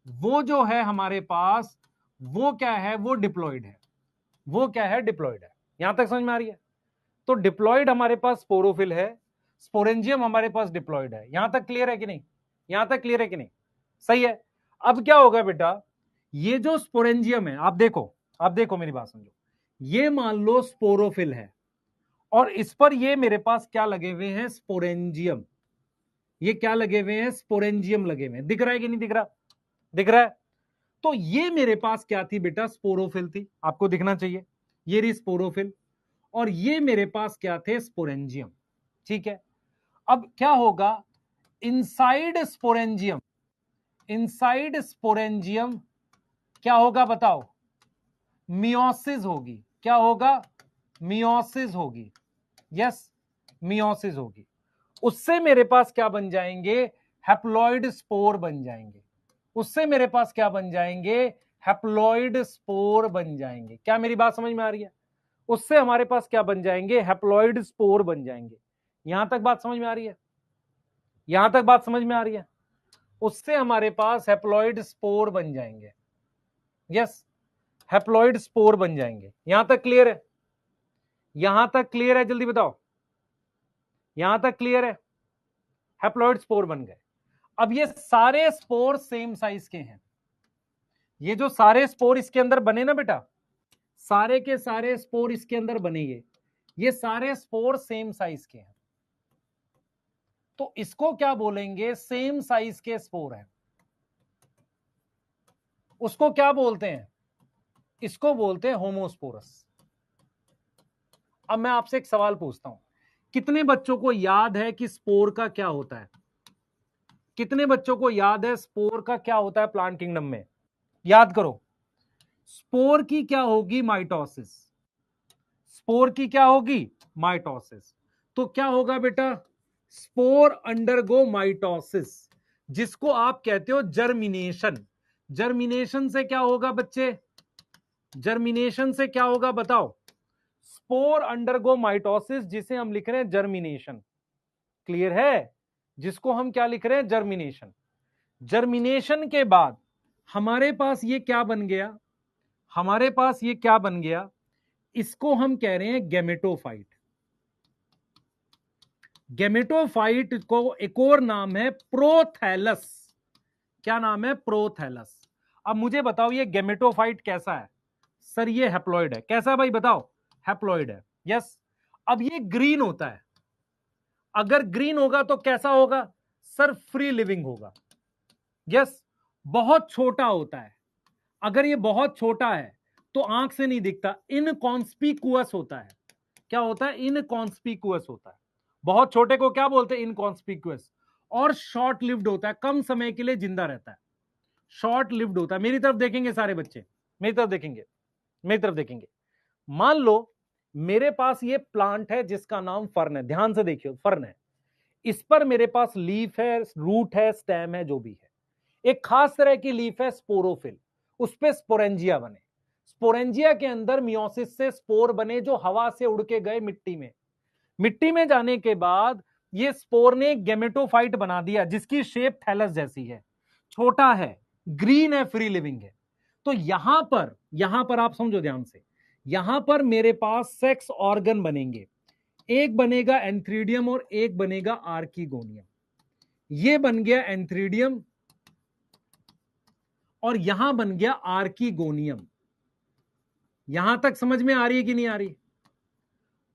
वो जो है हमारे पास, वो क्या है? वो डिप्लॉयड है। वो क्या है? डिप्लॉयड है। यहां तक समझ में आ रही है? तो डिप्लॉयड हमारे पास स्पोरोफिल है, स्पोरेंजियम हमारे पास डिप्लॉयड है। यहां तक क्लियर है कि नहीं? यहां तक क्लियर है कि नहीं? सही है। अब क्या होगा बेटा, ये जो स्पोरेंजियम है, आप देखो मेरी बात समझो। ये मान लो स्पोरोफिल है और इस पर ये मेरे पास क्या लगे हुए हैं? स्पोरेंजियम। ये क्या लगे हुए हैं? स्पोरेंजियम लगे हुए हैं। दिख रहा है कि नहीं दिख रहा? दिख रहा है। तो ये मेरे पास क्या थी बेटा? स्पोरोफिल थी। आपको दिखना चाहिए, ये रही स्पोरोफिल। और ये मेरे पास क्या थे? स्पोरेंजियम। ठीक है। अब क्या होगा? इनसाइड स्पोरेंजियम, इनसाइड स्पोरेंजियम क्या होगा बताओ? मियोसिस होगी। क्या होगा? मियोसिस होगी। यस, मियोसिस होगी। उससे मेरे पास क्या बन जाएंगे? हैप्लॉइड स्पोर बन जाएंगे। उससे मेरे पास क्या बन जाएंगे? हैप्लॉइड स्पोर बन जाएंगे। क्या मेरी बात समझ में आ रही है? उससे हमारे पास क्या बन जाएंगे? हैप्लॉइड स्पोर बन जाएंगे। यहां तक बात समझ में आ रही है? यहां तक बात समझ में आ रही है? उससे हमारे पास हैप्लॉइड स्पोर बन जाएंगे। यस, हैप्लॉइड स्पोर बन जाएंगे। यहां तक क्लियर है? यहां तक क्लियर है? जल्दी बताओ, यहां तक क्लियर है? हैप्लॉइड स्पोर बन गए। अब ये सारे स्पोर सेम साइज के हैं। ये जो सारे स्पोर इसके अंदर बने ना बेटा, सारे के सारे स्पोर इसके अंदर बनेंगे, ये सारे स्पोर सेम साइज के हैं, तो इसको क्या बोलेंगे, सेम साइज के स्पोर हैं, उसको क्या बोलते हैं, इसको बोलते हैं होमोस्पोरस। अब मैं आपसे एक सवाल पूछता हूं, कितने बच्चों को याद है कि स्पोर का क्या होता है, कितने बच्चों को याद है स्पोर का क्या होता है प्लांट किंगडम में, याद करो। स्पोर की क्या होगी, माइटोसिस, स्पोर की क्या होगी, माइटोसिस। तो क्या होगा बेटा, स्पोर अंडरगो माइटोसिस, जिसको आप कहते हो जर्मिनेशन। जर्मिनेशन से क्या होगा बच्चे, जर्मिनेशन से क्या होगा बताओ, स्पोर अंडरगो माइटोसिस, जिसे हम लिख रहे हैं जर्मिनेशन। क्लियर है, जिसको हम क्या लिख रहे हैं, जर्मिनेशन। जर्मिनेशन के बाद हमारे पास ये क्या बन गया, हमारे पास ये क्या बन गया, इसको हम कह रहे हैं गैमेटोफाइट। गैमेटोफाइट को एक और नाम है प्रोथैलस। क्या नाम है, प्रोथैलस। अब मुझे बताओ ये गैमेटोफाइट कैसा है, सर ये हैप्लॉइड है। कैसा भाई बताओ, हैप्लॉइड है, यस। अब ये ग्रीन होता है, अगर ग्रीन होगा तो कैसा होगा, सर फ्री लिविंग होगा, यस। बहुत छोटा होता है, अगर ये बहुत छोटा है तो आंख से नहीं दिखता, इनकॉन्स्पिकुअस होता है। क्या होता है, इनकॉन्स्पिकुअस होता है। बहुत छोटे को क्या बोलते हैं, इनकॉन्स्पिकुअस। और शॉर्ट लिव्ड होता है, कम समय के लिए जिंदा रहता है, शॉर्ट लिव्ड होता है। मेरी तरफ देखेंगे सारे बच्चे, मेरी तरफ देखेंगे, मेरी तरफ देखेंगे। मान लो मेरे पास ये प्लांट है जिसका नाम फर्न है, ध्यान से देखियो, फर्न है। इस पर मेरे पास लीफ है, रूट है, स्टेम है, जो भी है। एक खास तरह की लीफ है स्पोरोफिल, उस पे स्पोरेंजिया बने। स्पोरेंजिया के अंदर मियोसिस से स्पोर बने जो हवा से उड़ के गए मिट्टी में। मिट्टी में जाने के बाद ये स्पोर ने गैमेटोफाइट बना दिया जिसकी शेप थैलस जैसी है, छोटा है, ग्रीन है, फ्री लिविंग है। तो यहां पर आप समझो ध्यान से, यहां पर मेरे पास सेक्स ऑर्गन बनेंगे, एक बनेगा एंथ्रीडियम और एक बनेगा आर्कीगोनियम। ये बन गया एंथ्रीडियम और यहां बन गया आर्कीगोनियम। यहां तक समझ में आ रही है कि नहीं आ रही।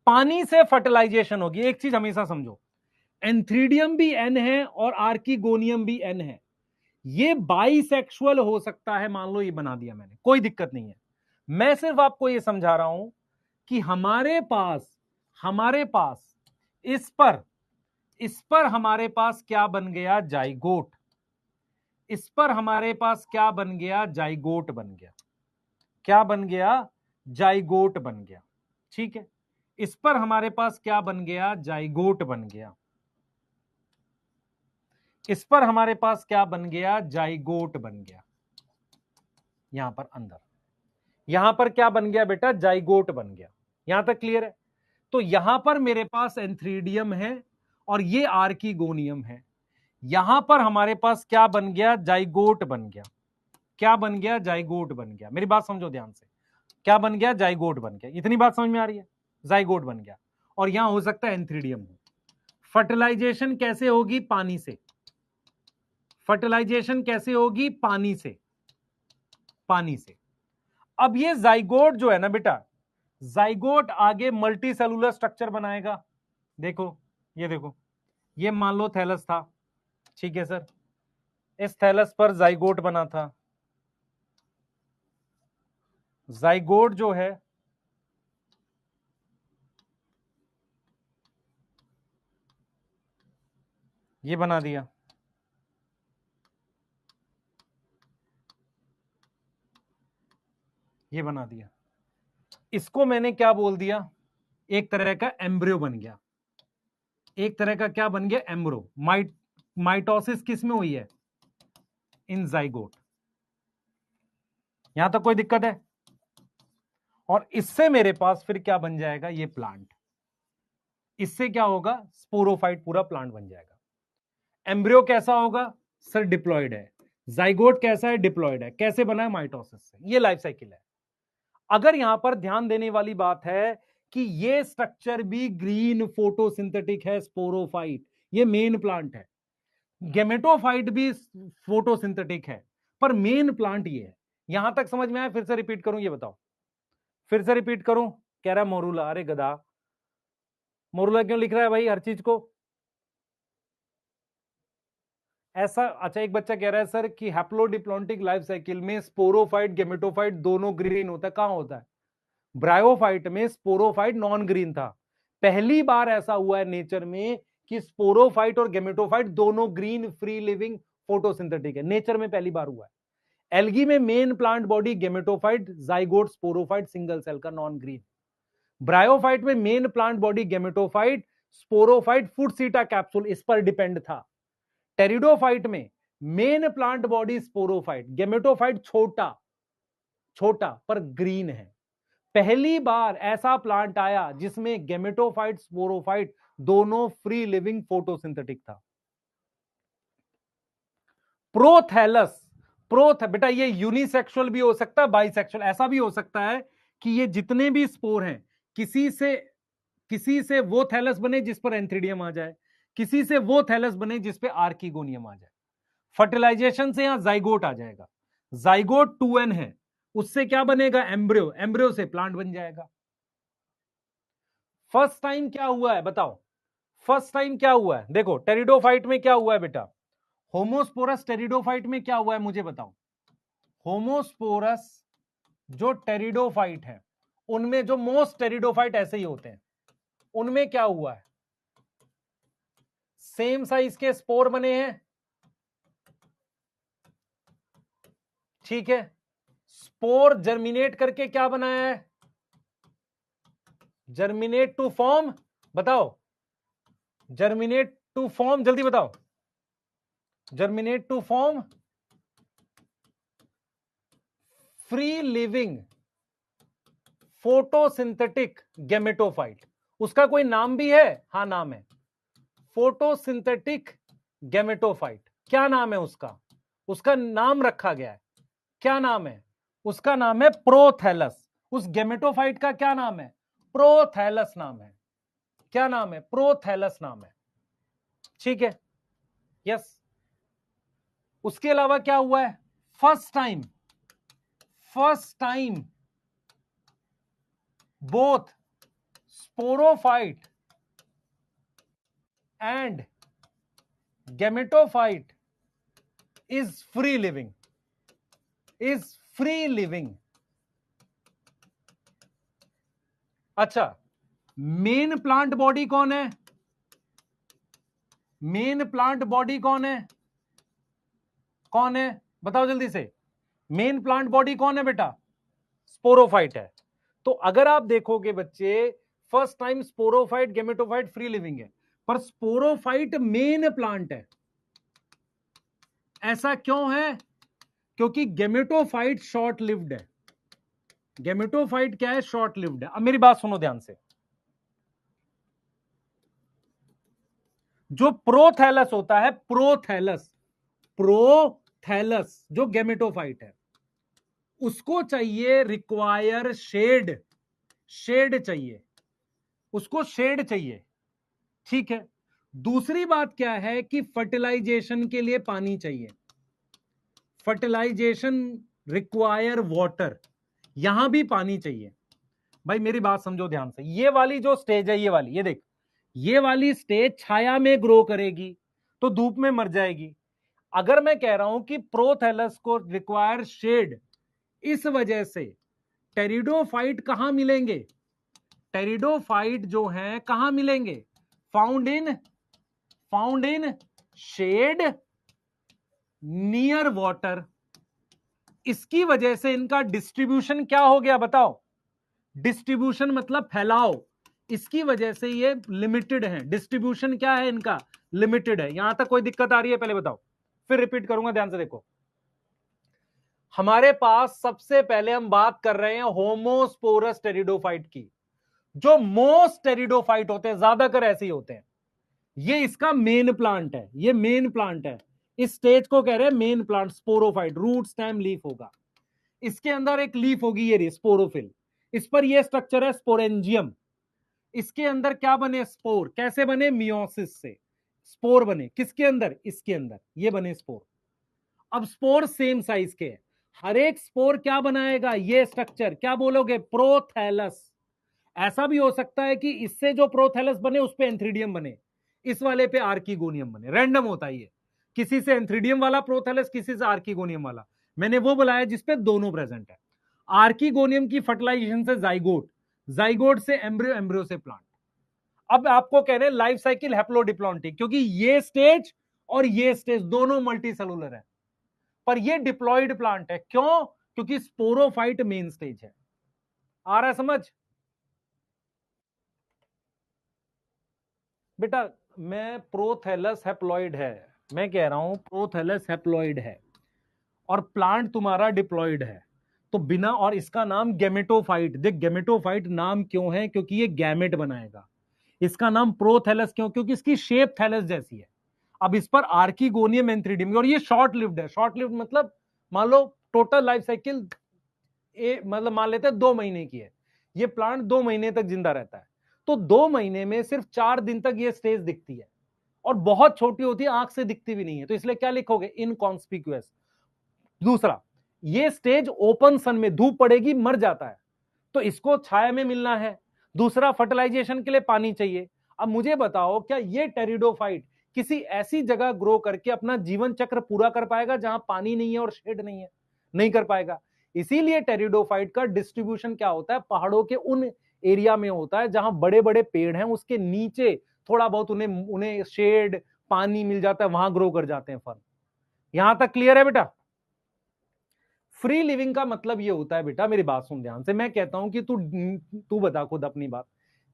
पानी से फर्टिलाइजेशन होगी, एक चीज हमेशा समझो, एंथ्रीडियम भी एन है और आर्कीगोनियम भी एन है। ये बाइसेक्सुअल हो सकता है, मान लो ये बना दिया मैंने, कोई दिक्कत नहीं है। मैं सिर्फ आपको ये समझा रहा हूं कि हमारे पास इस पर हमारे पास क्या बन गया, जाइगोट। इस पर हमारे पास क्या बन गया, जाइगोट बन गया। क्या बन गया, जाइगोट बन गया, ठीक है। इस पर हमारे पास क्या बन गया, जाइगोट बन गया। इस पर हमारे पास क्या बन गया, जाइगोट बन गया। यहां पर अंदर, यहां पर क्या बन गया बेटा, जाइगोट बन गया। यहां तक क्लियर है। तो यहां पर मेरे पास एंथ्रीडियम है और ये आर्कीगोनियम है। यहां पर हमारे पास क्या बन गया, जाइगोट बन गया। क्या बन गया, जाइगोट बन गया। मेरी बात समझो ध्यान से, क्या बन गया, जाइगोट बन गया। इतनी बात समझ में आ रही है, जाइगोट बन गया। और यहां हो सकता है एंथ्रीडियम हो। फर्टिलाइजेशन कैसे होगी, पानी से। फर्टिलाइजेशन कैसे होगी, पानी से, पानी से। अब ये जाइगोट जो है ना बेटा, जाइगोट आगे मल्टी सेलुलर स्ट्रक्चर बनाएगा। देखो, ये देखो, ये मान लो थैलस था, ठीक है सर। इस थैलस पर जाइगोट बना था। जाइगोट जो है ये बना दिया। ये बना दिया। इसको मैंने क्या बोल दिया, एक तरह का एम्ब्रियो बन गया। एक तरह का क्या बन गया, एम्ब्रो। माइटोसिस किस में हुई है, इन जाइगोट। यहां तक कोई दिक्कत है। और इससे मेरे पास फिर क्या बन जाएगा, ये प्लांट। इससे क्या होगा, स्पोरोफाइट पूरा प्लांट बन जाएगा। एम्ब्रियो कैसा होगा, सर डिप्लॉयड है। जाइगोट कैसा है, डिप्लॉयड है। कैसे बना है, माइटोसिस से। ये लाइफ साइकिल है। अगर यहां पर ध्यान देने वाली बात है कि ये स्ट्रक्चर भी ग्रीन फोटोसिंथेटिक है, स्पोरोफाइट, ये मेन प्लांट है। गेमेटोफाइट भी फोटोसिंथेटिक है, पर मेन प्लांट ये है। यहां तक समझ में आया? फिर से रिपीट करूं? ये बताओ, फिर से रिपीट करूं? कह रहा है मोरूला। अरे गधा, मोरूला क्यों लिख रहा है भाई हर चीज को ऐसा? अच्छा, एक बच्चा कह रहा है सर कि हैप्लोडिप्लॉन्टिक लाइफ साइकिल में स्पोरोफाइट गेमेटोफाइट दोनों ग्रीन होता है। कहां होता है? ब्रायोफाइट में स्पोरोफाइट नॉन ग्रीन था। पहली बार ऐसा हुआ है नेचर में कि स्पोरोफाइट और गेमेटोफाइट दोनों ग्रीन फ्री लिविंग फोटोसिंथेटिक है। नेचर में पहली बार हुआ है। एल्गी में main plant body gametophyte, zygote sporophyte single cell का नॉन ग्रीन। ब्रायोफाइट में main plant body gametophyte, sporophyte foot seta capsule इस पर डिपेंड था। टेरिडोफाइट में main plant body sporophyte, gametophyte छोटा छोटा पर ग्रीन है। पहली बार ऐसा प्लांट आया जिसमें गेमेटोफाइट स्पोरोफाइट दोनों फ्री लिविंग फोटोसिंथेटिक था। प्रोथैलस, बेटा ये यूनिसेक्सुअल भी हो सकता है, बाइसेक्सुअल। ऐसा भी हो सकता है कि ये जितने भी स्पोर हैं किसी से वो थैलस बने जिस पर एंथ्रीडियम आ जाए, किसी से वो थैलस बने जिस पे आर्किगोनियम आ जाए। फर्टिलाइजेशन से यहां जाइगोट आ जाएगा। जाइगोट 2n है, उससे क्या बनेगा? एम्ब्रियो, एम्ब्रियो से प्लांट बन जाएगा। फर्स्ट टाइम क्या हुआ है बताओ? फर्स्ट टाइम क्या हुआ है? देखो टेरिडोफाइट में क्या हुआ है बेटा? होमोस्पोरस टेरिडोफाइट में क्या हुआ है मुझे बताओ? होमोस्पोरस जो टेरिडोफाइट है उनमें, जो मोस्ट टेरिडोफाइट ऐसे ही होते हैं, उनमें क्या हुआ है? सेम साइज के स्पोर बने हैं, ठीक है। स्पोर जर्मिनेट करके क्या बनाया है? जर्मिनेट टू फॉर्म, बताओ, जर्मिनेट टू फॉर्म, जल्दी बताओ। Germinate to form free living photosynthetic gametophyte. उसका कोई नाम भी है? हाँ नाम है, फोटोसिंथेटिक गेमेटोफाइट। क्या नाम है उसका? उसका नाम रखा गया है। क्या नाम है उसका? नाम है प्रोथैलस। उस गेमेटोफाइट का क्या नाम है? प्रोथैलस नाम है। क्या नाम है? प्रोथैलस नाम है, ठीक है। यस। उसके अलावा क्या हुआ है? First time both sporophyte and gametophyte is free living. अच्छा, मेन प्लांट बॉडी कौन है? मेन प्लांट बॉडी कौन है? कौन है बताओ जल्दी से? मेन प्लांट बॉडी कौन है बेटा? स्पोरोफाइट है। तो अगर आप देखोगे बच्चे, first time sporophyte gametophyte free living है, पर स्पोरोफाइट मेन प्लांट है। ऐसा क्यों है? क्योंकि गेमेटोफाइट शॉर्ट लिव्ड है। गेमेटोफाइट क्या है? शॉर्ट लिव्ड है। अब मेरी बात सुनो ध्यान से। जो प्रोथैलस होता है, प्रोथैलस जो गेमेटोफाइट है, उसको चाहिए रिक्वायर शेड चाहिए, उसको शेड चाहिए, ठीक है। दूसरी बात क्या है कि फर्टिलाइजेशन के लिए पानी चाहिए। फर्टिलाइजेशन रिक्वायर वाटर, यहां भी पानी चाहिए। भाई मेरी बात समझो ध्यान से। ये वाली जो स्टेज है, ये देख, ये वाली स्टेज छाया में ग्रो करेगी तो धूप में मर जाएगी। अगर मैं कह रहा हूं कि प्रोथैलस को रिक्वायर शेड, इस वजह से टेरिडोफाइट कहां मिलेंगे? टेरिडोफाइट जो हैं कहां मिलेंगे? Found in shade near water. इसकी वजह से इनका डिस्ट्रीब्यूशन क्या हो गया बताओ? डिस्ट्रीब्यूशन मतलब फैलाव। इसकी वजह से ये लिमिटेड है। डिस्ट्रीब्यूशन क्या है इनका? लिमिटेड है। यहां तक कोई दिक्कत आ रही है? पहले बताओ, फिर रिपीट करूंगा, ध्यान से देखो। हमारे पास सबसे पहले हम बात कर रहे हैं होमोस्पोरस टेरिडोफाइट की। जो मोस्ट टेरिडोफाइट होते हैं, ज्यादातर ऐसे ही होते हैं। ये इसका मेन प्लांट है, ये मेन प्लांट है। इस स्टेज को कह रहे हैं main plant. Sporophyte, root stem leaf होगा, इसके अंदर एक लीफ होगी, ये स्पोरोफिल। इस पर ये स्ट्रक्चर है स्पोरेंजियम। इसके अंदर क्या बने? स्पोर। कैसे बने? मियोसिस से स्पोर बने। किसके अंदर? इसके अंदर ये बने स्पोर। अब स्पोर सेम साइज के हैं। हर एक स्पोर क्या बनाएगा, ये स्ट्रक्चर क्या बोलोगे, प्रोथैलस। ऐसा भी हो सकता है कि इससे जो प्रोथैलस बने उस पे एंथ्रीडियम बने, इस वाले पे आर्किगोनियम बने, रैंडम होता है ये, किसी से एंथ्रीडियम वाला प्रोथैलस, किसी से आर्किगोनियम वाला। मैंने वो बुलाया जिसपे दोनों प्रेजेंट है। आर्किगोनियम की फर्टिलाइजेशन से जाइगोट, जाइगोट से एम्ब्रियो, एम्ब्रियो से प्लांट। अब आपको कह रहे हैं लाइफ साइकिल हैप्लोडिप्लॉन्टिक, क्योंकि ये स्टेज और ये स्टेज दोनों मल्टी सेलुलर है, पर ये डिप्लॉयड प्लांट है। क्यों? क्योंकि स्पोरोफाइट मेन स्टेज है। आ रहा है समझ? बेटा मैं प्रोथैलस हैप्लॉइड है, मैं कह रहा हूं प्रोथैलस हैप्लॉइड है और प्लांट तुम्हारा डिप्लॉयड है, तो बिना, और इसका नाम गैमेटोफाइट। देख गैमेटोफाइट नाम क्यों है, क्योंकि ये गैमेट बनाएगा। इसका नाम प्रोथैलस क्यों, क्योंकि इसकी शेप थैलस जैसी है। अब इस पर आर्किगोनियम एंथ्रीडियम, और ये शॉर्ट लिव्ड है। शॉर्ट लिव्ड मतलब मान लो टोटल लाइफ साइकिल मतलब मान लेते हैं 2 महीने की है, ये प्लांट 2 महीने तक जिंदा रहता है, तो 2 महीने में सिर्फ 4 दिन तक ये स्टेज दिखती है, और बहुत छोटी होती है, आंख से दिखती भी नहीं है, तो इसलिए क्या लिखोगे, इनकॉन्स्पिक्यूअस। दूसरा, ये स्टेज ओपन सन में धूप पड़ेगी मर जाता है, तो इसको छाया में मिलना है। दूसरा, फर्टिलाइजेशन के लिए पानी चाहिए। अब मुझे बताओ, क्या ये टेरिडोफाइट किसी ऐसी जगह ग्रो करके अपना जीवन चक्र पूरा कर पाएगा जहां पानी नहीं है और शेड नहीं है? नहीं कर पाएगा। इसीलिए टेरिडोफाइट का डिस्ट्रीब्यूशन क्या होता है, पहाड़ों के उन एरिया में होता है जहां बड़े बड़े पेड़ हैं, उसके नीचे थोड़ा बहुत उन्हें उन्हें शेड पानी मिल जाता है, वहां ग्रो कर जाते हैं फल। यहां तक क्लियर है बेटा? फ्री लिविंग का मतलब ये होता है बेटा, मेरी बात सुन ध्यान से, मैं कहता हूं कि तू तू बता खुद अपनी बात।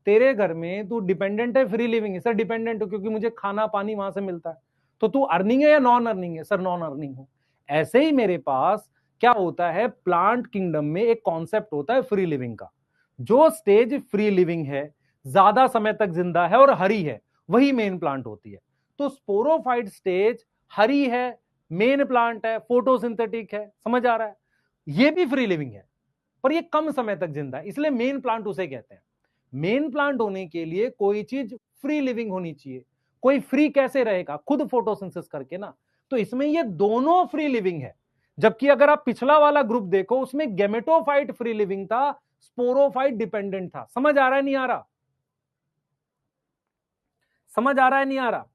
तेरे घर में तू डिपेंडेंट है, फ्री लिविंग है? सर डिपेंडेंट हो, क्योंकि मुझे खाना पानी वहां से मिलता है। तो तू अर्निंग है या नॉन अर्निंग है? सर नॉन अर्निंग हूं। ऐसे ही मेरे पास क्या होता है, प्लांट किंगडम में एक कॉन्सेप्ट होता है फ्री लिविंग का। जो स्टेज फ्री लिविंग है, ज्यादा समय तक जिंदा है और हरी है, वही मेन प्लांट होती है। तो स्पोरोफाइट स्टेज हरी है, मेन प्लांट है, फोटोसिंथेटिक है, समझ आ रहा है? ये भी फ्री लिविंग है, पर ये कम समय तक जिंदा है, इसलिए मेन प्लांट उसे कहते हैं। मेन प्लांट होने के लिए कोई चीज फ्री लिविंग होनी चाहिए। कोई फ्री कैसे रहेगा, खुद फोटोसिंथेसिस करके ना। तो इसमें ये दोनों फ्री लिविंग है। जबकि अगर आप पिछला वाला ग्रुप देखो, उसमें गेमेटोफाइट फ्री लिविंग था, स्पोरोफाइट डिपेंडेंट था। समझ आ रहा है नहीं आ रहा? समझ आ रहा है नहीं आ रहा?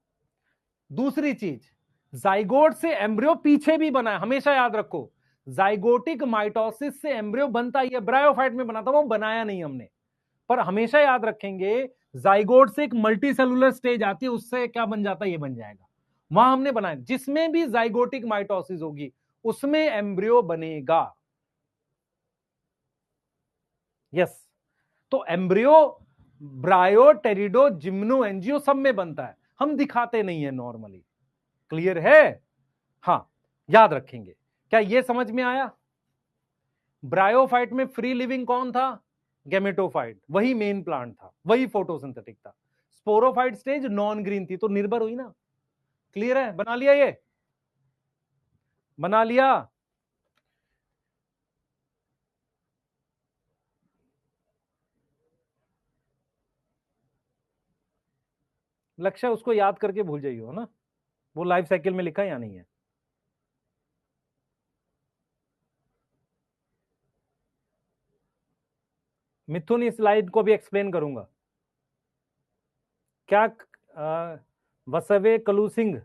दूसरी चीज, जाइगोट से एम्ब्रियो पीछे भी बना है, हमेशा याद रखो। जाइगोटिक माइटोसिस से एम्ब्रियो बनता ही है, ब्रायोफाइट में बना था, वो बनाया नहीं हमने। पर हमेशा याद रखेंगे, जाइगोट से एक मल्टी सेलुलर स्टेज आती है, उससे क्या बन जाता है, ये बन जाएगा। वहां हमने बनाया, जिसमें भी जाइगोटिक माइटोसिस होगी उसमें एम्ब्रियो बनेगा। यस। तो एम्ब्रियो ब्रायो टेरिडो जिम्नो एंजियो सब में बनता है, हम दिखाते नहीं है नॉर्मली। क्लियर है? हाँ, याद रखेंगे। क्या ये समझ में आया? ब्रायोफाइट में फ्री लिविंग कौन था? गेमेटोफाइट, वही मेन प्लांट था, वही फोटोसिंथेटिक था। स्पोरोफाइट स्टेज नॉन ग्रीन थी, तो निर्भर हुई ना। क्लियर है? बना लिया? ये बना लिया? लक्ष्य उसको याद करके भूल जाइए ना, वो लाइफ साइकिल में लिखा है या नहीं है? मिथुन इस स्लाइड को भी एक्सप्लेन करूंगा क्या? वसवे कलू सिंह,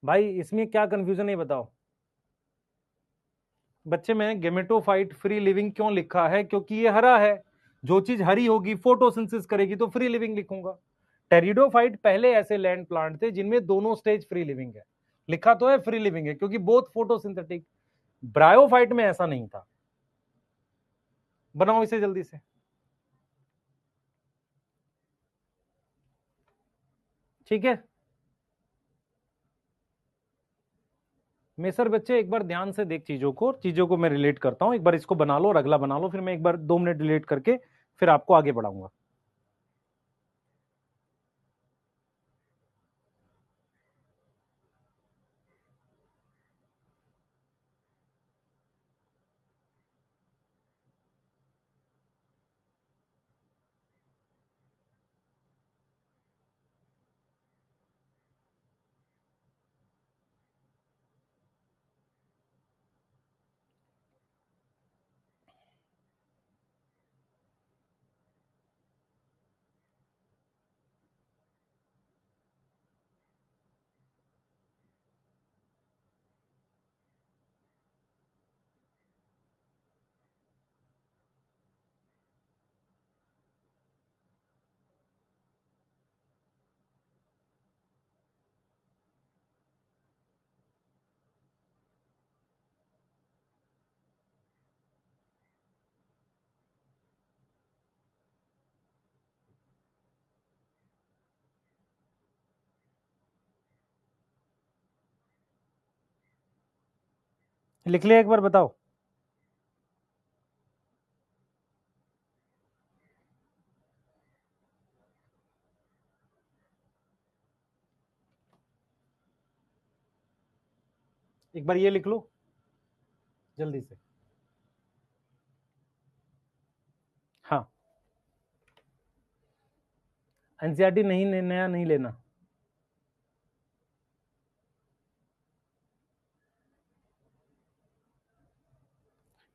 भाई इसमें क्या कंफ्यूजन है बताओ। बच्चे में गेमेटोफाइट फ्री लिविंग क्यों लिखा है? क्योंकि ये हरा है, जो चीज हरी होगी फोटोसिंथेसिस करेगी, तो फ्री लिविंग लिखूंगा। टेरिडोफाइट पहले ऐसे लैंड प्लांट थे जिनमें दोनों स्टेज फ्री लिविंग है, लिखा तो है फ्री लिविंग है क्योंकि बोथ फोटोसिंथेटिक। ब्रायोफाइट में ऐसा नहीं था। बनाओ इसे जल्दी से। ठीक है मेसर बच्चे, एक बार ध्यान से देख चीजों को मैं रिलेट करता हूं। एक बार इसको बना लो और अगला बना लो, फिर मैं एक बार 2 मिनट रिलेट करके फिर आपको आगे बढ़ाऊंगा। लिख लिया एक बार बताओ। एक बार ये लिख लो जल्दी से। हाँ, एनसीईआरटी नहीं नया नहीं लेना।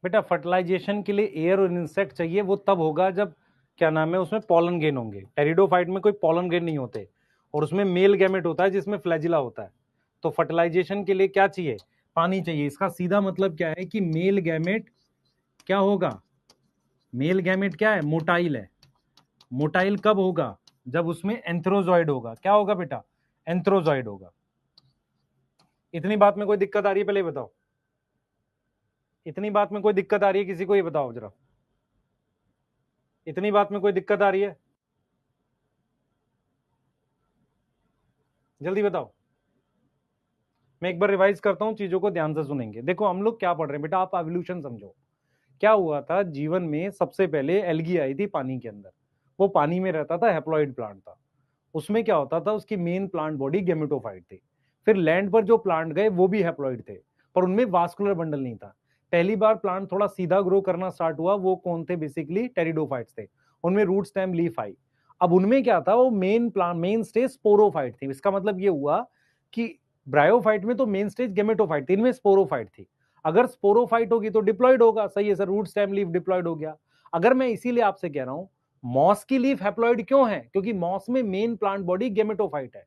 बेटा फर्टिलाइजेशन के लिए एयर और इंसेक्ट चाहिए, वो तब होगा जब क्या नाम है उसमें पॉलन गेन होंगे। टेरिडोफाइट में कोई पॉलन गेन नहीं होते, और उसमें मेल गैमेट होता है जिसमें फ्लैजिला होता है। तो फर्टिलाइजेशन के लिए क्या चाहिए? पानी चाहिए। इसका सीधा मतलब क्या है कि मेल गैमेट क्या होगा? मेल गैमेट क्या है? मोटाइल है। मोटाइल कब होगा? जब उसमें एंथ्रोजॉइड होगा। क्या होगा बेटा? एंथ्रोजॉइड होगा। इतनी बात में कोई दिक्कत आ रही है? पहले बताओ, इतनी बात में कोई दिक्कत आ रही है किसी को? ये बताओ जरा, इतनी बात में कोई दिक्कत आ रही है? जल्दी बताओ। मैं एक बार रिवाइज करता हूं, चीजों को ध्यान से सुनेंगे। देखो हम लोग क्या पढ़ रहे हैं बेटा, आप एवोल्यूशन समझो। क्या हुआ था जीवन में? सबसे पहले एल्गी आई थी पानी के अंदर। वो पानी में रहता था, हैप्लॉइड प्लांट था। उसमें क्या होता था, उसकी मेन प्लांट बॉडी गेमेटोफाइट थी। फिर लैंड पर जो प्लांट गए वो भी हैप्लॉइड थे, पर उनमें वास्कुलर बंडल नहीं था। पहली बार प्लांट थोड़ा सीधा ग्रो करना स्टार्ट हुआ, वो कौन थे? बेसिकली टेरिडोफाइट्स थे। उनमें रूट स्टेम लीफ आई। अब उनमें क्या था, वो main plant main stage sporophyte थी। इसका मतलब ये हुआ कि ब्रायोफाइट में तो मेन स्टेज गेमेटोफाइट थी, इनमें स्पोरोफाइट थी। अगर स्पोरोफाइट होगी तो डिप्लॉयड होगा। सही है sir, root stem leaf diploid हो गया। अगर मैं इसीलिए आपसे कह रहा हूं मॉस की लीफ हैप्लॉइड क्यों है? क्योंकि मॉस में मेन प्लांट बॉडी गेमेटोफाइट है।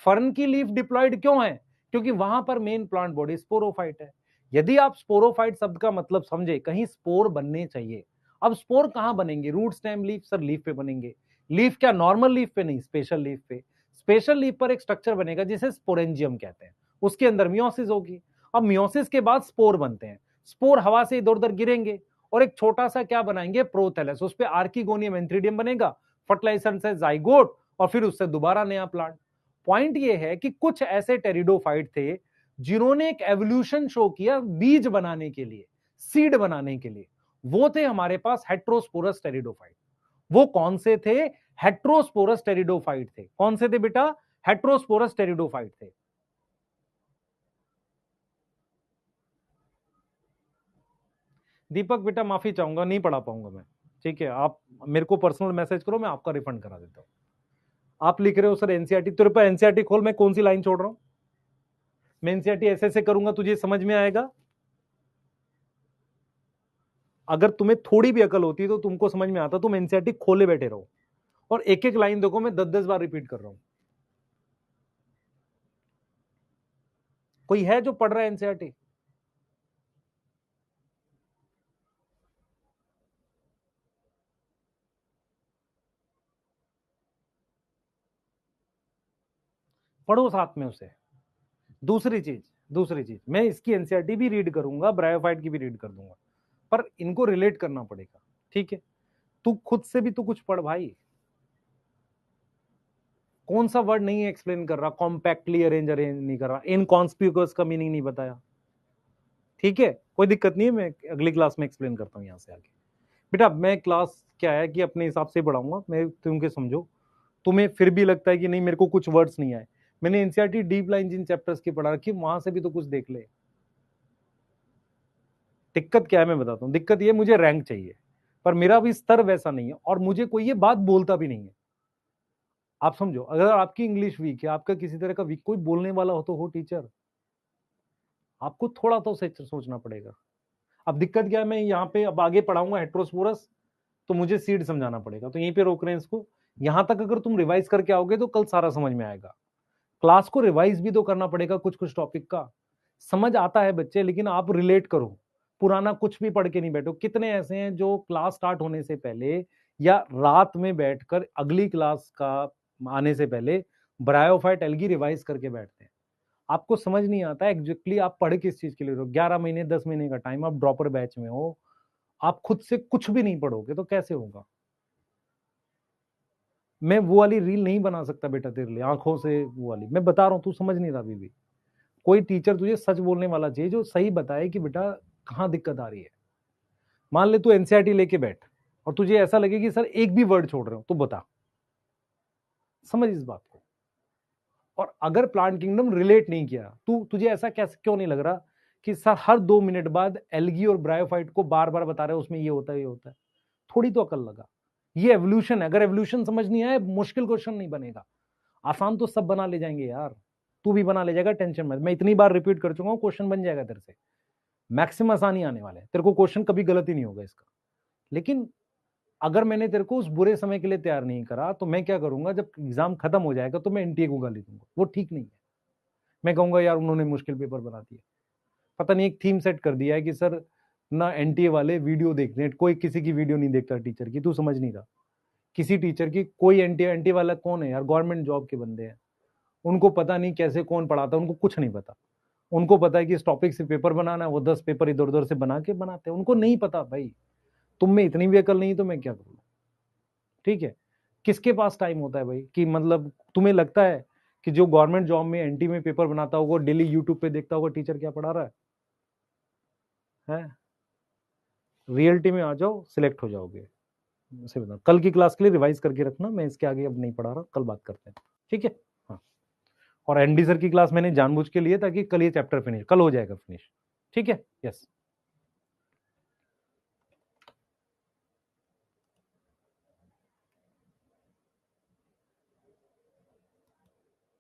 फर्न की लीफ डिप्लॉयड क्यों है? क्योंकि वहां पर मेन प्लांट बॉडी स्पोरोफाइट है। यदि आप स्पोरोफाइट शब्द का मतलब समझे, कहीं स्पोर बनने चाहिए। अब स्पोर कहां बनेंगे? Root stem leaf sir, leaf पे बनेंगे। लीफ क्या नॉर्मल लीफ पे नहीं, स्पेशल लीफ पे। स्पेशल लीफ पर एक स्ट्रक्चर बनेगा जिसे स्पोरेंजियम कहते हैं। उसके अंदर मियोसिस होगी। अब मियोसिस के बाद स्पोर बनते हैं। स्पोर हवा से इधर उधर गिरेंगे और एक छोटा सा क्या बनाएंगे? प्रोथैलस। उस पर आर्किगोनियम एंथ्रीडियम बनेगा। फर्टिलाइजेशन से जाइगोट, और फिर उससे दोबारा नया प्लांट। पॉइंट ये है कि कुछ ऐसे टेरिडोफाइट थे जिन्होंने एक एवोल्यूशन शो किया बीज बनाने के लिए, सीड बनाने के लिए। वो थे हमारे पास हेट्रोस्पोरस टेरिडोफाइट। वो कौन से थे? हेट्रोस्पोरस टेरिडोफाइट थे। कौन से थे बेटा? हेट्रोस्पोरस टेरिडोफाइट थे। दीपक बेटा माफी चाहूंगा, नहीं पढ़ा पाऊंगा मैं। ठीक है, आप मेरे को पर्सनल मैसेज करो, मैं आपका रिफंड करा देता हूं। आप लिख रहे हो सर एनसीईआरटी, तेरे पे एनसीईआरटी खोल, मैं कौन सी लाइन छोड़ रहा हूं? मैं एनसीईआरटी ऐसे ऐसे करूंगा, तुझे समझ में आएगा। अगर तुम्हें थोड़ी भी अकल होती तो तुमको समझ में आता। तुम एनसीईआरटी खोले बैठे रहो, और एक एक लाइन देखो, मैं 10-10 बार रिपीट कर रहा हूं। कोई है जो पढ़ रहा है एनसीईआरटी? पढ़ो साथ में उसे। दूसरी चीज मैं इसकी एनसीईआरटी भी रीड करूंगा, ब्रायोफाइट की भी रीड कर दूंगा, पर इनको रिलेट करना पड़ेगा। ठीक है, तू खुद से भी तो कुछ पढ़ भाई। कौन सा वर्ड नहीं एक्सप्लेन कर रहा? कॉम्पैक्टली अरेंज अरेंज नहीं कर रहा, इनकॉन्स्पिक्यूअस का मीनिंग नहीं बताया। ठीक है, कोई दिक्कत नहीं है, मैं अगली क्लास में एक्सप्लेन करता हूँ यहाँ से आगे। बेटा मैं क्लास क्या है कि अपने हिसाब से पढ़ाऊंगा, मैं तुमके समझो। तुम्हें फिर भी लगता है कि नहीं मेरे को कुछ वर्ड्स नहीं आए, मैंने एनसीईआरटी डीप लाइन जिन चैप्टर्स की पढ़ा रखी वहां से भी तो कुछ देख ले। दिक्कत क्या है मैं बताता हूँ। दिक्कत ये, मुझे रैंक चाहिए, पर मेरा भी स्तर वैसा नहीं है, और मुझे कोई ये बात बोलता भी नहीं है। आप समझो, अगर आपकी इंग्लिश वीक है, आपका किसी तरह का वीक, कोई बोलने वाला हो तो हो टीचर। आपको थोड़ा तो सोचना पड़ेगा। अब दिक्कत क्या है, मैं यहाँ पे अब आगे पढ़ाऊंगा हेट्रोस्पोरस, तो मुझे सीड समझाना पड़ेगा, तो यहीं पे रोक रहे हैं इसको। यहां तक अगर तुम रिवाइज करके आओगे तो कल सारा समझ में आएगा। क्लास को रिवाइज भी तो करना पड़ेगा कुछ कुछ टॉपिक का। समझ आता है बच्चे, लेकिन आप रिलेट करो। पुराना कुछ भी पढ़ के नहीं बैठो। कितने ऐसे हैं जो क्लास स्टार्ट होने से पहले या रात में बैठकर अगली क्लास का आने से पहले ब्रायोफाइट एल्गी रिवाइज करके बैठते हैं। आपको समझ नहीं आता एग्जैक्टली आप पढ़ किस चीज के लिए रहो। 11 महीने 10 महीने का टाइम, आप ड्रॉपर बैच में हो, आप खुद से कुछ भी नहीं पढ़ोगे तो कैसे होगा? मैं वो वाली रील नहीं बना सकता बेटा तेरे लिए, आंखों से वो वाली मैं बता रहा हूं, तू समझ नहीं रहा अभी भी। कोई टीचर तुझे सच बोलने वाला चाहिए, जो सही बताए कि बेटा कहाँ दिक्कत आ रही है। मान ले तू एनसीईआरटी लेके बैठ और तुझे ऐसा लगे कि सर एक भी वर्ड छोड़ रहे हो, तो बता, समझ इस बात को। और अगर प्लांट किंगडम रिलेट नहीं किया, तुझे ऐसा कैसे क्यों नहीं लग रहा कि सर हर 2 मिनट बाद एल्गी और ब्रायोफाइट को बार बार बता रहे हो उसमें ये होता है ये होता है। थोड़ी तो अकल लगा, ये एवोल्यूशन है। अगर एवोल्यूशन समझ नहीं आए, मुश्किल क्वेश्चन नहीं बनेगा, आसान तो सब बना ले जाएंगे यार। तू भी बना ले जाएगा, टेंशन मत। मैं इतनी बार रिपीट कर चुका हूं, क्वेश्चन बन जाएगा तेरे से, मैक्सिमम आसानी आने वाले हैं तेरे को, क्वेश्चन कभी गलत ही नहीं होगा इसका। लेकिन अगर मैंने तेरे को उस बुरे समय के लिए तैयार नहीं करा, तो मैं क्या करूंगा, जब एग्जाम खत्म हो जाएगा तो मैं एनटीए को गाली दूंगा, वो ठीक नहीं है। मैं कहूंगा यार उन्होंने मुश्किल पेपर बना दिया, पता नहीं एक थीम सेट कर दिया है कि सर ना एनटीए वाले वीडियो देखते हैं, कोई किसी की वीडियो नहीं देखता टीचर की, तू समझ नहीं रहा किसी टीचर की। कोई एनटीए वाला कौन है यार, गवर्नमेंट जॉब के बंदे हैं, उनको पता नहीं कैसे कौन पढ़ाता, उनको कुछ नहीं पता। उनको पता है कि इस टॉपिक से पेपर बनाना है, वो 10 पेपर इधर उधर से बना के बनाते हैं, उनको नहीं पता भाई। तुम में इतनी भी अकल नहीं तो मैं क्या करूँ, ठीक है। किसके पास टाइम होता है भाई, कि मतलब तुम्हें लगता है कि जो गवर्नमेंट जॉब में एनटी में पेपर बनाता होगा डेली यूट्यूब पे देखता होगा टीचर क्या पढ़ा रहा है? रियलिटी में आ जाओ, सिलेक्ट हो जाओगे। से बता, कल की क्लास के लिए रिवाइज करके रखना, मैं इसके आगे अब नहीं पढ़ा रहा, कल बात करते हैं, ठीक है। हाँ, और एनडी सर की क्लास मैंने जानबूझ के लिए ताकि कल ये चैप्टर फिनिश, कल हो जाएगा फिनिश, ठीक है। यस।